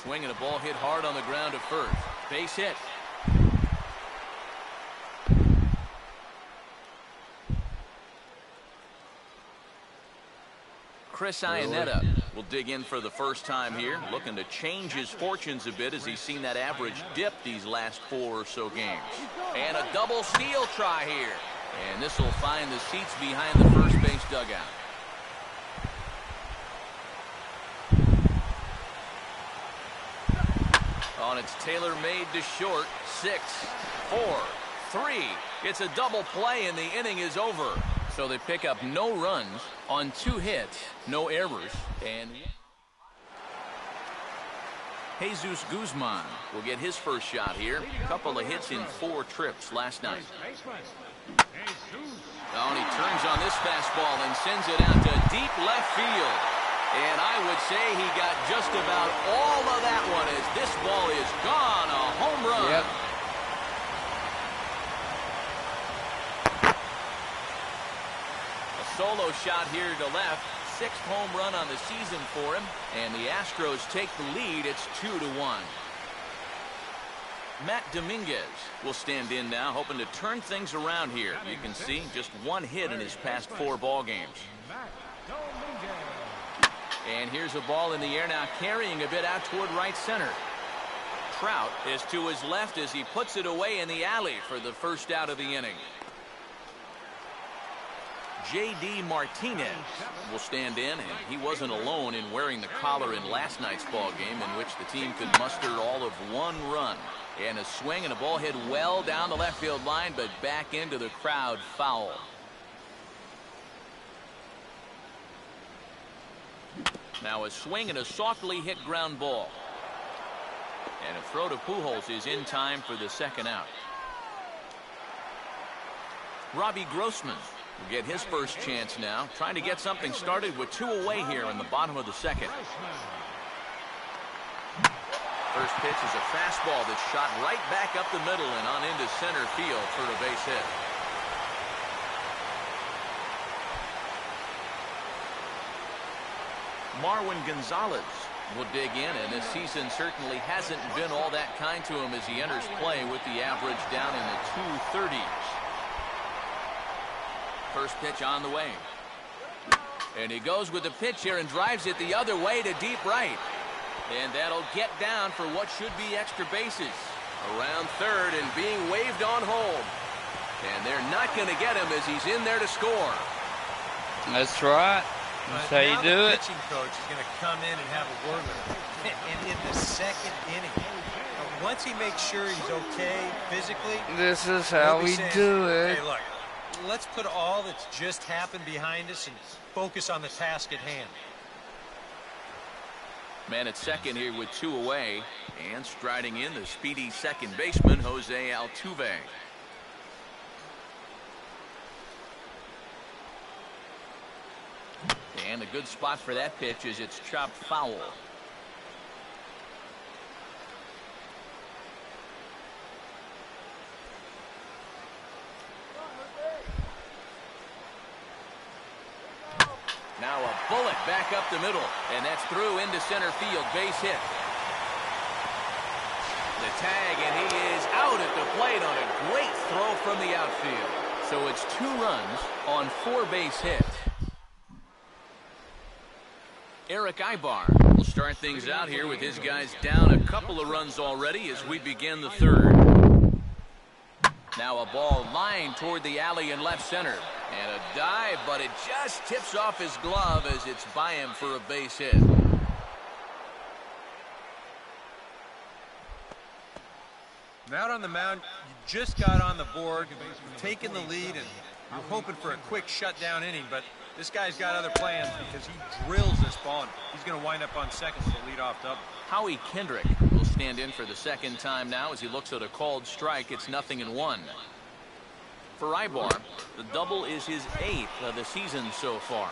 S2: Swing and a ball hit hard on the ground at first. Base hit. Chris Iannetta will dig in for the first time here, looking to change his fortunes a bit as he's seen that average dip these last 4 or so games. And a double steal try here. And this will find the seats behind the first base dugout. On its tailor-made to short. 6, 4, 3. It's a double play and the inning is over. So they pick up no runs on 2 hits, no errors, and Jesus Guzman will get his first shot here. A couple of hits in 4 trips last night. Oh, and he turns on this fastball and sends it out to deep left field. And I would say he got just about all of that one as this ball is gone. A home run.
S4: Yep.
S2: Solo shot here to left. 6th home run on the season for him. And the Astros take the lead. It's 2-1. Matt Dominguez will stand in now, hoping to turn things around here. You can see just 1 hit in his past 4 ball games. And here's a ball in the air now, carrying a bit out toward right center. Trout is to his left as he puts it away in the alley for the first out of the inning. J.D. Martinez will stand in, and he wasn't alone in wearing the collar in last night's ball game, in which the team could muster all of 1 run. And a swing and a ball hit well down the left field line, but back into the crowd, foul. Now a swing and a softly hit ground ball. And a throw to Pujols is in time for the second out. Robbie Grossman will get his first chance now, trying to get something started with 2 away here in the bottom of the second. First pitch is a fastball that's shot right back up the middle and on into center field for a base hit.
S7: Marwin Gonzalez
S2: will dig in, and this season certainly hasn't been all that kind to him as he enters play with the average down in the 230s. First pitch on the way. And he goes with the pitch here and drives it the other way to deep right. And that'll get down for what should be extra bases.
S7: around third and being waved on home. And they're not going to get him as he's in there to score.
S4: That's right. That's how you do it.
S1: The pitching coach is going to come in and have a word with him. And in the second inning, once he makes sure he's okay physically,
S4: this is how we do it.
S1: Hey, look, let's put all that's just happened behind us and focus on the task at hand.
S2: Man at second here with 2 away, and striding in the speedy second baseman Jose Altuve. And a good spot for that pitch is it's chopped foul. Now a bullet back up the middle, and that's through into center field. Base hit. The tag, and he is out at the plate on a great throw from the outfield. So it's 2 runs on 4 base hits. Eric Ibar will start things out here with his guys down a couple of runs already as we begin the third. Now a ball lined toward the alley in left center. And a dive, but it just tips off his glove as it's by him for a base hit.
S1: Out on the mound, you just got on the board, taking the lead, and you're hoping for a quick shutdown inning, but this guy's got other plans because he drills this ball, and he's going to wind up on second with a leadoff double.
S2: Howie Kendrick will stand in for the second time now as he looks at a called strike. It's 0-1. For Ibar, the double is his 8th of the season so far.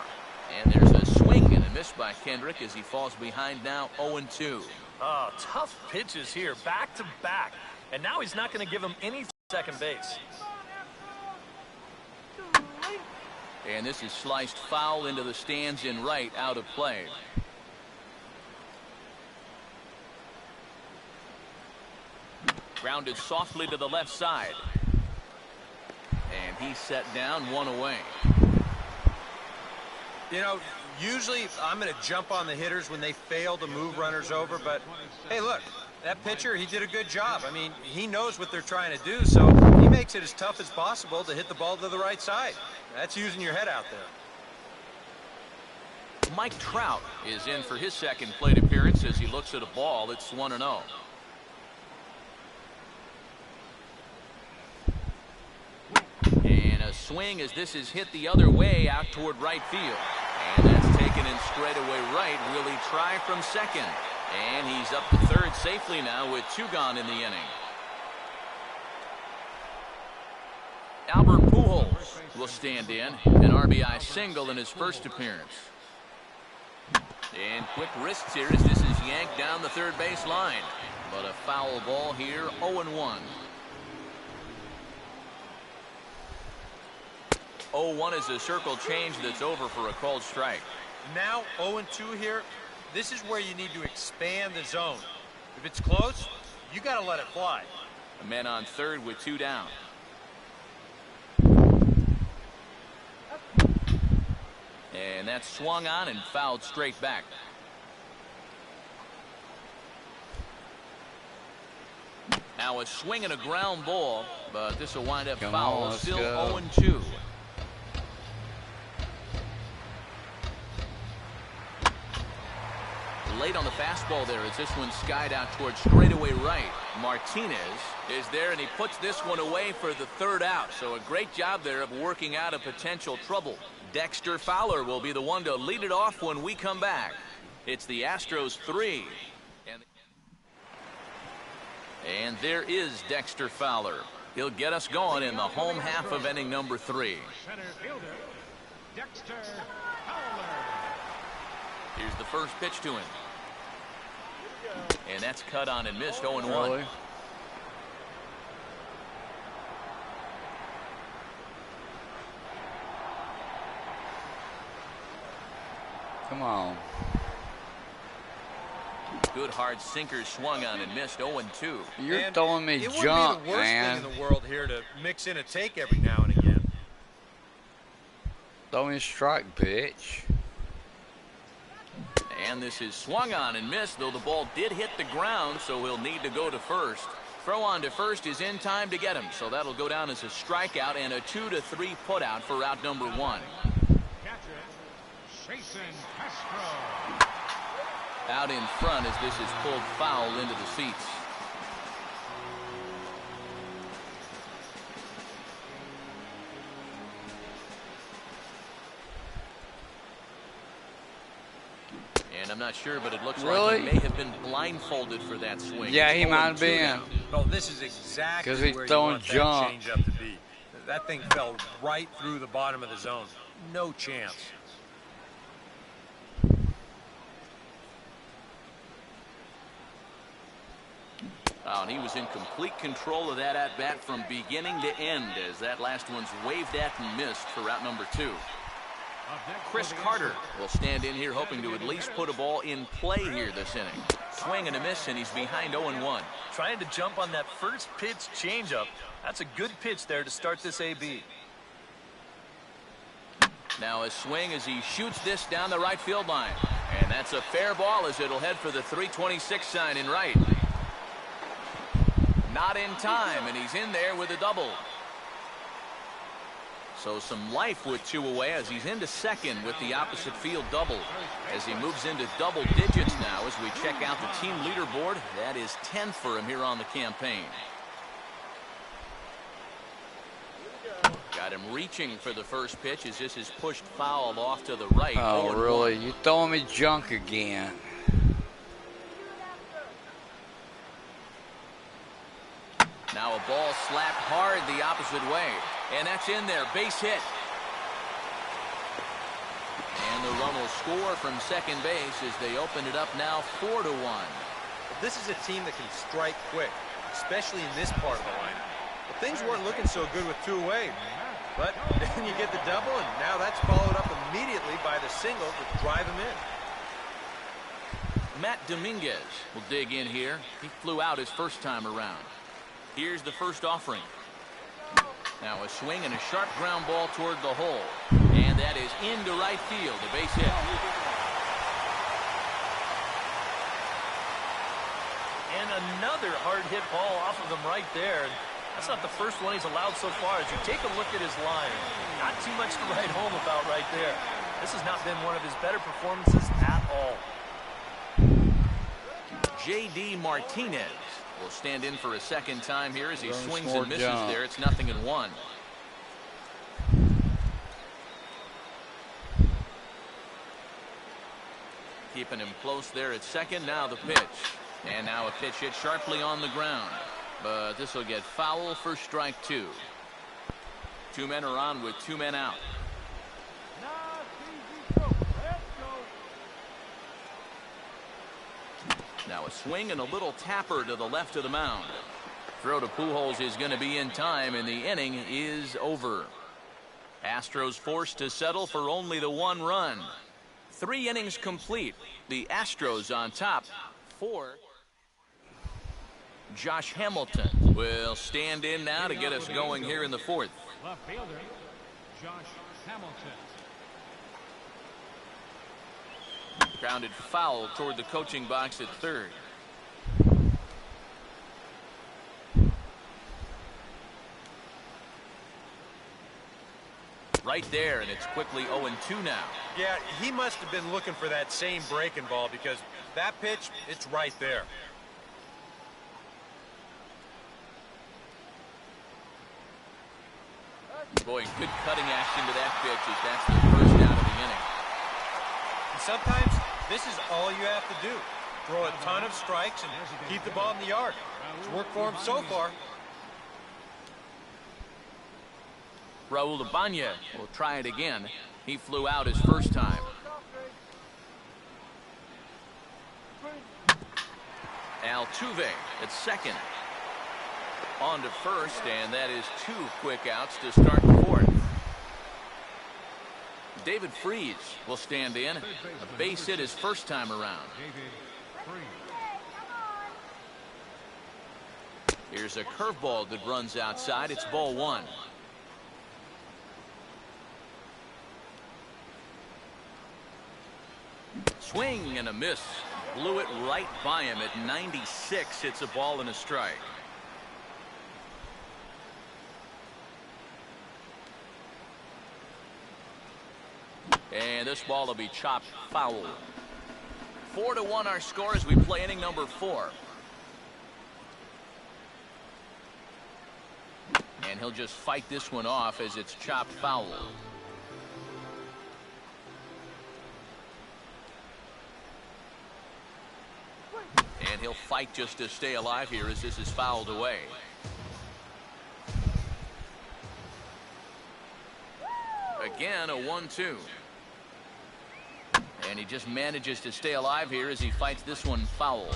S2: And there's a swing and a miss by Kendrick as he falls behind now 0-2.
S3: Oh, tough pitches here, back to back. And now he's not going to give him any second base.
S2: And this is sliced foul into the stands in right, out of play. Grounded softly to the left side. And he's set down 1 away.
S1: You know, usually I'm going to jump on the hitters when they fail to move runners over, but hey, look, that pitcher, he did a good job. I mean, he knows what they're trying to do, so he makes it as tough as possible to hit the ball to the right side. That's using your head out there.
S2: Mike Trout is in for his second plate appearance as he looks at a ball. It's 1-0. And a swing as this is hit the other way out toward right field. And that's taken in straightaway right. Will he try from second? And he's up to third safely now with 2 gone in the inning. Albert Pujols will stand in. An RBI single in his first appearance. And quick wrists here as this is yanked down the third base line. But a foul ball here, 0-1. 0-1 is a circle change that's over for a called strike.
S1: Now 0-2 here. This is where you need to expand the zone. If it's close, you got to let it fly.
S2: A man on third with 2 down. And that's swung on and fouled straight back. Now a swing and a ground ball, but this will wind up foul. Still 0-2. Late on the fastball there as this one skied out towards straightaway right. Martinez is there, and he puts this one away for the 3rd out. So a great job there of working out a potential trouble. Dexter Fowler will be the one to lead it off when we come back. It's the Astros 3. And there is Dexter Fowler. He'll get us going in the home half of inning number 3.
S5: Center fielder, Dexter Fowler.
S2: Here's the first pitch to him. And that's cut on and missed, 0-1.
S4: Really? Come on.
S2: good hard sinker swung on and missed. 0-2.
S4: You're throwing me
S1: junk,
S4: junk,
S1: man. It wouldn't be the worst
S4: man.
S1: thing in the world here to mix in a take every now and again.
S4: Throw me a strike pitch.
S2: And this is swung on and missed, though the ball did hit the ground, so he'll need to go to first. Throw on to first is in time to get him, so that'll go down as a strikeout and a 2-3 putout for out number 1. Out in front as this is pulled foul into the seats. And I'm not sure, but it looks like he may have been blindfolded for that swing.
S4: Yeah, he might have been.
S1: Oh, this is exactly
S4: he's
S1: where
S4: throwing
S1: you want
S4: junk.
S1: that change up to be. That thing fell right through the bottom of the zone. No chance.
S2: Oh, and he was in complete control of that at-bat from beginning to end as that last one's waved at and missed for out number 2. Chris Carter will stand in here hoping to at least put a ball in play here this inning. Swing and a miss, and he's behind 0-1.
S3: Trying to jump on that first pitch changeup. That's a good pitch there to start this AB.
S2: Now a swing as he shoots this down the right field line. And that's a fair ball as it'll head for the 326 sign in right. Not in time, and he's in there with a double. So some life with 2 away as he's into second with the opposite field double. As he moves into double digits now as we check out the team leaderboard. That is 10th for him here on the campaign. Got him reaching for the first pitch as this is pushed foul off to the right.
S4: Oh, really? You're throwing me junk again.
S2: Now a ball slapped hard the opposite way. And that's in there. Base hit. And the run will score from second base as they open it up now 4-1.
S1: This is a team that can strike quick, especially in this part of the lineup. But things weren't looking so good with 2 away. But then you get the double, and now that's followed up immediately by the single to drive him in.
S2: Matt Dominguez will dig in here. He flew out his first time around. Here's the first offering. Now a swing and a sharp ground ball toward the hole. And that is into right field, a base hit.
S3: And another hard hit ball off of him right there. That's not the first one he's allowed so far. As you take a look at his line, not too much to write home about right there. This has not been one of his better performances at all.
S2: J.D. Martinez will stand in for a second time here as he swings
S4: more
S2: and misses
S4: jump.
S2: there. It's 0-1. Keeping him close there at second. Now the pitch. And now a pitch hit sharply on the ground. But this will get foul for strike 2. 2 men are on with 2 men out. Now a swing and a little tapper to the left of the mound. Throw to Pujols is going to be in time, and the inning is over. Astros forced to settle for only the 1 run. 3 innings complete. The Astros on top. 4. Josh Hamilton will stand in now to get us going here in the 4th.
S5: Left fielder, Josh Hamilton.
S2: Grounded foul toward the coaching box at third. Right there, and it's quickly 0-2 now.
S1: Yeah, he must have been looking for that same breaking ball because that pitch, it's right there.
S2: Boy, good cutting action to that pitch as that's the first out of the inning.
S1: And sometimes this is all you have to do. Throw a ton of strikes and keep the ball in the yard. It's worked for him so far.
S2: Raul Ibanez will try it again. He flew out his first time. Altuve at second. On to first, and that is 2 quick outs to start the 4th. David Freese will stand in. A base hit his first time around.
S5: David Freese.
S2: Here's a curveball that runs outside. It's ball one. Swing and a miss. Blew it right by him at 96. It's a ball and a strike. And this ball will be chopped foul. 4-1 our score as we play inning number 4. And he'll just fight this one off as it's chopped foul. And he'll fight just to stay alive here as this is fouled away. Again, a 1-2. And he just manages to stay alive here as he fights this one foul.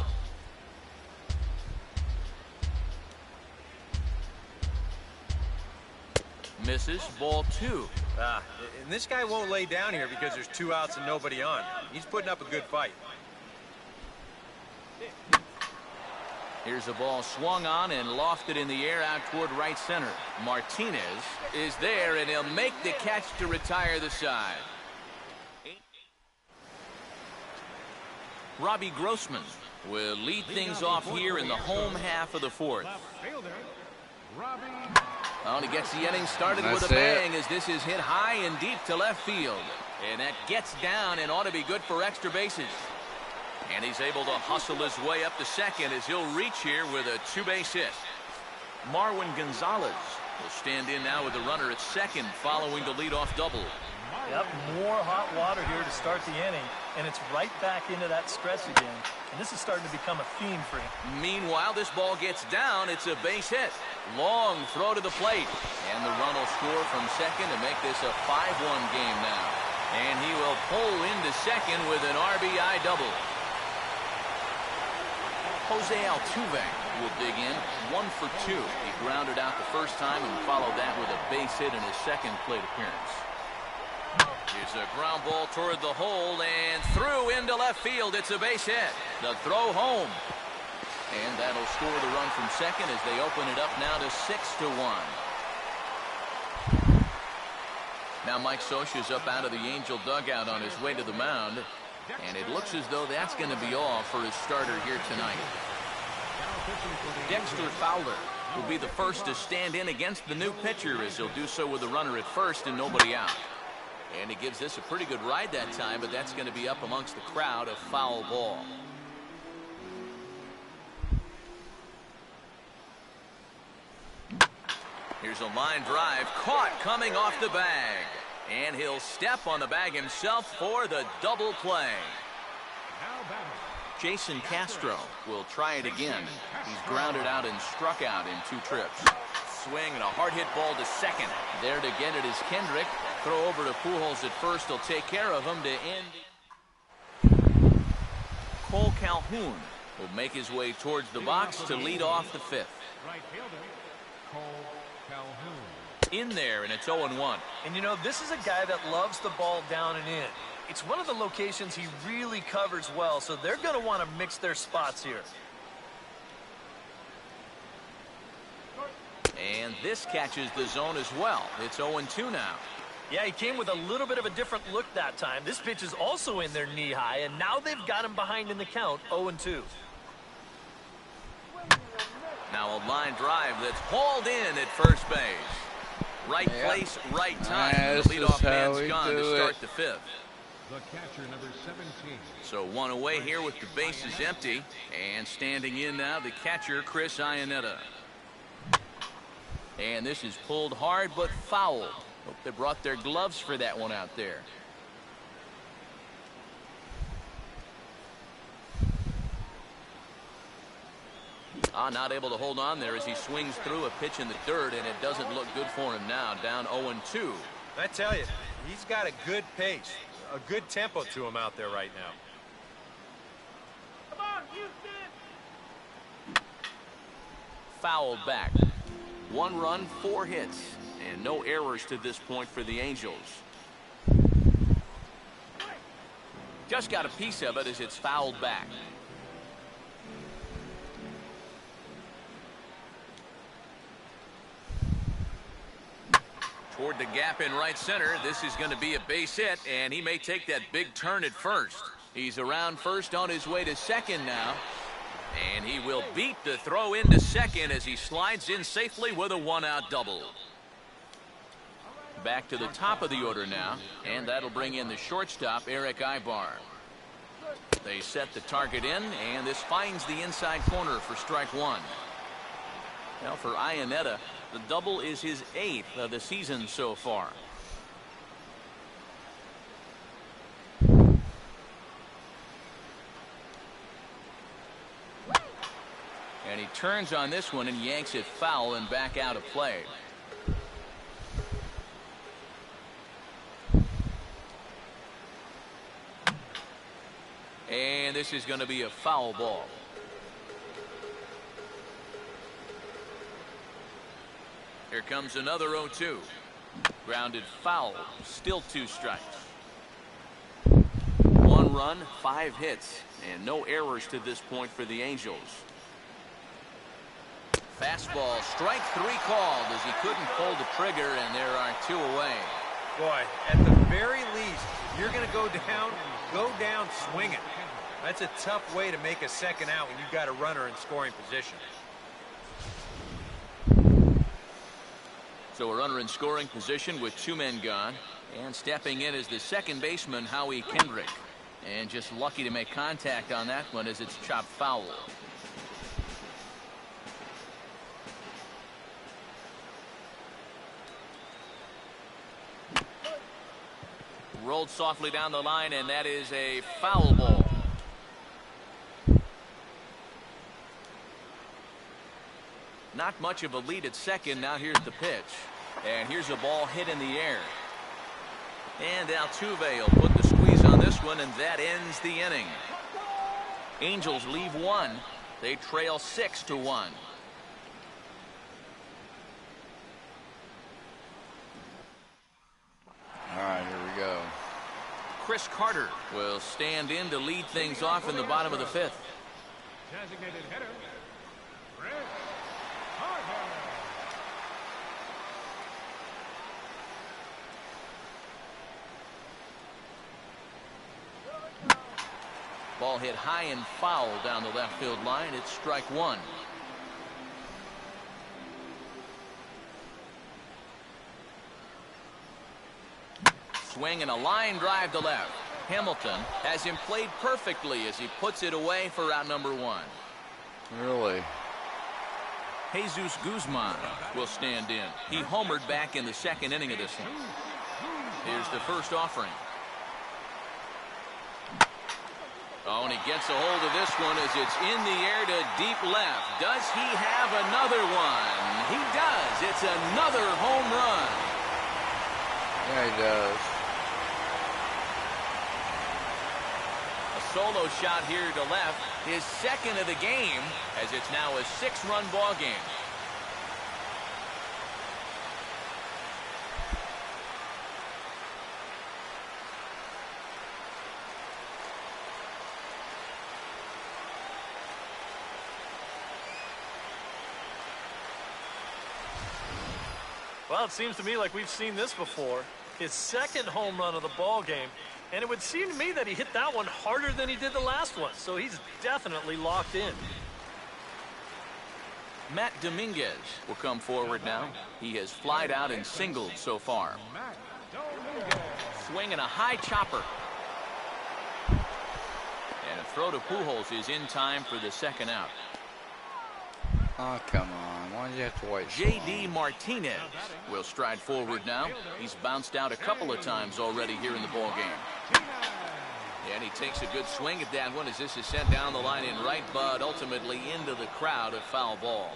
S2: Misses, ball 2.
S1: And this guy won't lay down here because there's 2 outs and nobody on. He's putting up a good fight.
S2: Here's a ball swung on and lofted in the air out toward right center. Martinez is there, and he'll make the catch to retire the side. Robbie Grossman will lead things off here in the home half of the 4th. Oh, and he gets the inning started with a bang as this is hit high and deep to left field. And that gets down and ought to be good for extra bases. And he's able to hustle his way up to second as he'll reach here with a 2-base hit. Marwin Gonzalez will stand in now with the runner at second following the leadoff double.
S3: Yep, more hot water here to start the inning, and it's right back into that stretch again. And this is starting to become a theme for him.
S2: Meanwhile, this ball gets down. It's a base hit. Long throw to the plate. And the run will score from second to make this a 5-1 game now. And he will pull into second with an RBI double. Jose Altuve will dig in, 1 for 2. He grounded out the first time and followed that with a base hit in his second plate appearance. Here's a ground ball toward the hole and through into left field. It's a base hit. The throw home. And that'll score the run from second as they open it up now to 6-1. Now Mike Scioscia's up out of the Angel dugout on his way to the mound. And it looks as though that's going to be all for his starter here tonight. Dexter Fowler will be the first to stand in against the new pitcher as he'll do so with a runner at first and nobody out. And he gives this a pretty good ride that time, but that's going to be up amongst the crowd, a foul ball. Here's a line drive caught coming off the bag. And he'll step on the bag himself for the double play. Jason Castro will try it again. He's grounded out and struck out in 2 trips. Swing and a hard hit ball to second. There to get it is Kendrick. Throw over to Pujols at first. He'll take care of him to end. Cole Calhoun will make his way towards the box to lead off the 5th.
S5: Right fielder, Cole Calhoun.
S2: In there, and it's 0-1.
S3: And you know, this is a guy that loves the ball down and in. It's one of the locations he really covers well, so they're going to want to mix their spots here.
S2: And this catches the zone as well. It's 0-2 now.
S3: Yeah, he came with a little bit of a different look that time. This pitch is also in there knee high, and now they've got him behind in the count, 0-2.
S2: Now a line drive that's hauled in at first base. Right place, right time. The leadoff man's gone to start the 5th.
S5: The catcher, number 17.
S2: So 1 away here with the bases empty. And standing in now, the catcher, Chris Iannetta. And this is pulled hard but foul. Hope they brought their gloves for that one out there. Not able to hold on there as he swings through a pitch in the dirt, and it doesn't look good for him now, down 0-2.
S1: I tell you, he's got a good pace, a good tempo to him out there right now.
S6: Come on, Houston!
S2: Fouled back. 1 run, 4 hits, and no errors to this point for the Angels. Just got a piece of it as it's fouled back. Toward the gap in right center. This is going to be a base hit, and he may take that big turn at first. He's around first on his way to second now. And he will beat the throw into second as he slides in safely with a one-out double. Back to the top of the order now, and that'll bring in the shortstop, Eric Ibar. They set the target in, and this finds the inside corner for strike one. Now for Iannetta, the double is his 8th of the season so far. And he turns on this one and yanks it foul and back out of play. And this is going to be a foul ball. Here comes another 0-2. Grounded foul. Still 2 strikes. 1 run, 5 hits, and no errors to this point for the Angels. Fastball, strike 3 called as he couldn't pull the trigger, and there are 2 away.
S1: Boy, at the very least, if you're going to go down swinging. That's a tough way to make a second out when you've got a runner in scoring position.
S2: So a runner in scoring position with 2 men gone, and stepping in is the second baseman, Howie Kendrick. And just lucky to make contact on that one as it's chopped foul. Rolled softly down the line, and that is a foul ball. Not much of a lead at second. Now here's the pitch. And here's a ball hit in the air. And Altuve will put the squeeze on this one, and that ends the inning. Angels leave 1. They trail 6-1.
S4: All right, here we go.
S2: Chris Carter will stand in to lead things off in the bottom of the 5th.
S5: Designated hitter, Chris Carter.
S2: Ball hit high and foul down the left field line. It's strike 1. Swing and a line drive to left. Hamilton has him played perfectly as he puts it away for out number 1.
S4: Really?
S2: Jesus Guzman will stand in. He homered back in the second inning of this one. Here's the first offering. Oh, and he gets a hold of this one as it's in the air to deep left. Does he have another one? He does. It's another home run.
S4: Yeah, he does.
S2: A solo shot here to left. His second of the game, as it's now a 6-run ball game.
S3: Well, it seems to me like we've seen this before. His second home run of the ball game. And it would seem to me that he hit that one harder than he did the last one. So he's definitely locked in.
S2: Matt Dominguez will come forward now. He has flied out and singled so far. Swing and a high chopper. And a throw to Pujols is in time for the second out.
S4: Oh, come on. Why do you have to wait so
S2: J.D.
S4: long?
S2: Martinez will stride forward now. He's bounced out a couple of times already here in the ball game. And he takes a good swing at that one as this is sent down the line in right, but ultimately into the crowd, a foul ball.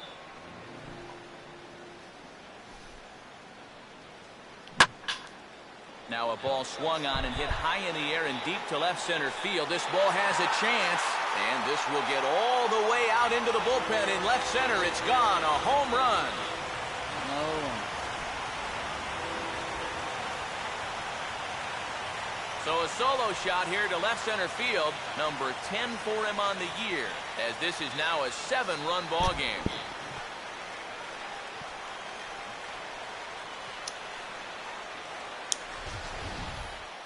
S2: Now a ball swung on and hit high in the air and deep to left center field. This ball has a chance, and this will get all the way out into the bullpen in left center. It's gone, a home run.
S4: No.
S2: So a solo shot here to left center field, number 10 for him on the year, as this is now a 7-run ball game.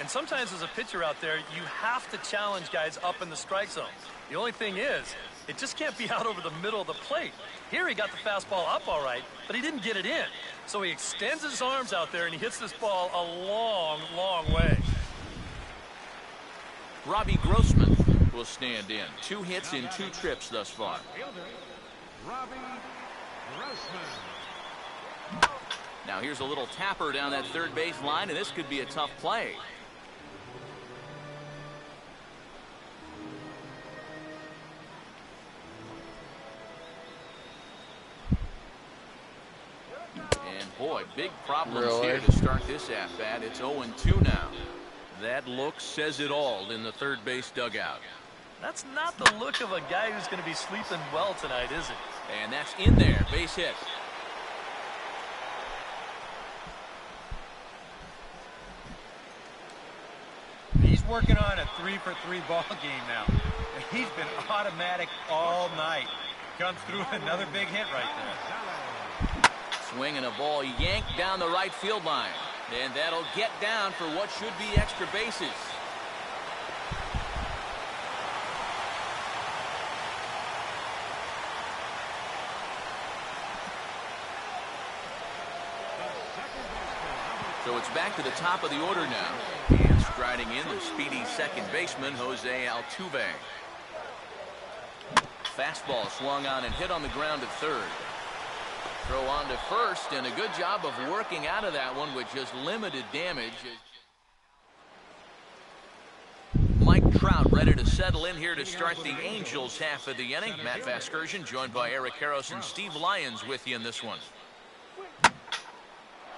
S3: And sometimes as a pitcher out there, you have to challenge guys up in the strike zone. The only thing is, it just can't be out over the middle of the plate. Here he got the fastball up all right, but he didn't get it in. So he extends his arms out there and he hits this ball a long, long way.
S2: Robbie Grossman will stand in. 2 hits in 2 trips thus far.
S5: Robbie Grossman.
S2: Now here's a little tapper down that third base line, and this could be a tough play. And boy, big problems here to start this at-bat. It's 0-2 now. That look says it all in the third base dugout.
S3: That's not the look of a guy who's going to be sleeping well tonight, is it?
S2: And that's in there, base hit.
S1: He's working on a 3-for-3 ball game now. He's been automatic all night. Comes through another big hit right there.
S2: Swinging a ball yanked down the right field line. And that'll get down for what should be extra bases. So it's back to the top of the order now. And striding in the speedy second baseman, Jose Altuve. Fastball swung on and hit on the ground at third. Throw on to first, and a good job of working out of that one with just limited damage. Mike Trout ready to settle in here to start the Angels half of the inning. Matt Vasgersian joined by Eric Harris and Steve Lyons with you in this one.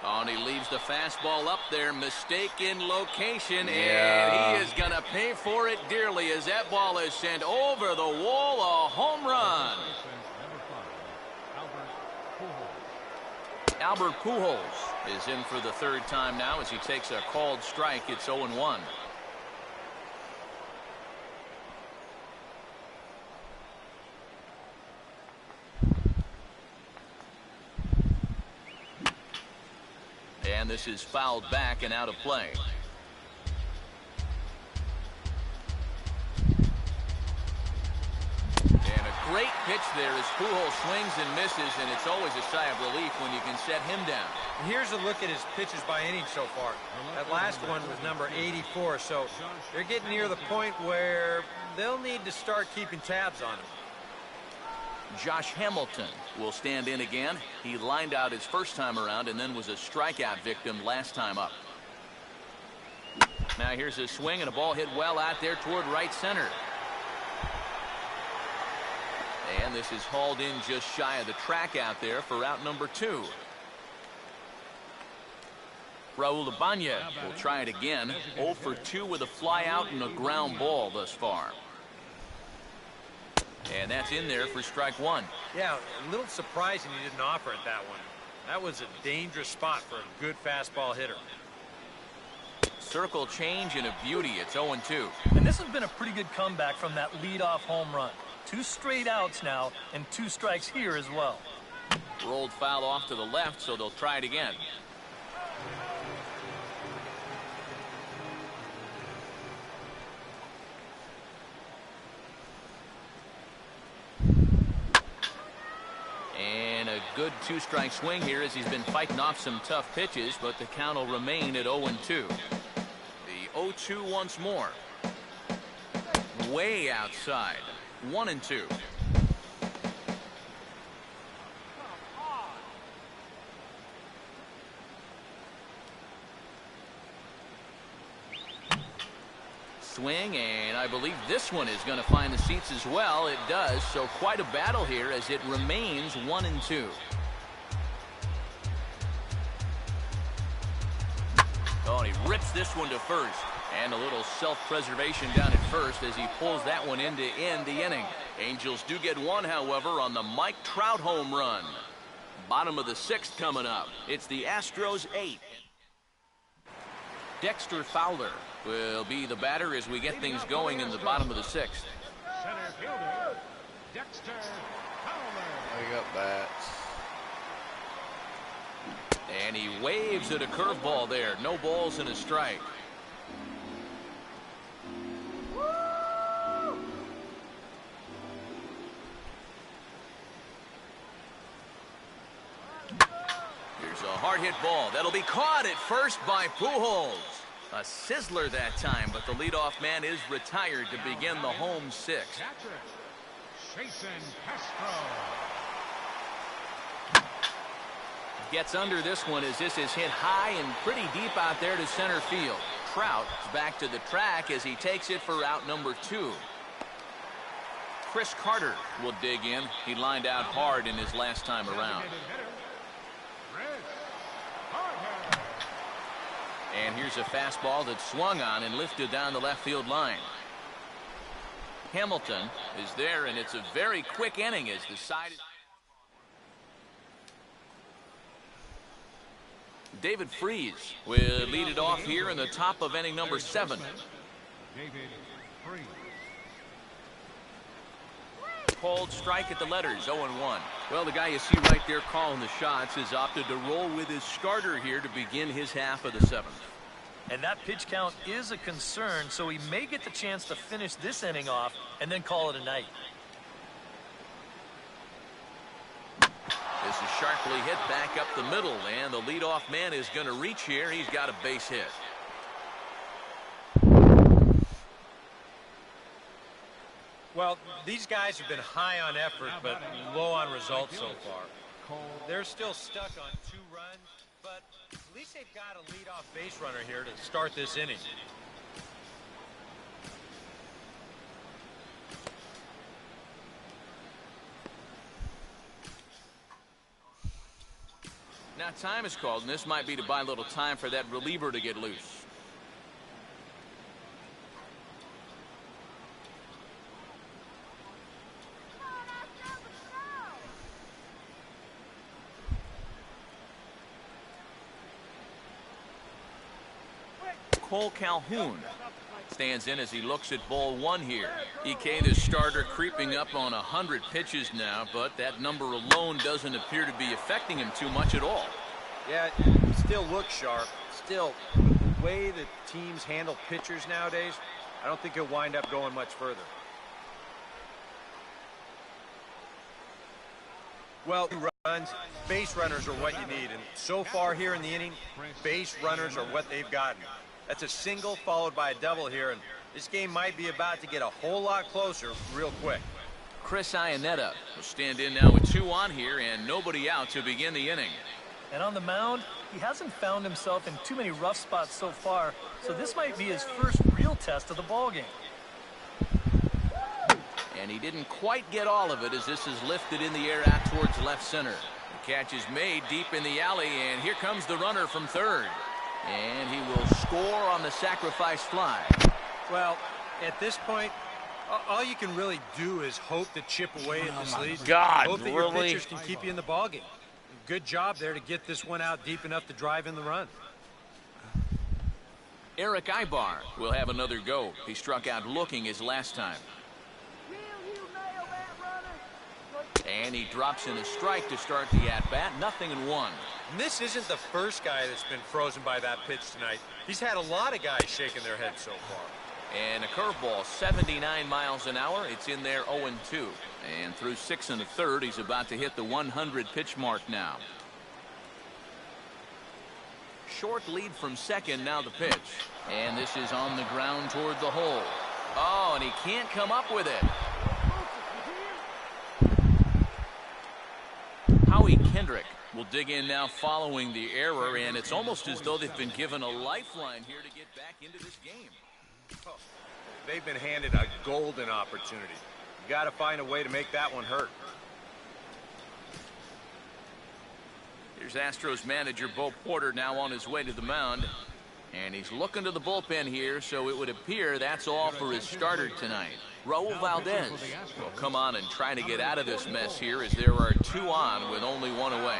S2: Oh, and he leaves the fastball up there. Mistaken location, and he is going to pay for it dearly as that ball is sent over the wall. A home run. Albert Pujols is in for the third time now as he takes a called strike. It's 0-1. And this is fouled back and out of play. And a great pitch there as Pujols swings and misses, and it's always a sigh of relief when you can set him down.
S1: And here's a look at his pitches by inning so far. That last one was number 84, so they're getting near the point where they'll need to start keeping tabs on him.
S2: Josh Hamilton will stand in again. He lined out his first time around and then was a strikeout victim last time up. Now here's a swing and a ball hit well out there toward right center. And this is hauled in just shy of the track out there for out number 2. Raul Ibanez will try it again. 0 for 2 with a fly out and a ground ball thus far. And that's in there for strike 1.
S1: Yeah, a little surprising he didn't offer it that one. That was a dangerous spot for a good fastball hitter.
S2: Circle change and a beauty. It's 0-2.
S3: And this has been a pretty good comeback from that leadoff home run. 2 straight outs now and 2 strikes here as well.
S2: Rolled foul off to the left, so they'll try it again. And a good 2-strike swing here as he's been fighting off some tough pitches, but the count will remain at 0-2. The 0-2 once more. Way outside. 1-2. Swing, and I believe this one is going to find the seats as well. It does, so quite a battle here as it remains 1-2. Oh, and he rips this one to first. And a little self-preservation down at first as he pulls that one in to end the inning. Angels do get one, however, on the Mike Trout home run. Bottom of the 6th coming up. It's the Astros 8. Dexter Fowler will be the batter as we get things going in the bottom of the 6th.
S5: Center fielder, Dexter Fowler.
S4: They got bats.
S2: And he waves at a curveball there. No balls and a strike. moves. A hard-hit ball. That'll be caught at first by Pujols. A sizzler that time, but the leadoff man is retired to begin the home sixth. Gets under this one as this is hit high and pretty deep out there to center field. Trout is back to the track as he takes it for out number 2. Chris Carter will dig in. He lined out hard in his last time around. And here's a fastball that swung on and lifted down the left field line. Hamilton is there, and it's a very quick inning as decided. David Freese will lead it off here in the top of inning number 7.
S5: David Freese.
S2: Called strike at the letters, 0-1.
S7: Well, the guy you see right there calling the shots has opted to roll with his starter here to begin his half of the 7th.
S3: And that pitch count is a concern, so he may get the chance to finish this inning off and then call it a night.
S2: This is sharply hit back up the middle, and the leadoff man is going to reach here. He's got a base hit.
S1: Well, these guys have been high on effort, but low on results so far. They're still stuck on 2 runs, but at least they've got a leadoff base runner here to start this inning.
S2: Now time is called, and this might be to buy a little time for that reliever to get loose. Cole Calhoun stands in as he looks at ball 1 here. EK, the starter, creeping up on 100 pitches now, but that number alone doesn't appear to be affecting him too much at all.
S1: Yeah, he still looks sharp. Still, the way that teams handle pitchers nowadays, I don't think he'll wind up going much further. Well, 2 runs, base runners are what you need, and so far here in the inning, base runners are what they've gotten. That's a single followed by a double here, and this game might be about to get a whole lot closer real quick.
S2: Chris Iannetta will stand in now with 2 on here and nobody out to begin the inning.
S3: And on the mound, he hasn't found himself in too many rough spots so far, so this might be his first real test of the ballgame.
S2: And he didn't quite get all of it as this is lifted in the air out towards left center. The catch is made deep in the alley, and here comes the runner from third. And he will score on the sacrifice fly.
S1: Well, at this point, all you can really do is hope to chip away at this lead.
S4: God,
S1: hope that your
S4: really?
S1: pitchers can keep you in the ballgame. Good job there to get this one out deep enough to drive in the run.
S2: Eric Ibar will have another go. He struck out looking his last time. And he drops in a strike to start the at-bat. 0-1.
S1: And this isn't the first guy that's been frozen by that pitch tonight. He's had a lot of guys shaking their heads so far.
S2: And a curveball, 79 miles an hour. It's in there 0-2. And through 6 1/3, he's about to hit the 100 pitch mark now. Short lead from second, now the pitch. And this is on the ground toward the hole. Oh, and he can't come up with it. Howie Kendrick will dig in now following the error, and it's almost as though they've been given a lifeline here to get back into this game.
S1: Oh, they've been handed a golden opportunity. You got to find a way to make that one hurt.
S2: Here's Astros manager Bo Porter now on his way to the mound, and he's looking to the bullpen here, so it would appear that's all for his starter tonight. Raul Valdez will come on and try to get out of this mess here as there are 2 on with only 1 away.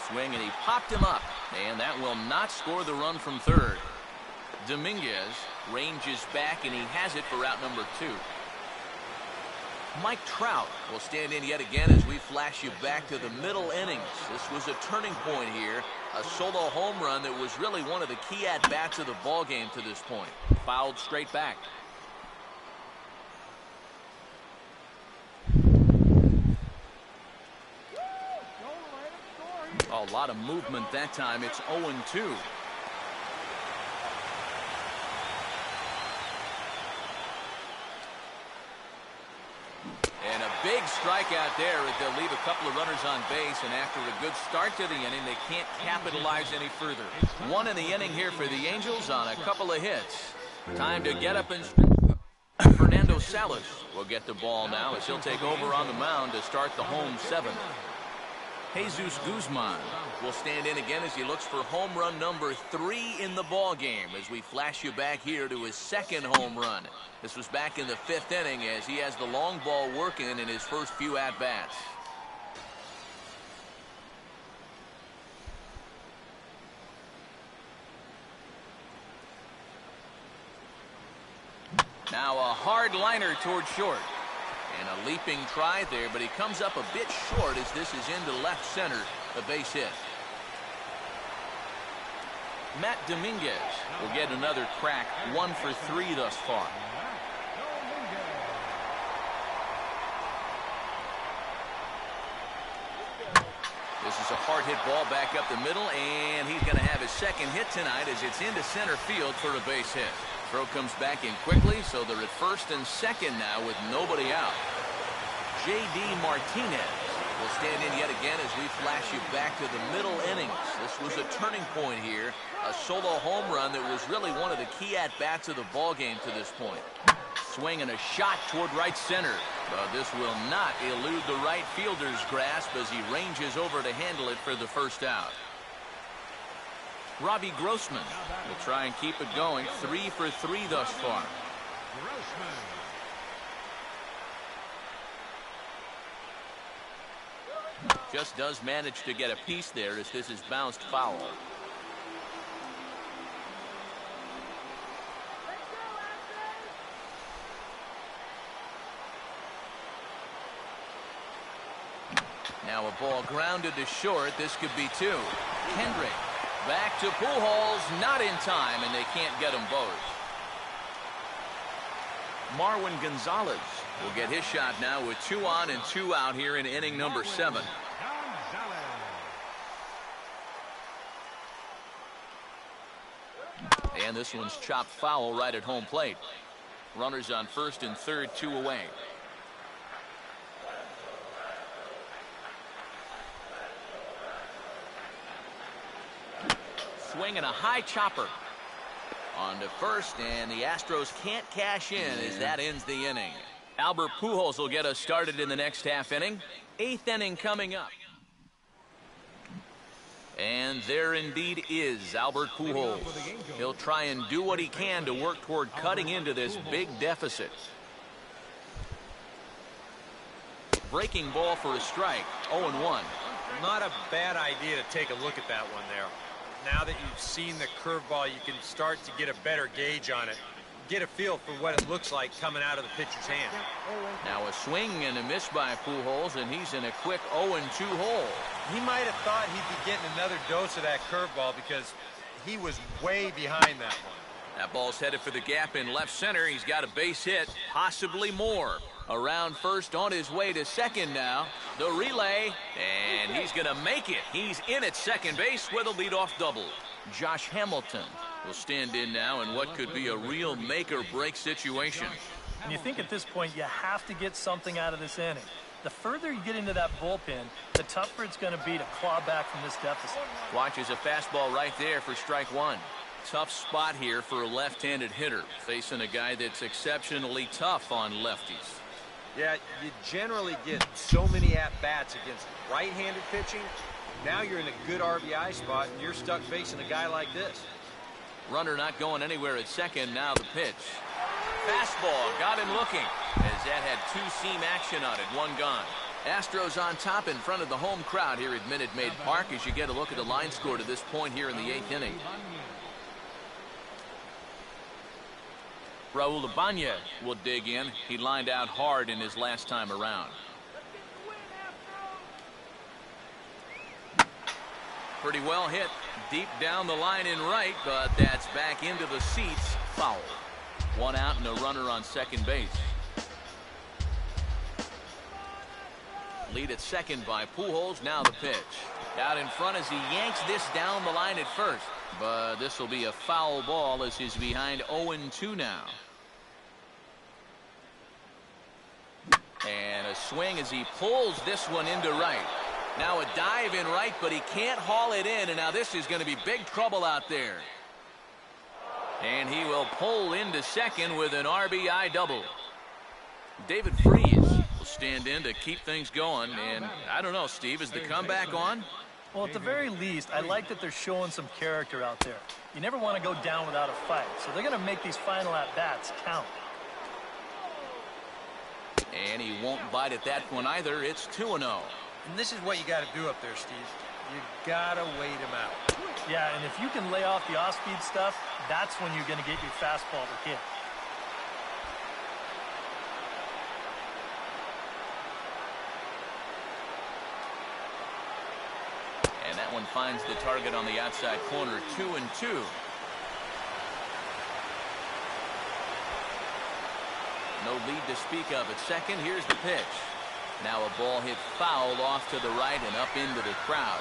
S2: Swing, and he popped him up, and that will not score the run from third. Dominguez ranges back, and he has it for out number 2.
S7: Mike Trout will stand in yet again as we flash you back to the middle innings. This was a turning point here. A solo home run that was really one of the key at-bats of the ball game to this point. Fouled straight back. A lot of movement that time. It's 0-2. And a big strikeout there. They'll leave a couple of runners on base, and after a good start to the inning, they can't capitalize any further. One in the inning here for the Angels on a couple of hits. Time to get up and Fernando Salas will get the ball now as he'll take over on the mound to start the home seventh. Jesus Guzman will stand in again as he looks for home run number 3 in the ball game as we flash you back here to his second home run. This was back in the 5th inning as he has the long ball working in his first few at-bats. Now a hard liner toward short. And a leaping try there, but he comes up a bit short as this is into left center, a base hit. Matt Dominguez will get another crack, 1 for 3 thus far. This is a hard hit ball back up the middle, and he's going to have his second hit tonight as it's into center field for a base hit. Throw comes back in quickly, so they're at first and second now with nobody out. J.D. Martinez will stand in yet again as we flash you back to the middle innings. This was a turning point here. A solo home run that was really one of the key at-bats of the ball game to this point. Swing and a shot toward right center. But this will not elude the right fielder's grasp as he ranges over to handle it for the first out. Robbie Grossman will try and keep it going. 3 for 3 thus far. Just does manage to get a piece there as this is bounced foul. Now a ball grounded to short. This could be 2. Kendrick back to Pujols, not in time, and they can't get them both. Marwin Gonzalez will get his shot now with 2 on and 2 out here in inning number 7. And this one's chopped foul right at home plate. Runners on first and third, 2 away. Swing and a high chopper on to first, and the Astros can't cash in as that ends the inning. Albert Pujols will get us started in the next half inning. 8th inning coming up. And there indeed is Albert Pujols. He'll try and do what he can to work toward cutting into this big deficit. Breaking ball for a strike. 0-1.
S1: Not a bad idea to take a look at that one there. Now that you've seen the curveball, you can start to get a better gauge on it. Get a feel for what it looks like coming out of the pitcher's hand.
S7: Now a swing and a miss by Pujols, and he's in a quick 0-2 hole.
S1: He might have thought he'd be getting another dose of that curveball because he was way behind that one.
S7: That ball's headed for the gap in left center. He's got a base hit, possibly more. Around first, on his way to second now. The relay, and he's going to make it. He's in at second base with a leadoff double. Josh Hamilton will stand in now in what could be a real make-or-break situation.
S3: And you think at this point you have to get something out of this inning. The further you get into that bullpen, the tougher it's going to be to claw back from this deficit.
S7: Watches a fastball right there for strike 1. Tough spot here for a left-handed hitter, facing a guy that's exceptionally tough on lefties.
S1: Yeah, you generally get so many at-bats against right-handed pitching. Now you're in a good RBI spot, and you're stuck facing a guy like this.
S7: Runner not going anywhere at second. Now the pitch. Fastball got him looking as that had 2-seam action on it. 1 gone. Astros on top in front of the home crowd here at Minute Maid Park as you get a look at the line score to this point here in the 8th inning.
S2: Raul Ibanez will dig in. He lined out hard in his last time around. Pretty well hit deep down the line in right, but that's back into the seats. Foul. One out and a runner on second base. Lead at second by Pujols. Now the pitch. Out in front as he yanks this down the line at first. But this will be a foul ball as he's behind 0-2 now. And a swing as he pulls this one into right. Now a dive in right, but he can't haul it in. And now this is going to be big trouble out there. And he will pull into second with an RBI double. David Freese will stand in to keep things going. And I don't know, Steve, is the comeback on?
S3: Well, at the very least, I like that they're showing some character out there. You never want to go down without a fight, so they're going to make these final at-bats count.
S2: And he won't bite at that one either. It's 2-0.
S1: And this is what you got to do up there, Steve. You got to wait him out.
S3: Yeah, and if you can lay off the off-speed stuff, that's when you're going to get your fastball to hit.
S2: And that one finds the target on the outside corner. 2-2. No lead to speak of at second. Here's the pitch. Now a ball hit foul off to the right and up into the crowd.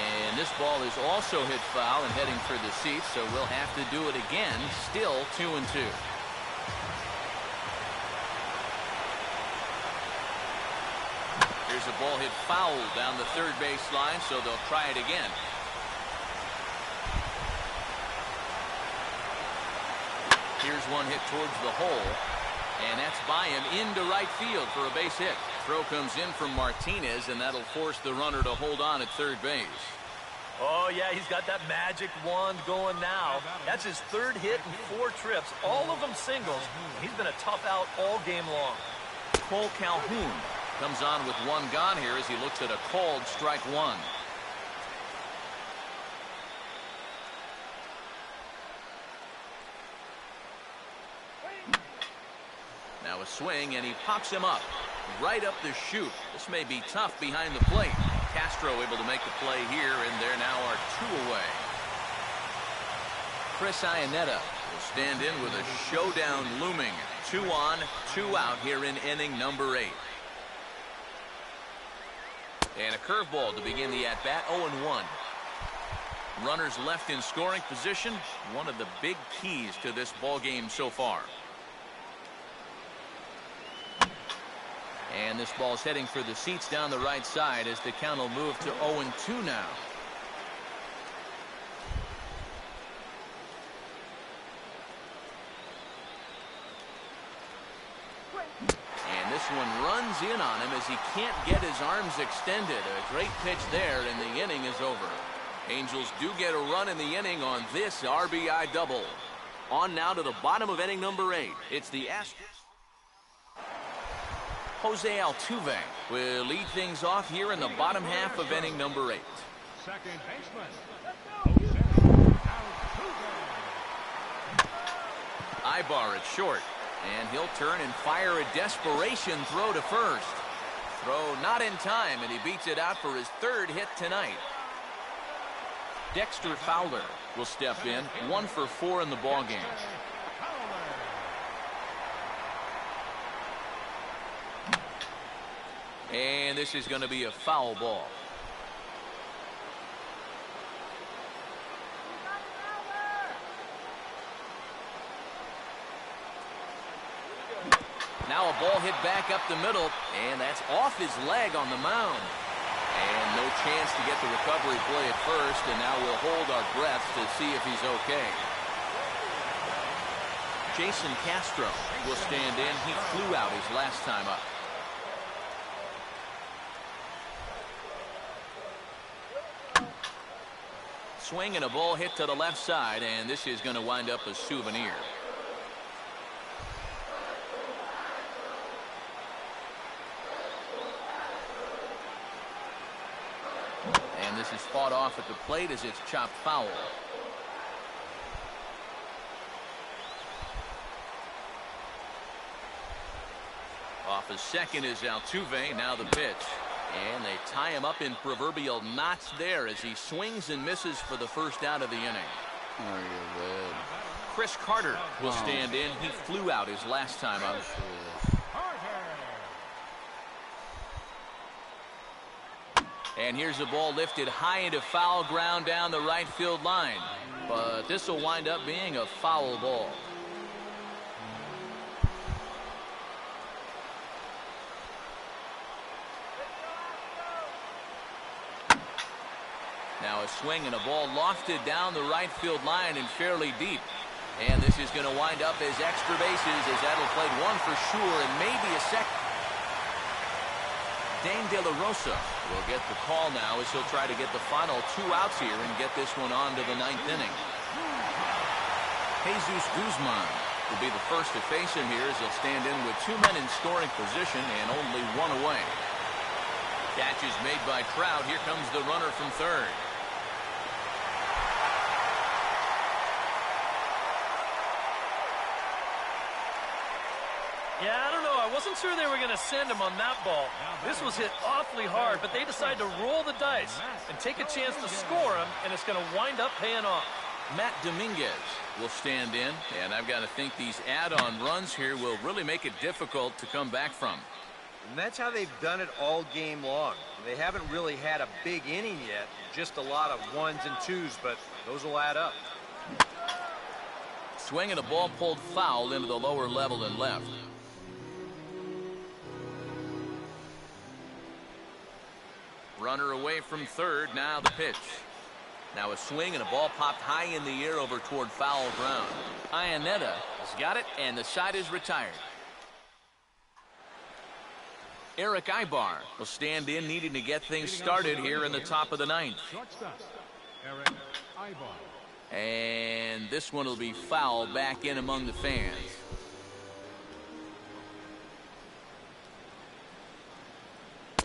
S2: And this ball is also hit foul and heading for the seats, so we'll have to do it again. Still 2-2. Here's a ball hit foul down the third base line, so they'll try it again. Here's one hit towards the hole, and that's by him into right field for a base hit. Throw comes in from Martinez, and that'll force the runner to hold on at third base.
S3: Oh, yeah, he's got that magic wand going now. That's his third hit in 4 trips, all of them singles. He's been a tough out all game long.
S2: Cole Calhoun comes on with one gone here as he looks at a called strike one. Now a swing, and he pops him up right up the chute. This may be tough behind the plate. Castro able to make the play here, and there now are 2 away. Chris Iannetta will stand in with a showdown looming. 2 on, 2 out here in inning number 8. And a curveball to begin the at-bat. 0-1. Runners left in scoring position. One of the big keys to this ball game so far. And this ball's heading for the seats down the right side as the count will move to 0-2 now. And this one runs in on him as he can't get his arms extended. A great pitch there, and the inning is over. Angels do get a run in the inning on this RBI double. On now to the bottom of inning number 8. It's the Astros. Jose Altuve will lead things off here in the bottom half of inning number 8.
S5: Second baseman, Jose Altuve.
S2: Ibar at short, and he'll turn and fire a desperation throw to first. Throw not in time, and he beats it out for his 3rd hit tonight. Dexter Fowler will step in, 1 for 4 in the ball game. And this is going to be a foul ball. Now a ball hit back up the middle, and that's off his leg on the mound. And no chance to get the recovery play at first, and now we'll hold our breaths to see if he's okay. Jason Castro will stand in. He flew out his last time up. Swing and a ball hit to the left side, and this is going to wind up a souvenir. And this is fought off at the plate as it's chopped foul. Off his second is Altuve. Now the pitch. And they tie him up in proverbial knots there as he swings and misses for the first out of the inning. Chris Carter will stand in. He flew out his last time up. And here's a ball lifted high into foul ground down the right field line. But this will wind up being a foul ball. Now a swing and a ball lofted down the right field line and fairly deep. And this is going to wind up as extra bases as that'll play one for sure and maybe a second. Dane De La Rosa will get the call now as he'll try to get the final 2 outs here and get this one on to the 9th inning. Jesus Guzman will be the first to face him here as he'll stand in with 2 men in scoring position and only 1 away. Catch is made by Trout. Here comes the runner from third.
S3: Yeah, I don't know. I wasn't sure they were going to send him on that ball. This was hit awfully hard, but they decided to roll the dice and take a chance to score him, and it's going to wind up paying off.
S2: Matt Dominguez will stand in, and I've got to think these add-on runs here will really make it difficult to come back from.
S1: And that's how they've done it all game long. They haven't really had a big inning yet, just a lot of 1s and 2s, but those will add up.
S2: Swing and a ball pulled foul into the lower level and left. Runner away from third. Now the pitch. Now a swing and a ball popped high in the air over toward foul ground. Iannetta has got it, and the side is retired. Eric Ibar will stand in, needing to get things started here in the top of the 9th.
S5: Eric Ibar.
S2: And this one will be foul back in among the fans.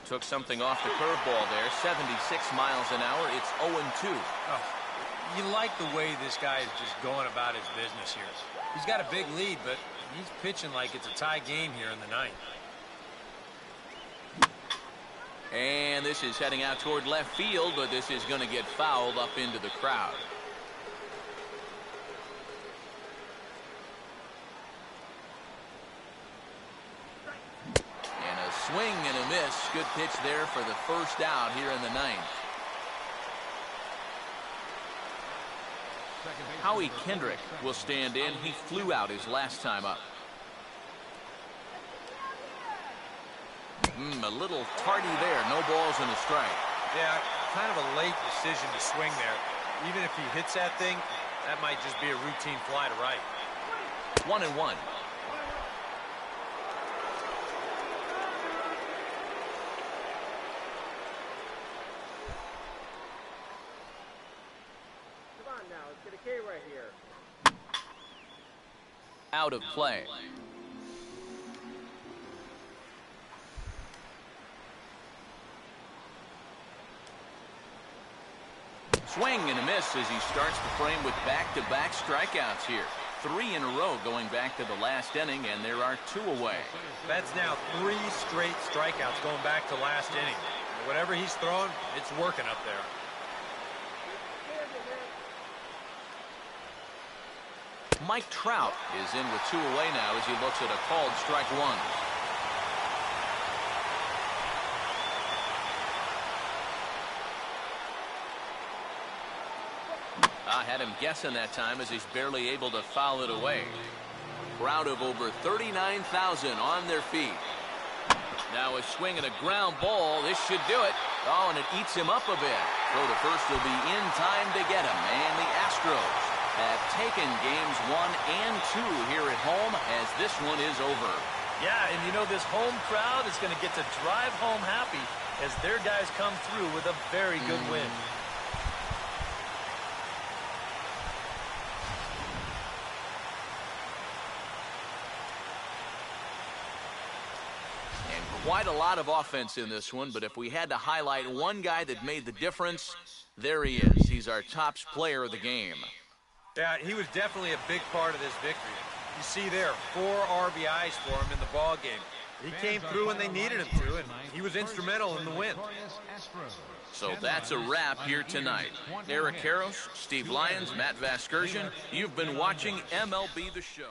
S2: Took something off the curveball there. 76 miles an hour. It's 0-2.
S1: Oh, you like the way this guy is just going about his business here. He's got a big lead, but he's pitching like it's a tie game here in the 9th.
S2: And this is heading out toward left field, but this is going to get fouled up into the crowd. Swing and a miss. Good pitch there for the first out here in the 9th. Howie Kendrick will stand in. He flew out his last time up. A little tardy there. No balls and a strike.
S1: Yeah, kind of a late decision to swing there. Even if he hits that thing, that might just be a routine fly to right.
S2: 1-1.
S6: Right here.
S2: Out of play. Swing and a miss as he starts the frame with back-to-back strikeouts here. 3 in a row going back to the last inning, and there are 2 away.
S1: That's now 3 straight strikeouts going back to last inning. Whatever he's throwing, it's working up there.
S2: Mike Trout is in with 2 away now as he looks at a called strike 1. I had him guessing that time as he's barely able to foul it away. Crowd of over 39,000 on their feet. Now a swing and a ground ball. This should do it. Oh, and it eats him up a bit. Throw to first will be in time to get him. And the Astros have taken games 1 and 2 here at home as this one is over.
S3: Yeah, and you know this home crowd is going to get to drive home happy as their guys come through with a very good win.
S2: And Quite a lot of offense in this one, but if we had to highlight one guy that made the difference, there he is. He's our top player of the game.
S1: Yeah, he was definitely a big part of this victory. You see there, 4 RBIs for him in the ball game. He came through when they needed him to, and he was instrumental in the win.
S2: So that's a wrap here tonight. Eric Harros, Steve Lyons, Matt Vasgersian, you've been watching MLB The Show.